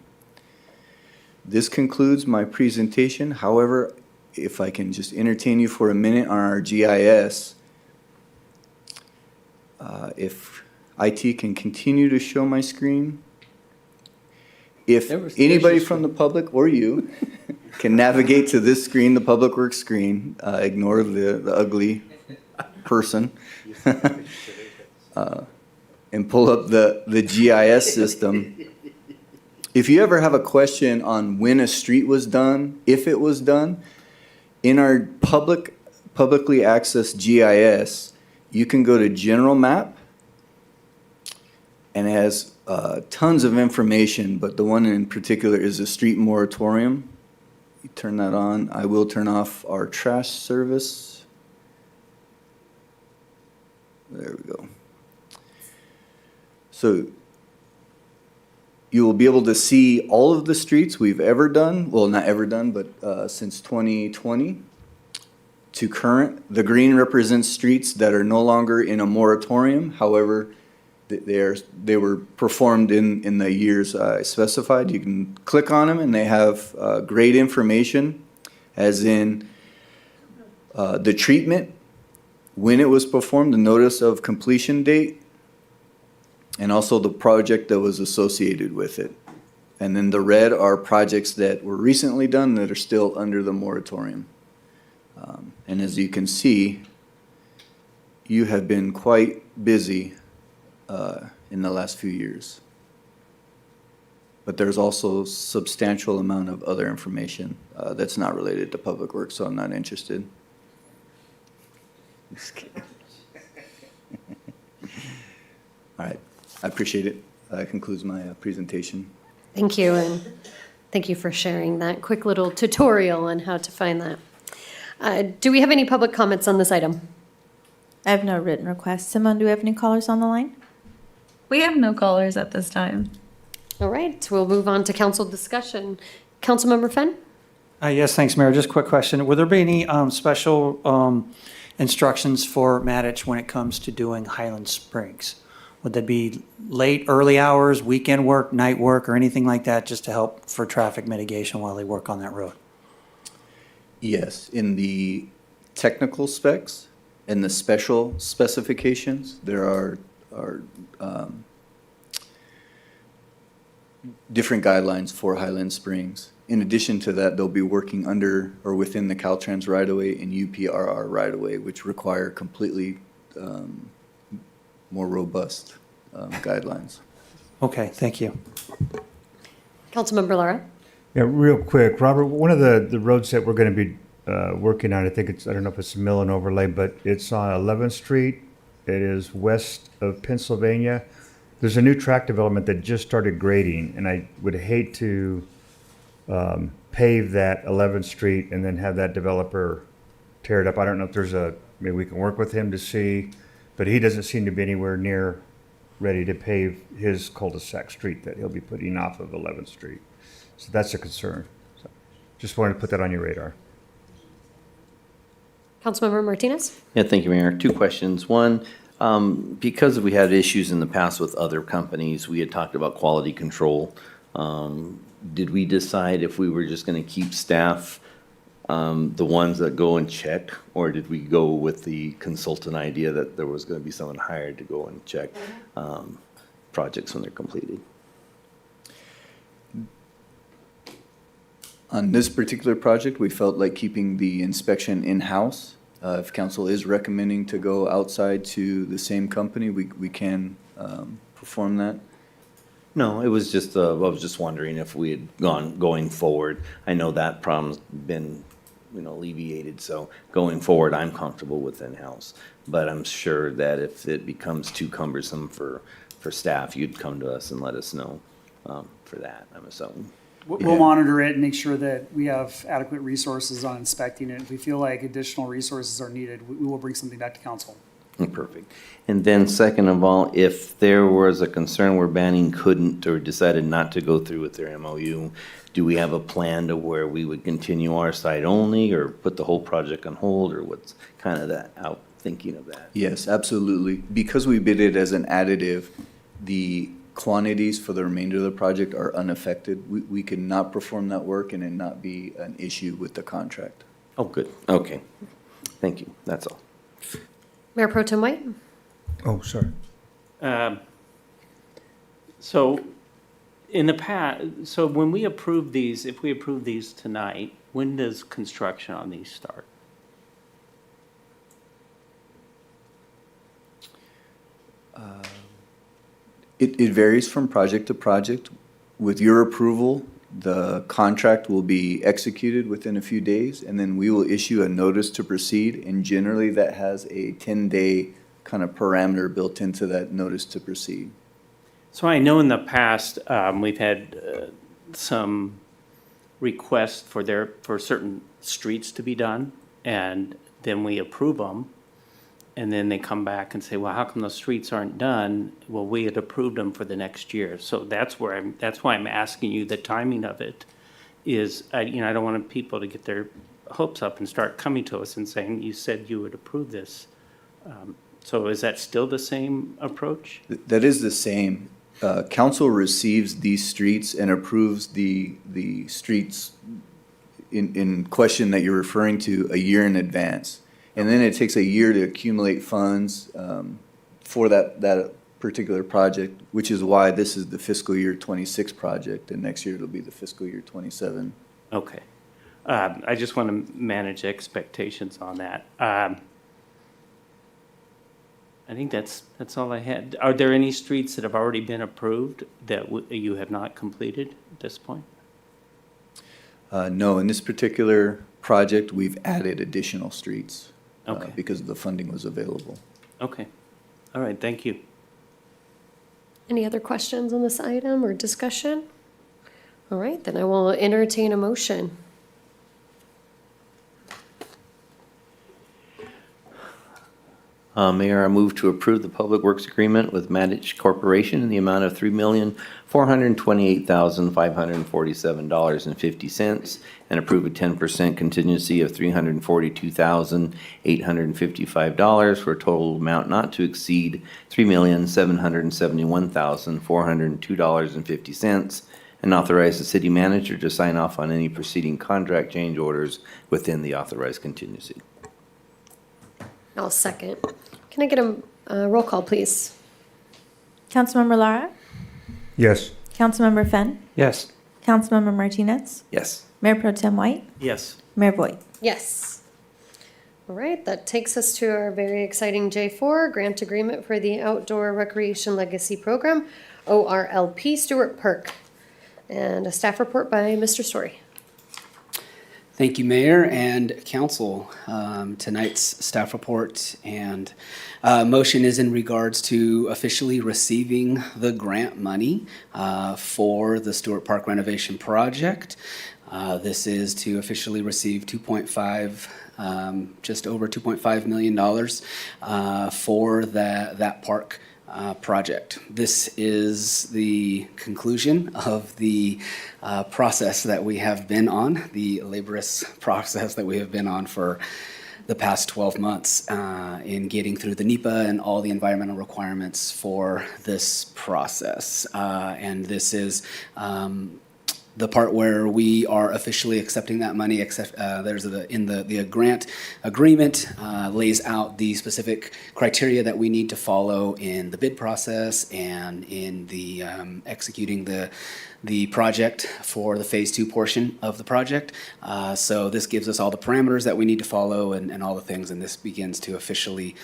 Speaker 16: This concludes my presentation. However, if I can just entertain you for a minute on our GIS. If IT can continue to show my screen. If anybody from the public or you can navigate to this screen, the Public Works screen, ignore the ugly person, and pull up the GIS system. If you ever have a question on when a street was done, if it was done, in our publicly accessed GIS, you can go to General Map, and it has tons of information, but the one in particular is a street moratorium. You turn that on. I will turn off our trash service. There we go. So you will be able to see all of the streets we've ever done. Well, not ever done, but since 2020 to current. The green represents streets that are no longer in a moratorium. However, they were performed in the years specified. You can click on them and they have great information, as in the treatment when it was performed, the notice of completion date, and also the project that was associated with it. And then the red are projects that were recently done that are still under the moratorium. And as you can see, you have been quite busy in the last few years. But there's also substantial amount of other information that's not related to public works, so I'm not interested. Just kidding. All right, I appreciate it. That concludes my presentation.
Speaker 1: Thank you, and thank you for sharing that quick little tutorial on how to find that. Do we have any public comments on this item?
Speaker 2: I have no written requests. Simone, do we have any callers on the line?
Speaker 5: We have no callers at this time.
Speaker 1: All right, we'll move on to council discussion. Councilmember Fenn?
Speaker 14: Yes, thanks, Mayor. Just a quick question. Will there be any special instructions for Maddich when it comes to doing Highland Springs? Would that be late, early hours, weekend work, night work, or anything like that, just to help for traffic mitigation while they work on that road?
Speaker 16: Yes, in the technical specs and the special specifications, there are different guidelines for Highland Springs. In addition to that, they'll be working under or within the Caltrans right-of-way and UPRR right-of-way, which require completely more robust guidelines.
Speaker 14: Okay, thank you.
Speaker 1: Councilmember Lara?
Speaker 6: Yeah, real quick, Robert, one of the roads that we're going to be working on, I think it's, I don't know if it's a mill and overlay, but it's on 11th Street. It is west of Pennsylvania. There's a new track development that just started grading, and I would hate to pave that 11th Street and then have that developer tear it up. I don't know if there's maybe we can work with him to see, but he doesn't seem to be anywhere near ready to pave his cul-de-sac street that he'll be putting off of 11th Street. So that's a concern. So just wanted to put that on your radar.
Speaker 1: Councilmember Martinez?
Speaker 17: Yeah, thank you, Mayor. Two questions. One, because we had issues in the past with other companies, we had talked about quality control. Did we decide if we were just going to keep staff, the ones that go and check, or did we go with the consultant idea that there was going to be someone hired to go and check projects when they're completed?
Speaker 16: On this particular project, we felt like keeping the inspection in-house. If council is recommending to go outside to the same company, we can perform that.
Speaker 17: No, it was just, I was just wondering if we had going forward. I know that problem's been, alleviated, so going forward, I'm comfortable with in-house. But I'm sure that if it becomes too cumbersome for staff, you'd come to us and let us know for that, I'm assuming.
Speaker 12: We'll monitor it and make sure that we have adequate resources on inspecting it. If we feel like additional resources are needed, we will bring something back to council.
Speaker 17: Perfect. And then second of all, if there was a concern where Banning couldn't or decided not to go through with their MOU, do we have a plan to where we would continue our side only or put the whole project on hold, or what's kind of that out thinking of that?
Speaker 16: Yes, absolutely. Because we bid it as an additive, the quantities for the remainder of the project are unaffected. We could not perform that work and it not be an issue with the contract.
Speaker 17: Oh, good. Okay. Thank you. That's all.
Speaker 1: Mayor Pro Tem White?
Speaker 6: Oh, sorry.
Speaker 19: So in the past, so when we approve these, if we approve these tonight, when does construction on these start?
Speaker 16: It varies from project to project. With your approval, the contract will be executed within a few days, and then we will issue a notice to proceed, and generally that has a 10-day kind of parameter built into that notice to proceed.
Speaker 19: So I know in the past, we've had some requests for certain streets to be done, and then we approve them, and then they come back and say, well, how come those streets aren't done? Well, we had approved them for the next year. So that's why I'm asking you the timing of it is, I don't want people to get their hopes up and start coming to us and saying, you said you would approve this. So is that still the same approach?
Speaker 16: That is the same. Council receives these streets and approves the streets in question that you're referring to a year in advance. And then it takes a year to accumulate funds for that particular project, which is why this is the fiscal year '26 project, and next year it'll be the fiscal year '27.
Speaker 19: Okay. I just want to manage expectations on that. I think that's all I had. Are there any streets that have already been approved that you have not completed at this point?
Speaker 16: No, in this particular project, we've added additional streets
Speaker 19: Okay.
Speaker 16: because the funding was available.
Speaker 19: Okay. All right, thank you.
Speaker 1: Any other questions on this item or discussion? All right, then I will entertain a motion.
Speaker 17: Mayor, I move to approve the Public Works Agreement with Madich Corporation in the amount of $3,428,547.50 and approve a 10% contingency of $342,855 for a total amount not to exceed $3,771,402.50 and authorize the city manager to sign off on any preceding contract change orders within the authorized contingency.
Speaker 1: I'll second. Can I get a roll call, please?
Speaker 2: Councilmember Lara?
Speaker 6: Yes.
Speaker 2: Councilmember Fenn?
Speaker 14: Yes.
Speaker 2: Councilmember Martinez?
Speaker 17: Yes.
Speaker 2: Mayor Pro Tem White?
Speaker 19: Yes.
Speaker 2: Mayor Voigt?
Speaker 1: Yes. All right, that takes us to our very exciting J4, grant agreement for the Outdoor Recreation Legacy Program, ORLP Stewart Park. And a staff report by Mr. Story.
Speaker 7: Thank you, Mayor and Council. Tonight's staff report and motion is in regards to officially receiving the grant money for the Stewart Park renovation project. This is to officially receive just over $2.5 million for that park project. This is the conclusion of the process that we have been on, the laborious process that we have been on for the past 12 months in getting through the NEPA and all the environmental requirements for this process. And this is the part where we are officially accepting that money. There's the grant agreement lays out the specific criteria that we need to follow in the bid process and in the executing the project for the phase 2 portion of the project. So this gives us all the parameters that we need to follow and all the things, and this begins to officially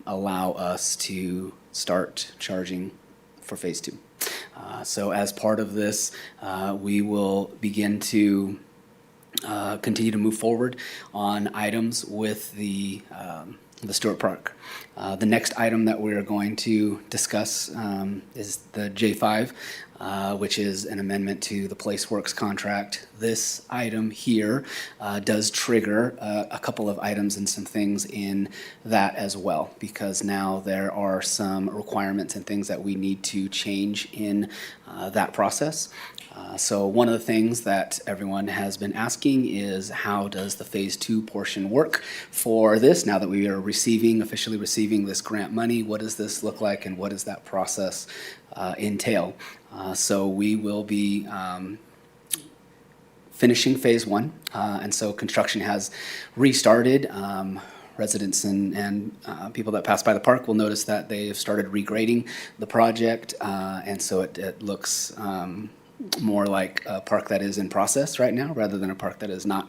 Speaker 7: allow us to start charging for phase 2. So as part of this, we will begin to continue to move forward on items with the Stewart Park. The next item that we're going to discuss is the J5, which is an amendment to the PlaceWorks contract. This item here does trigger a couple of items and some things in that as well, because now there are some requirements and things that we need to change in that process. So one of the things that everyone has been asking is, how does the phase 2 portion work for this? Now that we are officially receiving this grant money, what does this look like and what does that process entail? So we will be finishing phase 1, and so construction has restarted. Residents and people that pass by the park will notice that they have started regrading the project, and so it looks more like a park that is in process right now rather than a park that is not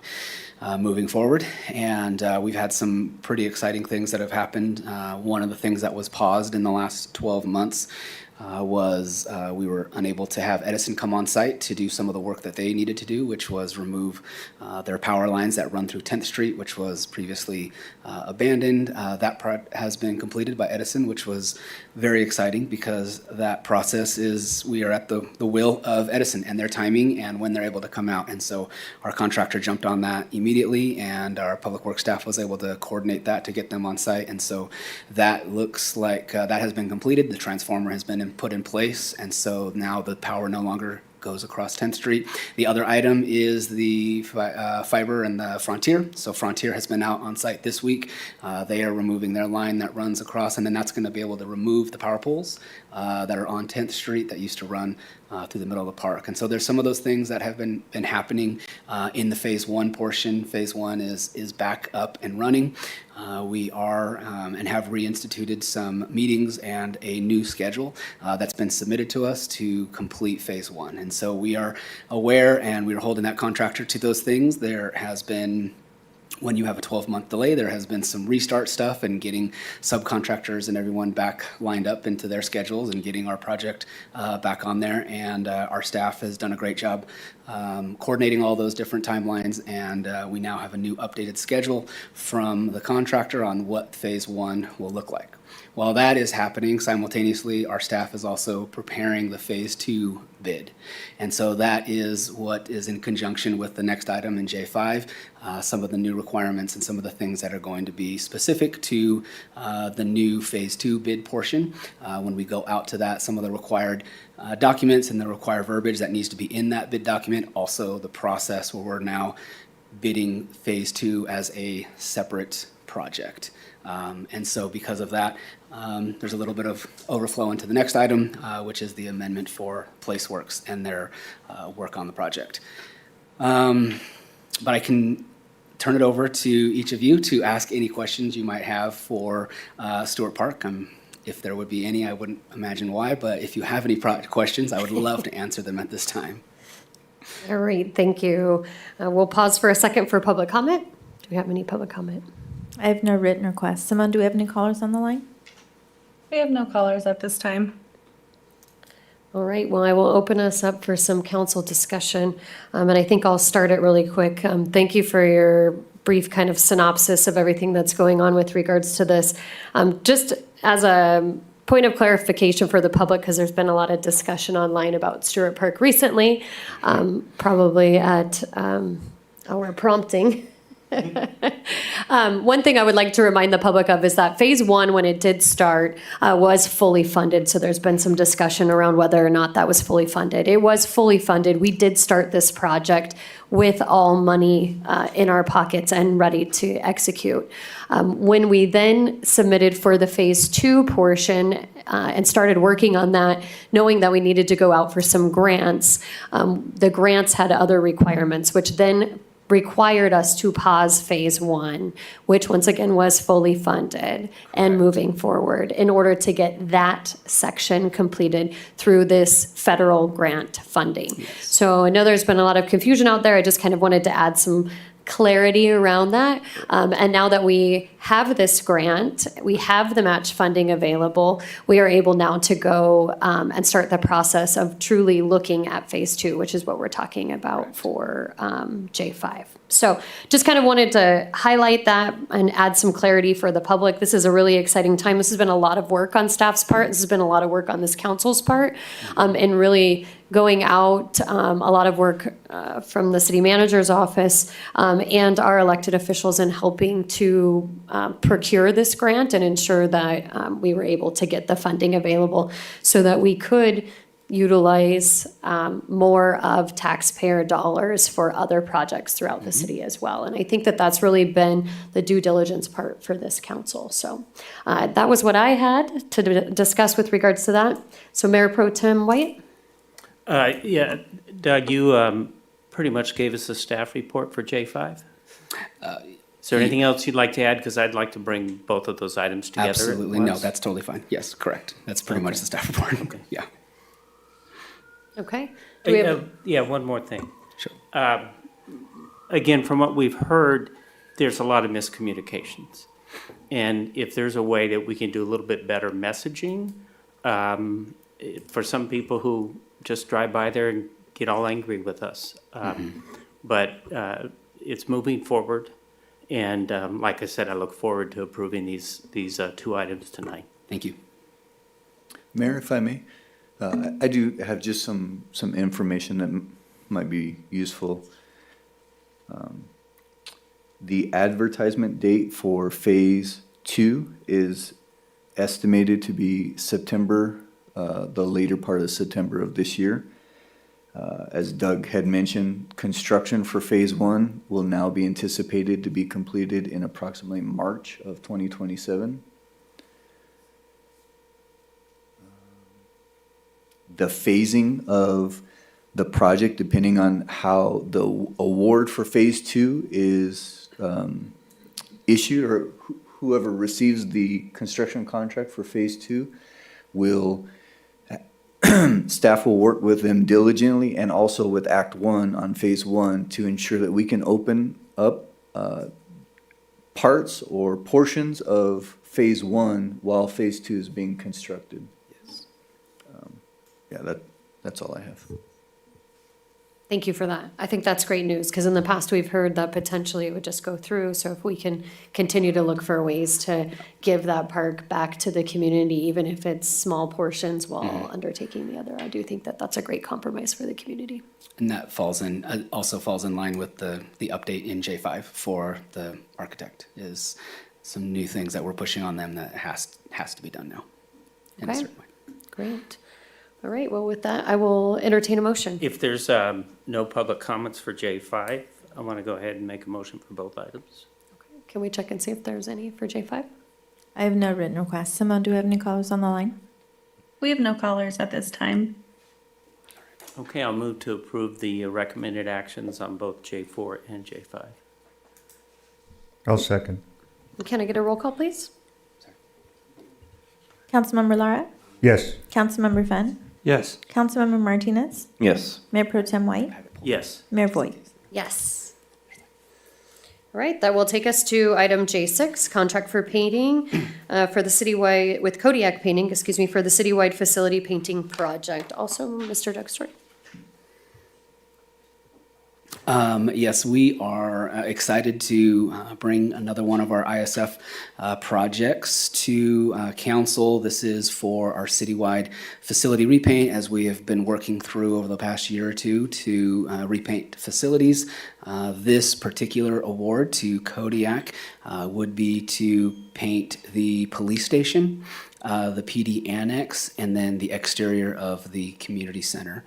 Speaker 7: moving forward. And we've had some pretty exciting things that have happened. One of the things that was paused in the last 12 months was we were unable to have Edison come on site to do some of the work that they needed to do, which was remove their power lines that run through 10th Street, which was previously abandoned. That part has been completed by Edison, which was very exciting because that process is, we are at the will of Edison and their timing and when they're able to come out. And so our contractor jumped on that immediately, and our public works staff was able to coordinate that to get them on site. And so that looks like that has been completed. The transformer has been put in place, and so now the power no longer goes across 10th Street. The other item is the fiber and the Frontier. So Frontier has been out on site this week. They are removing their line that runs across, and then that's going to be able to remove the power poles that are on 10th Street that used to run through the middle of the park. And so there's some of those things that have been happening in the phase 1 portion. Phase 1 is back up and running. We are and have reinstituted some meetings and a new schedule that's been submitted to us to complete phase one. And so we are aware and we are holding that contractor to those things. There has been, when you have a 12-month delay, there has been some restart stuff and getting subcontractors and everyone back lined up into their schedules and getting our project back on there. And our staff has done a great job coordinating all those different timelines. And we now have a new updated schedule from the contractor on what phase one will look like. While that is happening, simultaneously, our staff is also preparing the phase two bid. And so that is what is in conjunction with the next item in J5, some of the new requirements and some of the things that are going to be specific to the new phase two bid portion. When we go out to that, some of the required documents and the required verbiage that needs to be in that bid document, also the process where we're now bidding phase two as a separate project. And so because of that, there's a little bit of overflow into the next item, which is the amendment for PlaceWorks and their work on the project. But I can turn it over to each of you to ask any questions you might have for Stewart Park. If there would be any, I wouldn't imagine why, but if you have any questions, I would love to answer them at this time.
Speaker 1: All right, thank you. We'll pause for a second for public comment. Do we have any public comment?
Speaker 2: I have no written requests. Simone, do we have any callers on the line?
Speaker 5: We have no callers at this time.
Speaker 1: All right, well, I will open us up for some council discussion, and I think I'll start it really quick. Thank you for your brief kind of synopsis of everything that's going on with regards to this. Just as a point of clarification for the public, because there's been a lot of discussion online about Stewart Park recently, probably at our prompting. One thing I would like to remind the public of is that phase one, when it did start, was fully funded. So there's been some discussion around whether or not that was fully funded. It was fully funded. We did start this project with all money in our pockets and ready to execute. When we then submitted for the phase two portion and started working on that, knowing that we needed to go out for some grants, the grants had other requirements, which then required us to pause phase one, which once again was fully funded and moving forward in order to get that section completed through this federal grant funding. Yes. So I know there's been a lot of confusion out there. I just kind of wanted to add some clarity around that. And now that we have this grant, we have the match funding available, we are able now to go and start the process of truly looking at phase two, which is what we're talking about for J5. So just kind of wanted to highlight that and add some clarity for the public. This is a really exciting time. This has been a lot of work on staff's part. This has been a lot of work on this council's part, and really going out, a lot of work from the city manager's office and our elected officials in helping to procure this grant and ensure that we were able to get the funding available so that we could utilize more of taxpayer dollars for other projects throughout the city as well. And I think that that's really been the due diligence part for this council. So that was what I had to discuss with regards to that. So Mayor Pro Tem White?
Speaker 19: Yeah, Doug, you pretty much gave us a staff report for J5. Is there anything else you'd like to add? Because I'd like to bring both of those items together.
Speaker 7: Absolutely, no, that's totally fine. Yes, correct. That's pretty much the staff report. Okay. Yeah.
Speaker 1: Okay.
Speaker 19: Yeah, one more thing. Sure. Again, from what we've heard, there's a lot of miscommunications. And if there's a way that we can do a little bit better messaging, for some people who just drive by there and get all angry with us. But it's moving forward. And like I said, I look forward to approving these two items tonight.
Speaker 7: Thank you.
Speaker 16: Mayor, if I may, I do have just some information that might be useful. The advertisement date for phase two is estimated to be September, the later part of September of this year. As Doug had mentioned, construction for phase one will now be anticipated to be completed in approximately March of 2027. The phasing of the project, depending on how the award for phase two is issued or whoever receives the construction contract for phase two will, staff will work with them diligently and also with Act One on phase one to ensure that we can open up parts or portions of phase one while phase two is being constructed.
Speaker 7: Yes.
Speaker 16: Yeah, that's all I have.
Speaker 1: Thank you for that. I think that's great news, because in the past, we've heard that potentially it would just go through. So if we can continue to look for ways to give that park back to the community, even if it's small portions while undertaking the other, I do think that that's a great compromise for the community.
Speaker 7: And that falls in, also falls in line with the update in J5 for the architect, is some new things that we're pushing on them that has to be done now in a
Speaker 1: Okay.
Speaker 7: certain way.
Speaker 1: Great. All right, well, with that, I will entertain a motion.
Speaker 19: If there's no public comments for J5, I want to go ahead and make a motion for both items.
Speaker 1: Can we check and see if there's any for J5?
Speaker 2: I have no written requests. Simone, do we have any callers on the line?
Speaker 5: We have no callers at this time.
Speaker 19: Okay, I'll move to approve the recommended actions on both J4 and J5.
Speaker 6: I'll second.
Speaker 1: Can I get a roll call, please?
Speaker 2: Councilmember Lara?
Speaker 6: Yes.
Speaker 2: Councilmember Fenn?
Speaker 14: Yes.
Speaker 2: Councilmember Martinez?
Speaker 17: Yes.
Speaker 2: Mayor Pro Tem White?
Speaker 19: Yes.
Speaker 2: Mayor Voigt?
Speaker 1: Yes. All right, that will take us to item J6, contract for painting for the citywide, with Kodiak Painting, excuse me, for the citywide facility painting project. Also, Mr. Dexter.
Speaker 7: Yes, we are excited to bring another one of our ISF projects to council. This is for our citywide facility repaint, as we have been working through over the past year or two to repaint facilities. This particular award to Kodiak would be to paint the police station, the PD annex, and then the exterior of the community center.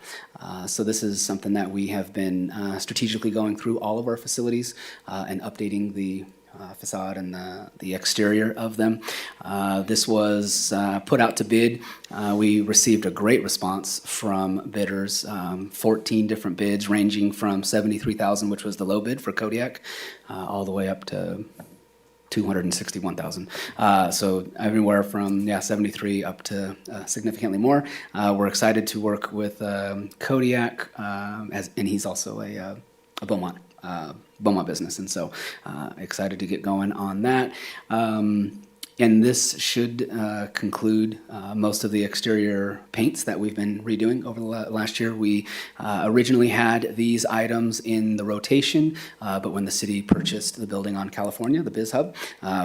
Speaker 7: So this is something that we have been strategically going through all of our facilities and updating the facade and the exterior of them. This was put out to bid. We received a great response from bidders, 14 different bids ranging from $73,000, which was the low bid for Kodiak, all the way up to $261,000. So everywhere from 73 up to significantly more. We're excited to work with Kodiak, and he's also a Beaumont business, and so excited to get going on that. And this should conclude most of the exterior paints that we've been redoing over the last year. We originally had these items in the rotation, but when the city purchased the building on California, the Biz Hub,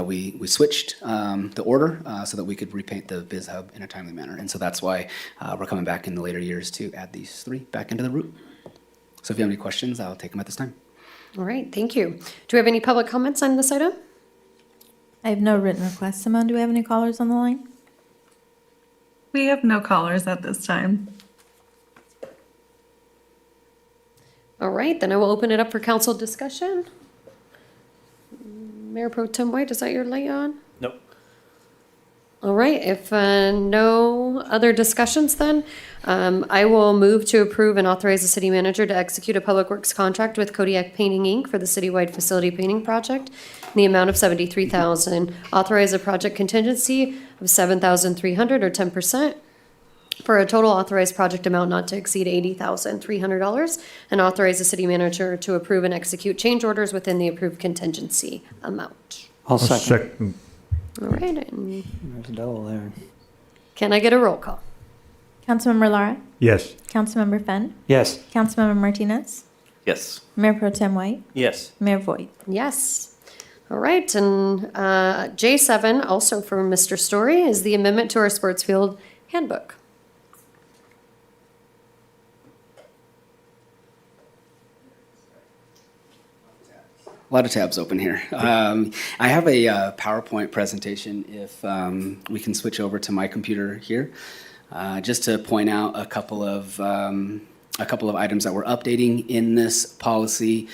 Speaker 7: we switched the order so that we could repaint the Biz Hub in a timely manner. And so that's why we're coming back in the later years to add these three back into the route. So if you have any questions, I'll take them at this time.
Speaker 1: All right, thank you. Do we have any public comments on this item?
Speaker 2: I have no written requests. Simone, do we have any callers on the line?
Speaker 5: We have no callers at this time.
Speaker 1: All right, then I will open it up for council discussion. Mayor Pro Tem White, is that your light on?
Speaker 19: Nope.
Speaker 1: All right, if no other discussions, then I will move to approve and authorize the city manager to execute a public works contract with Kodiak Painting, Inc. for the citywide facility painting project in the amount of $73,000. Authorize a project contingency of $7,300 or 10%. For a total authorized project amount not to exceed $80,300, and authorize the city manager to approve and execute change orders within the approved contingency amount.
Speaker 14: I'll second.
Speaker 1: All right, and
Speaker 14: There's a double there.
Speaker 1: can I get a roll call?
Speaker 2: Councilmember Lara?
Speaker 6: Yes.
Speaker 2: Councilmember Fenn?
Speaker 14: Yes.
Speaker 2: Councilmember Martinez?
Speaker 17: Yes.
Speaker 2: Mayor Pro Tem White?
Speaker 19: Yes.
Speaker 2: Mayor Voigt?
Speaker 1: Yes. All right, and J7, also for Mr. Story, is the amendment to our sports field handbook.
Speaker 7: A lot of tabs open here. I have a PowerPoint presentation if we can switch over to my computer here, just to point out a couple of items that we're updating in this policy.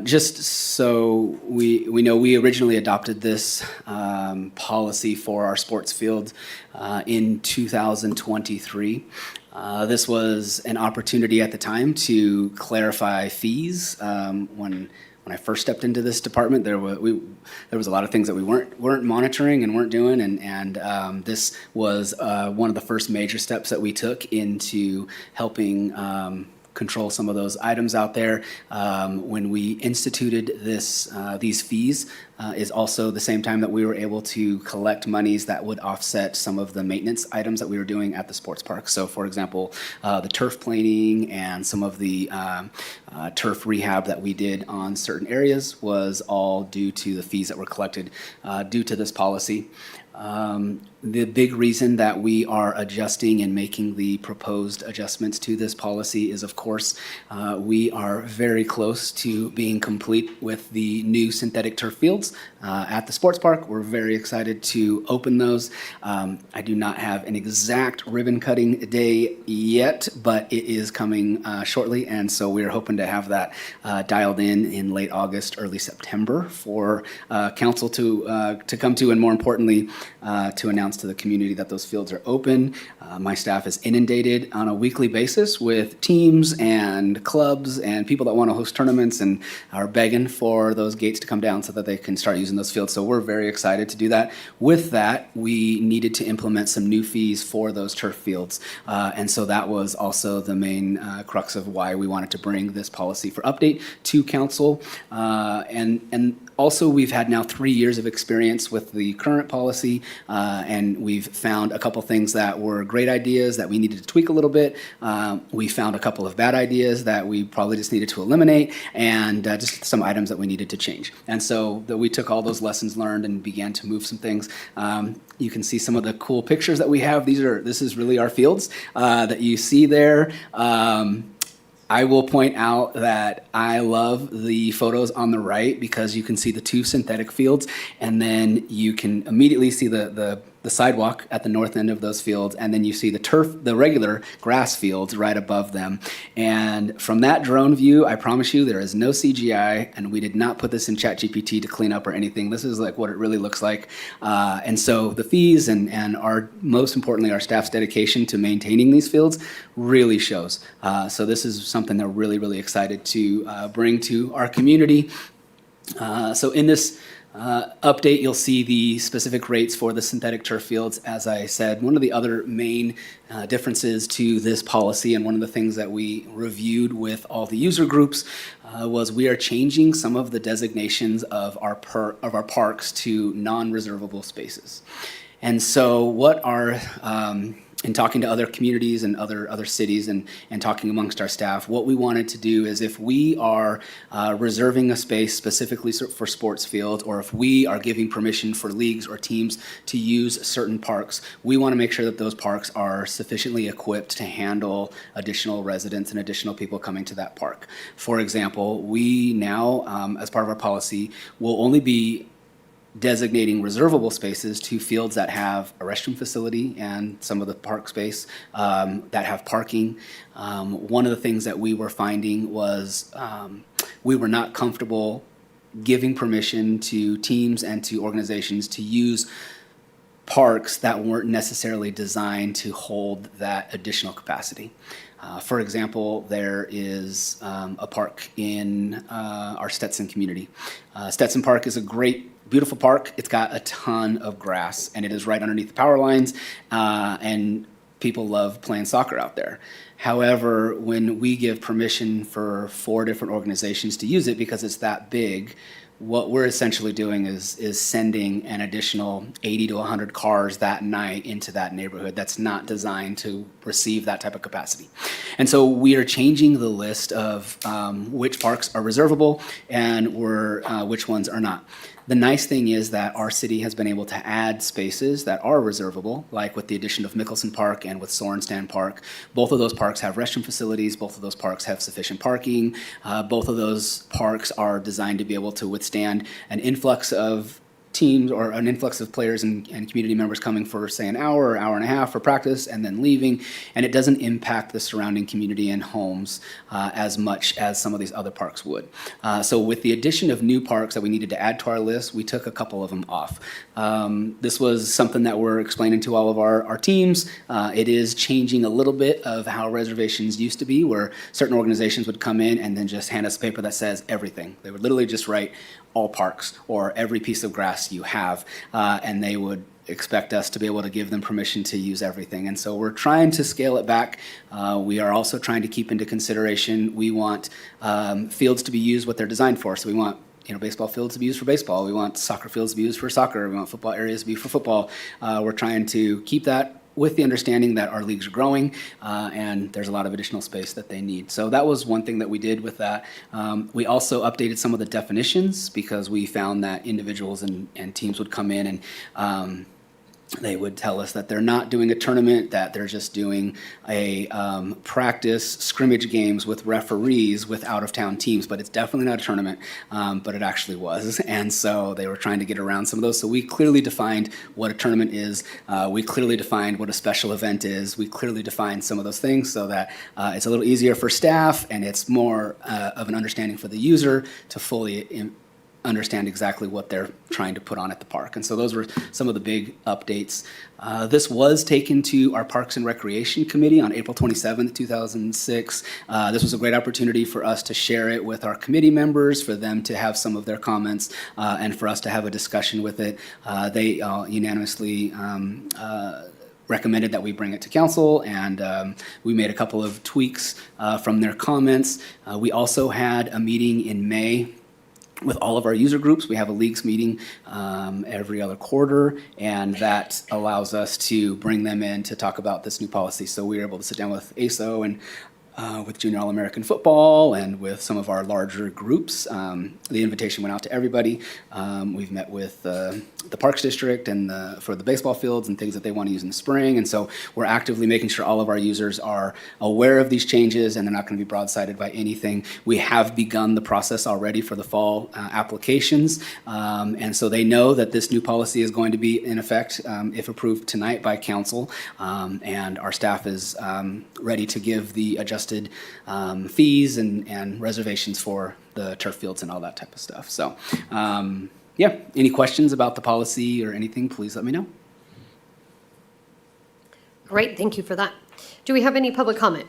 Speaker 7: Just so we know, we originally adopted this policy for our sports field in 2023. This was an opportunity at the time to clarify fees when I first stepped into this department, there was a lot of things that we weren't monitoring and weren't doing, and this was one of the first major steps that we took into helping control some of those items out there. When we instituted these fees is also the same time that we were able to collect monies that would offset some of the maintenance items that we were doing at the sports park. So for example, the turf planing and some of the turf rehab that we did on certain areas was all due to the fees that were collected due to this policy. The big reason that we are adjusting and making the proposed adjustments to this policy is, of course, we are very close to being complete with the new synthetic turf fields at the sports park. We're very excited to open those. I do not have an exact ribbon cutting day yet, but it is coming shortly, and so we're hoping to have that dialed in late August, early September for council to come to, and more importantly, to announce to the community that those fields are open. My staff is inundated on a weekly basis with teams and clubs and people that want to host tournaments and are begging for those gates to come down so that they can start using those fields. So we're very excited to do that. With that, we needed to implement some new fees for those turf fields. And so that was also the main crux of why we wanted to bring this policy for update to council. And also, we've had now 3 years of experience with the current policy, and we've found a couple things that were great ideas that we needed to tweak a little bit. We found a couple of bad ideas that we probably just needed to eliminate, and just some items that we needed to change. And so we took all those lessons learned and began to move some things. You can see some of the cool pictures that we have. This is really our fields that you see there. I will point out that I love the photos on the right because you can see the two synthetic fields, and then you can immediately see the sidewalk at the north end of those fields, and then you see the turf, the regular grass fields right above them. And from that drone view, I promise you there is no CGI, and we did not put this in ChatGPT to clean up or anything. This is like what it really looks like. And so the fees and our, most importantly, our staff's dedication to maintaining these fields really shows. So this is something that we're really, really excited to bring to our community. So in this update, you'll see the specific rates for the synthetic turf fields. As I said, one of the other main differences to this policy, and one of the things that we reviewed with all the user groups, was we are changing some of the designations of our parks to non-reservable spaces. And so what our in talking to other communities and other cities and talking amongst our staff, what we wanted to do is if we are reserving a space specifically for sports fields, or if we are giving permission for leagues or teams to use certain parks, we want to make sure that those parks are sufficiently equipped to handle additional residents and additional people coming to that park. For example, we now, as part of our policy, will only be designating reservable spaces to fields that have a restroom facility and some of the park space that have parking. One of the things that we were finding was we were not comfortable giving permission to teams and to organizations to use parks that weren't necessarily designed to hold that additional capacity. For example, there is a park in our Stetson community. Stetson Park is a great, beautiful park. It's got a ton of grass, and it is right underneath the power lines, and people love playing soccer out there. However, when we give permission for 4 different organizations to use it because it's that big, what we're essentially doing is sending an additional 80 to 100 cars that night into that neighborhood that's not designed to receive that type of capacity. And so we are changing the list of which parks are reservable and which ones are not. The nice thing is that our city has been able to add spaces that are reservable, like with the addition of Mickelson Park and with Sorenstam Park. Both of those parks have restroom facilities. Both of those parks have sufficient parking. Both of those parks are designed to be able to withstand an influx of teams or an influx of players and community members coming for, say, an hour or hour and a half for practice and then leaving, and it doesn't impact the surrounding community and homes as much as some of these other parks would. So with the addition of new parks that we needed to add to our list, we took a couple of them off. This was something that we're explaining to all of our teams. It is changing a little bit of how reservations used to be, where certain organizations would come in and then just hand us a paper that says everything. They would literally just write all parks or every piece of grass you have, and they would expect us to be able to give them permission to use everything. And so we're trying to scale it back. We are also trying to keep into consideration, we want fields to be used what they're designed for. So we want baseball fields to be used for baseball. We want soccer fields to be used for soccer. We want football areas to be for football. We're trying to keep that with the understanding that our leagues are growing and there's a lot of additional space that they need. So that was one thing that we did with that. We also updated some of the definitions because we found that individuals and teams would come in and they would tell us that they're not doing a tournament, that they're just doing a practice scrimmage games with referees with out-of-town teams, but it's definitely not a tournament, but it actually was. And so they were trying to get around some of those. So we clearly defined what a tournament is. We clearly defined what a special event is. We clearly defined some of those things so that it's a little easier for staff and it's more of an understanding for the user to fully understand exactly what they're trying to put on at the park. And so those were some of the big updates. This was taken to our Parks and Recreation Committee on April 27th, 2006. This was a great opportunity for us to share it with our committee members, for them to have some of their comments, and for us to have a discussion with it. They unanimously recommended that we bring it to council, and we made a couple of tweaks from their comments. We also had a meeting in May with all of our user groups. We have a leagues meeting every other quarter, and that allows us to bring them in to talk about this new policy. So we were able to sit down with ASO and with Junior All-American Football and with some of our larger groups. The invitation went out to everybody. We've met with the Parks District and for the baseball fields and things that they want to use in the spring. And so we're actively making sure all of our users are aware of these changes and they're not going to be broadsided by anything. We have begun the process already for the fall applications. And so they know that this new policy is going to be in effect if approved tonight by council. And our staff is ready to give the adjusted fees and reservations for the turf fields and all that type of stuff. So, yeah, any questions about the policy or anything, please let me know.
Speaker 1: Great, thank you for that. Do we have any public comment?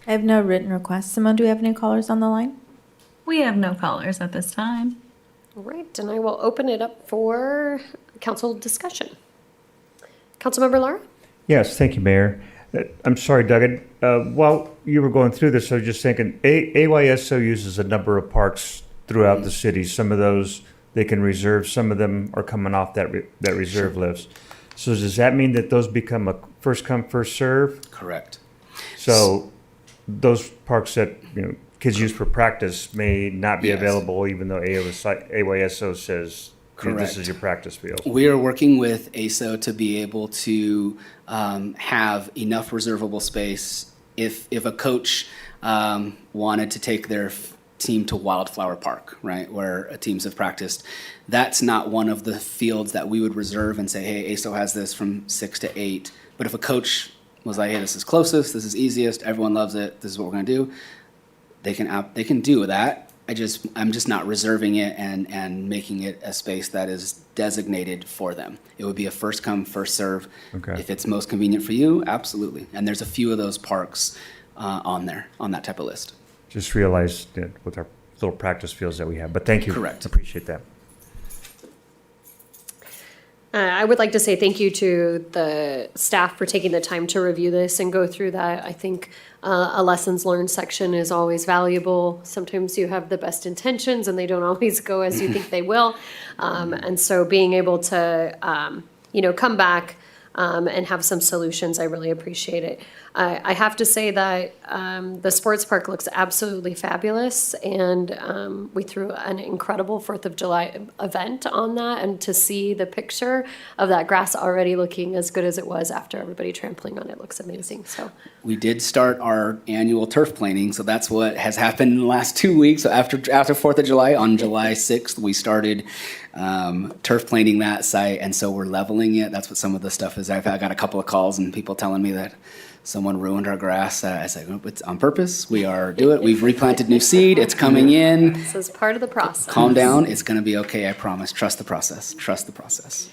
Speaker 2: I have no written requests. Simone, do we have any callers on the line?
Speaker 5: We have no callers at this time.
Speaker 1: All right, and I will open it up for council discussion. Councilmember Lara?
Speaker 6: Yes, thank you, Mayor. I'm sorry, Doug. While you were going through this, I was just thinking, AYSO uses a number of parks throughout the city. Some of those they can reserve. Some of them are coming off that reserve list. So does that mean that those become a first come, first serve?
Speaker 7: Correct.
Speaker 6: So those parks that kids use for practice may not be
Speaker 7: Yes.
Speaker 6: available, even though AYSO says
Speaker 7: Correct.
Speaker 6: this is your practice field.
Speaker 7: We are working with ASO to be able to have enough reservable space if a coach wanted to take their team to Wildflower Park, right, where teams have practiced. That's not one of the fields that we would reserve and say, hey, ASO has this from 6 to 8. But if a coach was like, hey, this is closest, this is easiest, everyone loves it, this is what we're going to do, they can do that. I'm just not reserving it and making it a space that is designated for them. It would be a first come, first serve.
Speaker 6: Okay.
Speaker 7: If it's most convenient for you, absolutely. And there's a few of those parks on there, on that type of list.
Speaker 6: Just realized that with our little practice fields that we have. But thank you.
Speaker 7: Correct.
Speaker 6: Appreciate that.
Speaker 1: I would like to say thank you to the staff for taking the time to review this and go through that. I think a lessons learned section is always valuable. Sometimes you have the best intentions and they don't always go as you think they will. And so being able to, come back and have some solutions, I really appreciate it. I have to say that the sports park looks absolutely fabulous, and we threw an incredible 4th of July event on that, and to see the picture of that grass already looking as good as it was after everybody trampling on it looks amazing. So
Speaker 7: We did start our annual turf planing, so that's what has happened in the last 2 weeks. So after 4th of July, on July 6th, we started turf planing that site, and so we're leveling it. That's what some of the stuff is. I got a couple of calls and people telling me that someone ruined our grass. I said, oh, it's on purpose. We've replanted new seed. It's coming in.
Speaker 1: this is part of the process.
Speaker 7: Calm down. It's going to be okay. I promise. Trust the process. Trust the process.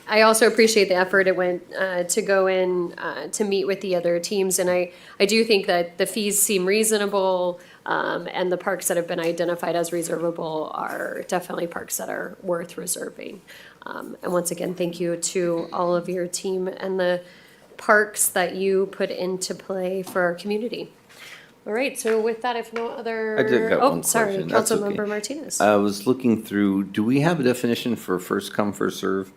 Speaker 1: I also appreciate the effort it went to go in to meet with the other teams, and I do think that the fees seem reasonable, and the parks that have been identified as reservable are definitely parks that are worth reserving. And once again, thank you to all of your team and the parks that you put into play for our community. All right, so with that, if no other.
Speaker 17: I did got one
Speaker 1: sorry,
Speaker 17: question. That's okay.
Speaker 1: Councilmember Martinez.
Speaker 17: I was looking through, do we have a definition for first come, first serve?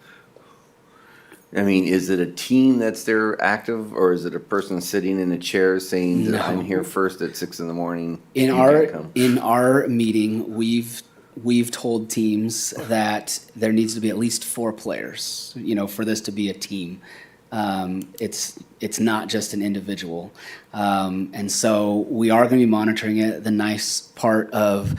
Speaker 17: I mean, is it a team that's there active, or is it a person sitting in a chair saying that I'm here first at 6 in the morning?
Speaker 7: In our meeting, we've told teams that there needs to be at least 4 players, for this to be a team. It's not just an individual. And so we are going to be monitoring it. The nice part of,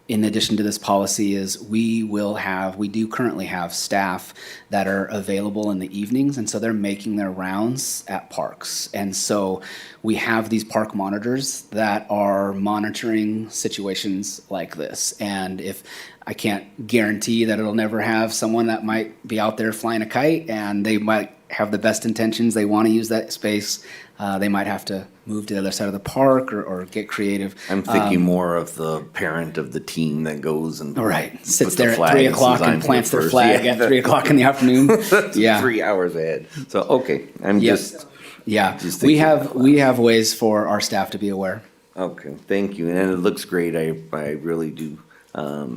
Speaker 7: in addition to this policy, is we do currently have staff that are available in the evenings, and so they're making their rounds at parks. And so we have these park monitors that are monitoring situations like this. And if I can't guarantee that it'll never have someone that might be out there flying a kite, and they might have the best intentions, they want to use that space, they might have to move to the other side of the park or get creative.
Speaker 17: I'm thinking more of the parent of the team that goes and
Speaker 7: sits there at 3 o'clock and plants their flag at 3 o'clock in the afternoon. Yeah,
Speaker 17: 3 hours ahead. So okay, just
Speaker 7: we have ways for our staff to be aware.
Speaker 17: Okay, thank you, and it looks great. I really do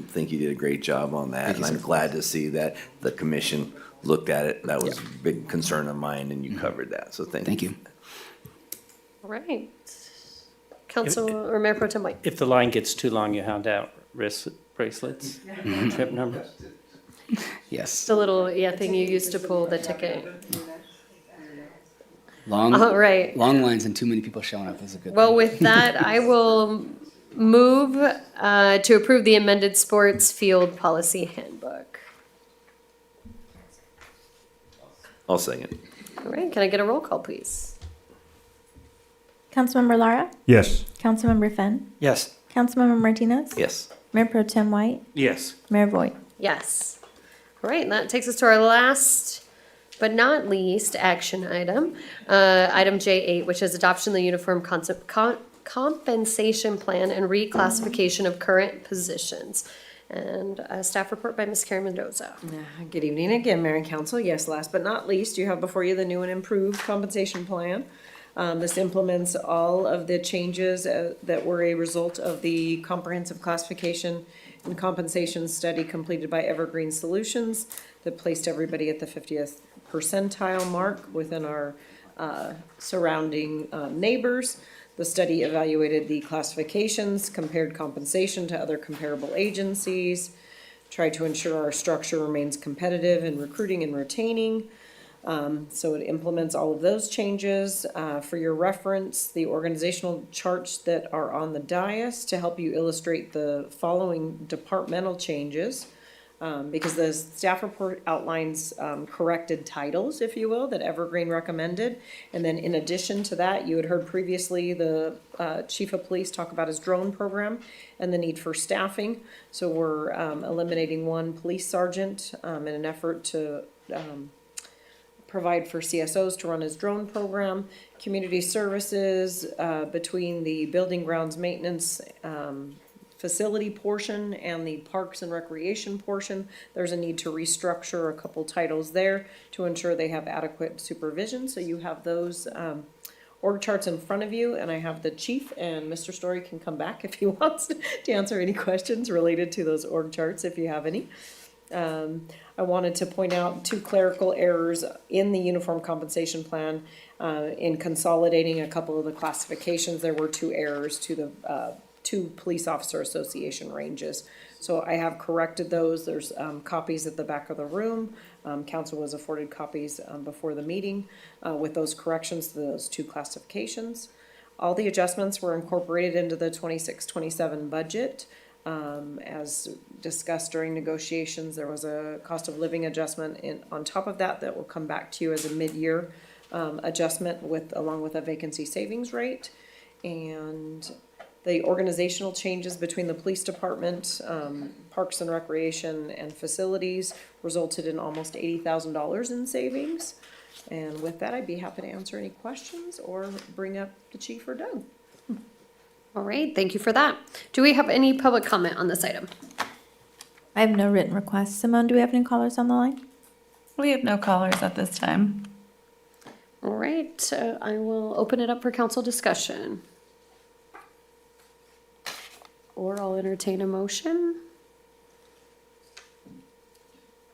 Speaker 17: think you did a great job on that, and I'm glad to see that the commission looked at it. That was a big concern of mine, and you covered that. So thank you.
Speaker 1: All right. Council or Mayor Pro Tem White.
Speaker 19: If the line gets too long, you hand out wrist bracelets, trip numbers.
Speaker 7: Yes.
Speaker 1: The little thing you used to pull the ticket.
Speaker 7: Long lines and too many people showing up is a good
Speaker 1: Well,
Speaker 7: thing.
Speaker 1: with that, I will move to approve the amended sports field policy handbook.
Speaker 17: I'll second.
Speaker 1: All right, can I get a roll call, please?
Speaker 2: Councilmember Lara?
Speaker 6: Yes.
Speaker 2: Councilmember Fenn?
Speaker 11: Yes.
Speaker 2: Councilmember Martinez?
Speaker 17: Yes.
Speaker 2: Mayor Pro Tem White?
Speaker 11: Yes.
Speaker 2: Mayor Voigt?
Speaker 1: Yes. All right, and that takes us to our last but not least action item, item J8, which is adoption of the uniform compensation plan and reclassification of current positions. And a staff report by Ms. Karen Mendoza.
Speaker 8: Good evening again, Mayor and Council. Yes, last but not least, you have before you the new and improved compensation plan. This implements all of the changes that were a result of the comprehensive classification and compensation study completed by Evergreen Solutions that placed everybody at the 50th percentile mark within our surrounding neighbors. The study evaluated the classifications, compared compensation to other comparable agencies, tried to ensure our structure remains competitive in recruiting and retaining. So it implements all of those changes. For your reference, the organizational charts that are on the dais to help you illustrate the following departmental changes. Because the staff report outlines corrected titles, if you will, that Evergreen recommended. And then in addition to that, you had heard previously the chief of police talk about his drone program and the need for staffing. So we're eliminating one police sergeant in an effort to provide for CSOs to run his drone program. Community services between the building grounds maintenance facility portion and the parks and recreation portion. There's a need to restructure a couple titles there to ensure they have adequate supervision. So you have those org charts in front of you, and I have the chief, and Mr. Story can come back if he wants to answer any questions related to those org charts if you have any. I wanted to point out 2 clerical errors in the uniform compensation plan. In consolidating a couple of the classifications, there were 2 errors to the 2 police officer association ranges. So I have corrected those. There's copies at the back of the room. Council was afforded copies before the meeting with those corrections to those 2 classifications. All the adjustments were incorporated into the 26-27 budget. As discussed during negotiations, there was a cost of living adjustment on top of that will come back to you as a mid-year adjustment along with a vacancy savings rate. And the organizational changes between the police department, parks and recreation, and facilities resulted in almost $80,000 in savings. And with that, I'd be happy to answer any questions or bring up the chief or Doug.
Speaker 1: All right, thank you for that. Do we have any public comment on this item?
Speaker 2: I have no written requests. Simone, do we have any callers on the line?
Speaker 5: We have no callers at this time.
Speaker 1: All right, I will open it up for council discussion. Or I'll entertain a motion.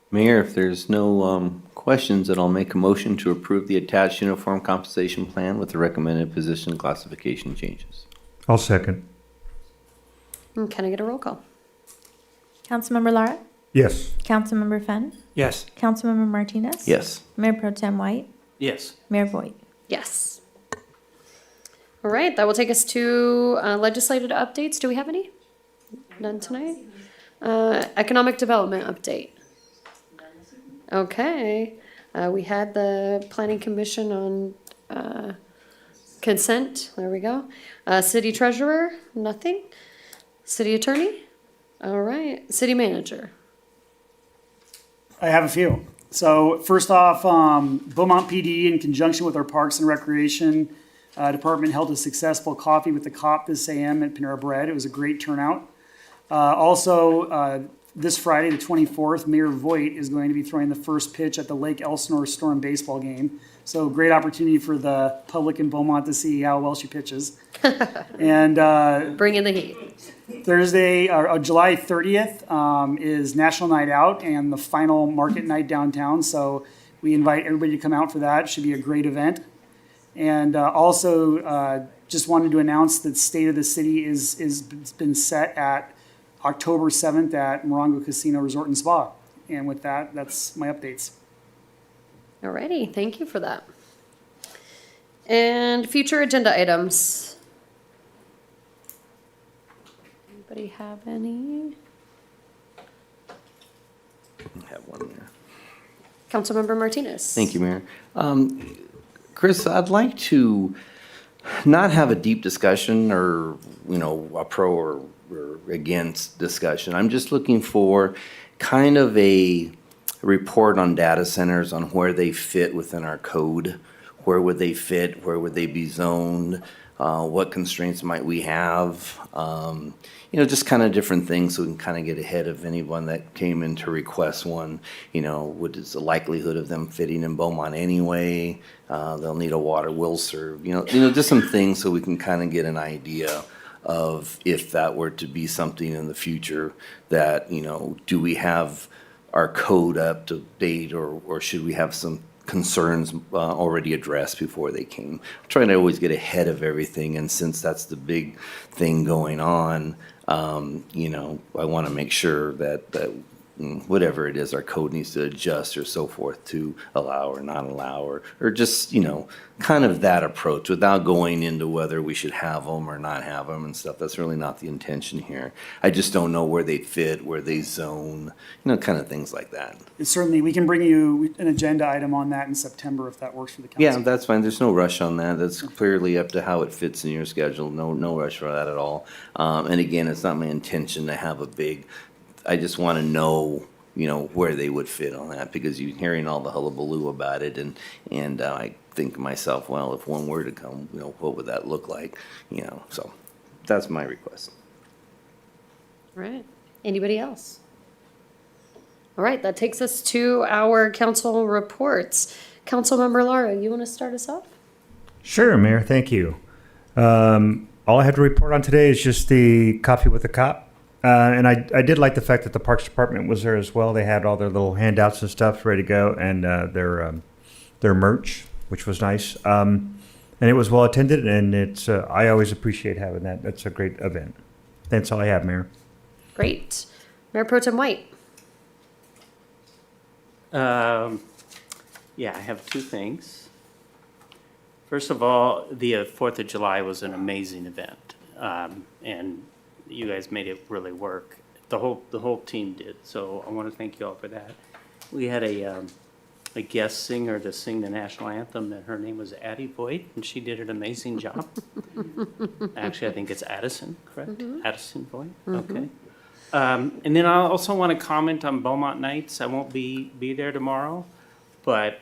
Speaker 17: Mayor, if there's no questions, then I'll make a motion to approve the attached uniform compensation plan with the recommended position classification changes.
Speaker 6: I'll second.
Speaker 1: And can I get a roll call?
Speaker 2: Councilmember Lara?
Speaker 6: Yes.
Speaker 2: Councilmember Fenn?
Speaker 11: Yes.
Speaker 2: Councilmember Martinez?
Speaker 17: Yes.
Speaker 2: Mayor Pro Tem White?
Speaker 11: Yes.
Speaker 2: Mayor Voigt?
Speaker 1: Yes. All right, that will take us to legislative updates. Do we have any? None tonight? Economic development update. Okay, we had the planning commission on consent. There we go. City treasurer, nothing. City attorney? All right, city manager.
Speaker 12: I have a few. So first off, Beaumont PD, in conjunction with our Parks and Recreation Department, held a successful Coffee with the Cop this AM at Panera Bread. It was a great turnout. Also, this Friday, the 24th, Mayor Voigt is going to be throwing the first pitch at the Lake Elsinore Storm baseball game. So great opportunity for the public in Beaumont to see how well she pitches. And
Speaker 1: bring in the heat.
Speaker 12: Thursday, July 30th, is National Night Out and the final market night downtown. So we invite everybody to come out for that. It should be a great event. And also, just wanted to announce that State of the City is been set at October 7th at Morongo Casino Resort and Spa. And with that, that's my updates.
Speaker 1: Alrighty, thank you for that. And future agenda items. Anybody have any?
Speaker 17: I have one there.
Speaker 1: Councilmember Martinez.
Speaker 17: Thank you, Mayor. Chris, I'd like to not have a deep discussion or, a pro or against discussion. I'm just looking for kind of a report on data centers, on where they fit within our code. Where would they fit? Where would they be zoned? What constraints might we have? Just kind of different things so we can kind of get ahead of anyone that came in to request one. What is the likelihood of them fitting in Beaumont anyway? They'll need a water will serve, just some things so we can kind of get an idea of if that were to be something in the future that, do we have our code up to date or should we have some concerns already addressed before they came? I'm trying to always get ahead of everything, and since that's the big thing going on, I want to make sure that whatever it is, our code needs to adjust or so forth to allow or not allow or just, kind of that approach without going into whether we should have them or not have them and stuff. That's really not the intention here. I just don't know where they fit, where they zone, kind of things like that.
Speaker 12: And certainly, we can bring you an agenda item on that in September if that works for the council.
Speaker 17: Yeah, that's fine. There's no rush on that. That's clearly up to how it fits in your schedule. No rush for that at all. And again, it's not my intention to have a big, I just want to know, where they would fit on that, because you're hearing all the hullabaloo about it, and I think to myself, well, if one were to come, what would that look like? So that's my request.
Speaker 1: All right. Anybody else? All right, that takes us to our council reports. Councilmember Lara, you want to start us off?
Speaker 6: Sure, Mayor. Thank you. All I have to report on today is just the Coffee with the Cop. And I did like the fact that the Parks Department was there as well. They had all their little handouts and stuff ready to go, and their merch, which was nice. And it was well attended, and it's I always appreciate having that. That's a great event. That's all I have, Mayor.
Speaker 1: Great. Mayor Pro Tem White.
Speaker 19: Yeah, I have two things. First of all, the 4th of July was an amazing event, and you guys made it really work. The whole team did, so I want to thank you all for that. We had a guest singer to sing the national anthem, and her name was Addie Voigt, and she did an amazing job. Actually, I think it's Addison, correct? Addison Voigt, okay. And then I also want to comment on Beaumont Nights. I won't be there tomorrow, but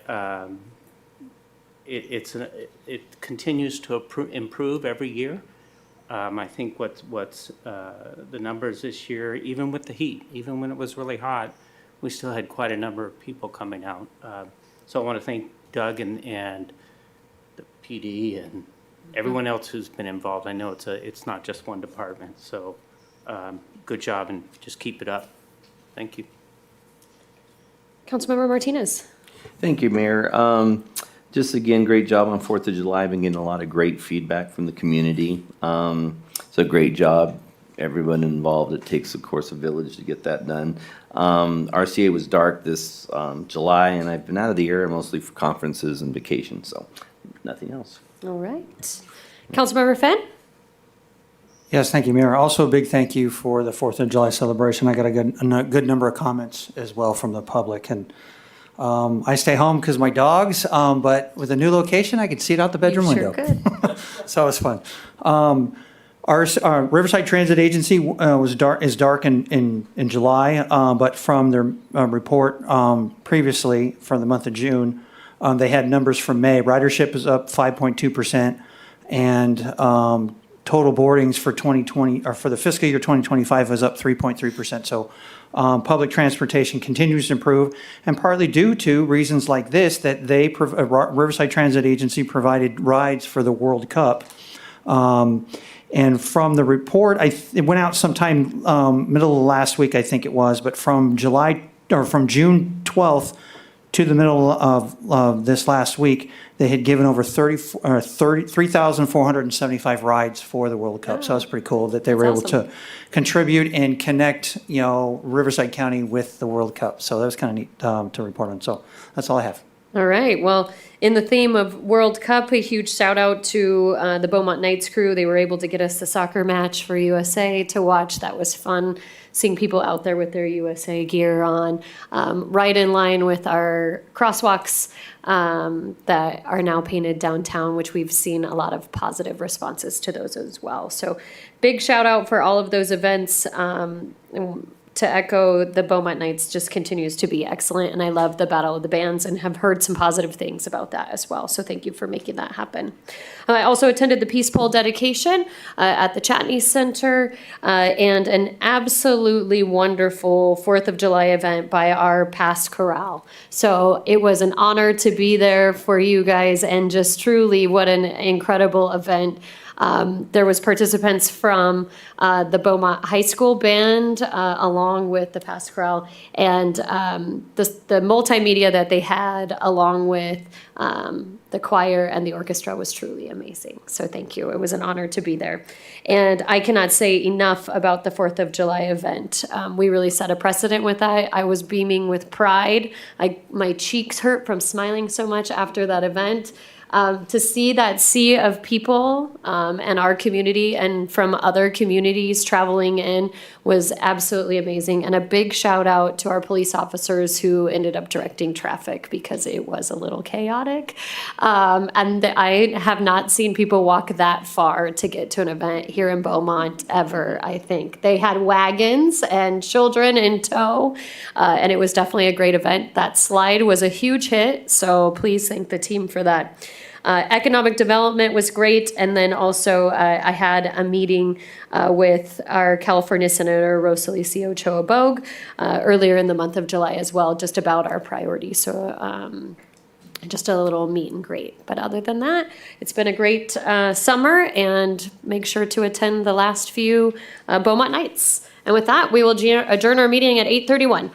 Speaker 19: it continues to improve every year. I think what's the numbers this year, even with the heat, even when it was really hot, we still had quite a number of people coming out. So I want to thank Doug and the PD and everyone else who's been involved. I know it's not just one department, so good job and just keep it up. Thank you.
Speaker 1: Councilmember Martinez.
Speaker 17: Thank you, Mayor. Just again, great job on 4th of July. I've been getting a lot of great feedback from the community. It's a great job. Everyone involved. It takes, of course, a village to get that done. RCA was dark this July, and I've been out of the area mostly for conferences and vacations, so nothing else.
Speaker 1: All right. Councilmember Fenn?
Speaker 14: Yes, thank you, Mayor. Also, a big thank you for the 4th of July celebration. I got a good number of comments as well from the public. And I stay home because my dogs, but with a new location, I could see it out the bedroom window.
Speaker 1: Could.
Speaker 14: So it was fun. Our Riverside Transit Agency is dark in July, but from their report previously from the month of June, they had numbers from May. Ridership is up 5.2%, and total boardings for 2020 or for the fiscal year 2025 was up 3.3%. So public transportation continues to improve, and partly due to reasons like this that Riverside Transit Agency provided rides for the World Cup. And from the report, it went out sometime middle of last week, I think it was, but from June 12th to the middle of this last week, they had given over 3,475 rides for the World Cup. So that's pretty cool that they were able to contribute and connect, Riverside County with the World Cup. So that was kind of neat to report on. So that's all I have.
Speaker 1: All right. Well, in the theme of World Cup, a huge shout out to the Beaumont Knights crew. They were able to get us the soccer match for USA to watch. That was fun, seeing people out there with their USA gear on, right in line with our crosswalks that are now painted downtown, which we've seen a lot of positive responses to those as well. So big shout out for all of those events. To echo, the Beaumont Knights just continues to be excellent, and I love the Battle of the Bands and have heard some positive things about that as well. So thank you for making that happen. I also attended the Peace Pole dedication at the Chatney Center and an absolutely wonderful 4th of July event by our past chorale. So it was an honor to be there for you guys, and just truly what an incredible event. There was participants from the Beaumont High School band along with the past chorale, and the multimedia that they had along with the choir and the orchestra was truly amazing. So thank you. It was an honor to be there. And I cannot say enough about the 4th of July event. We really set a precedent with that. I was beaming with pride. My cheeks hurt from smiling so much after that event. To see that sea of people and our community and from other communities traveling in was absolutely amazing. And a big shout out to our police officers who ended up directing traffic because it was a little chaotic. And I have not seen people walk that far to get to an event here in Beaumont ever, I think. They had wagons and children in tow, and it was definitely a great event. That slide was a huge hit, so please thank the team for that. Economic development was great, and then also I had a meeting with our California Senator Rosalicio Choa-Bogue earlier in the month of July as well, just about our priorities. So just a little meet and greet. But other than that, it's been a great summer, and make sure to attend the last few Beaumont nights. And with that, we will adjourn our meeting at 8:31.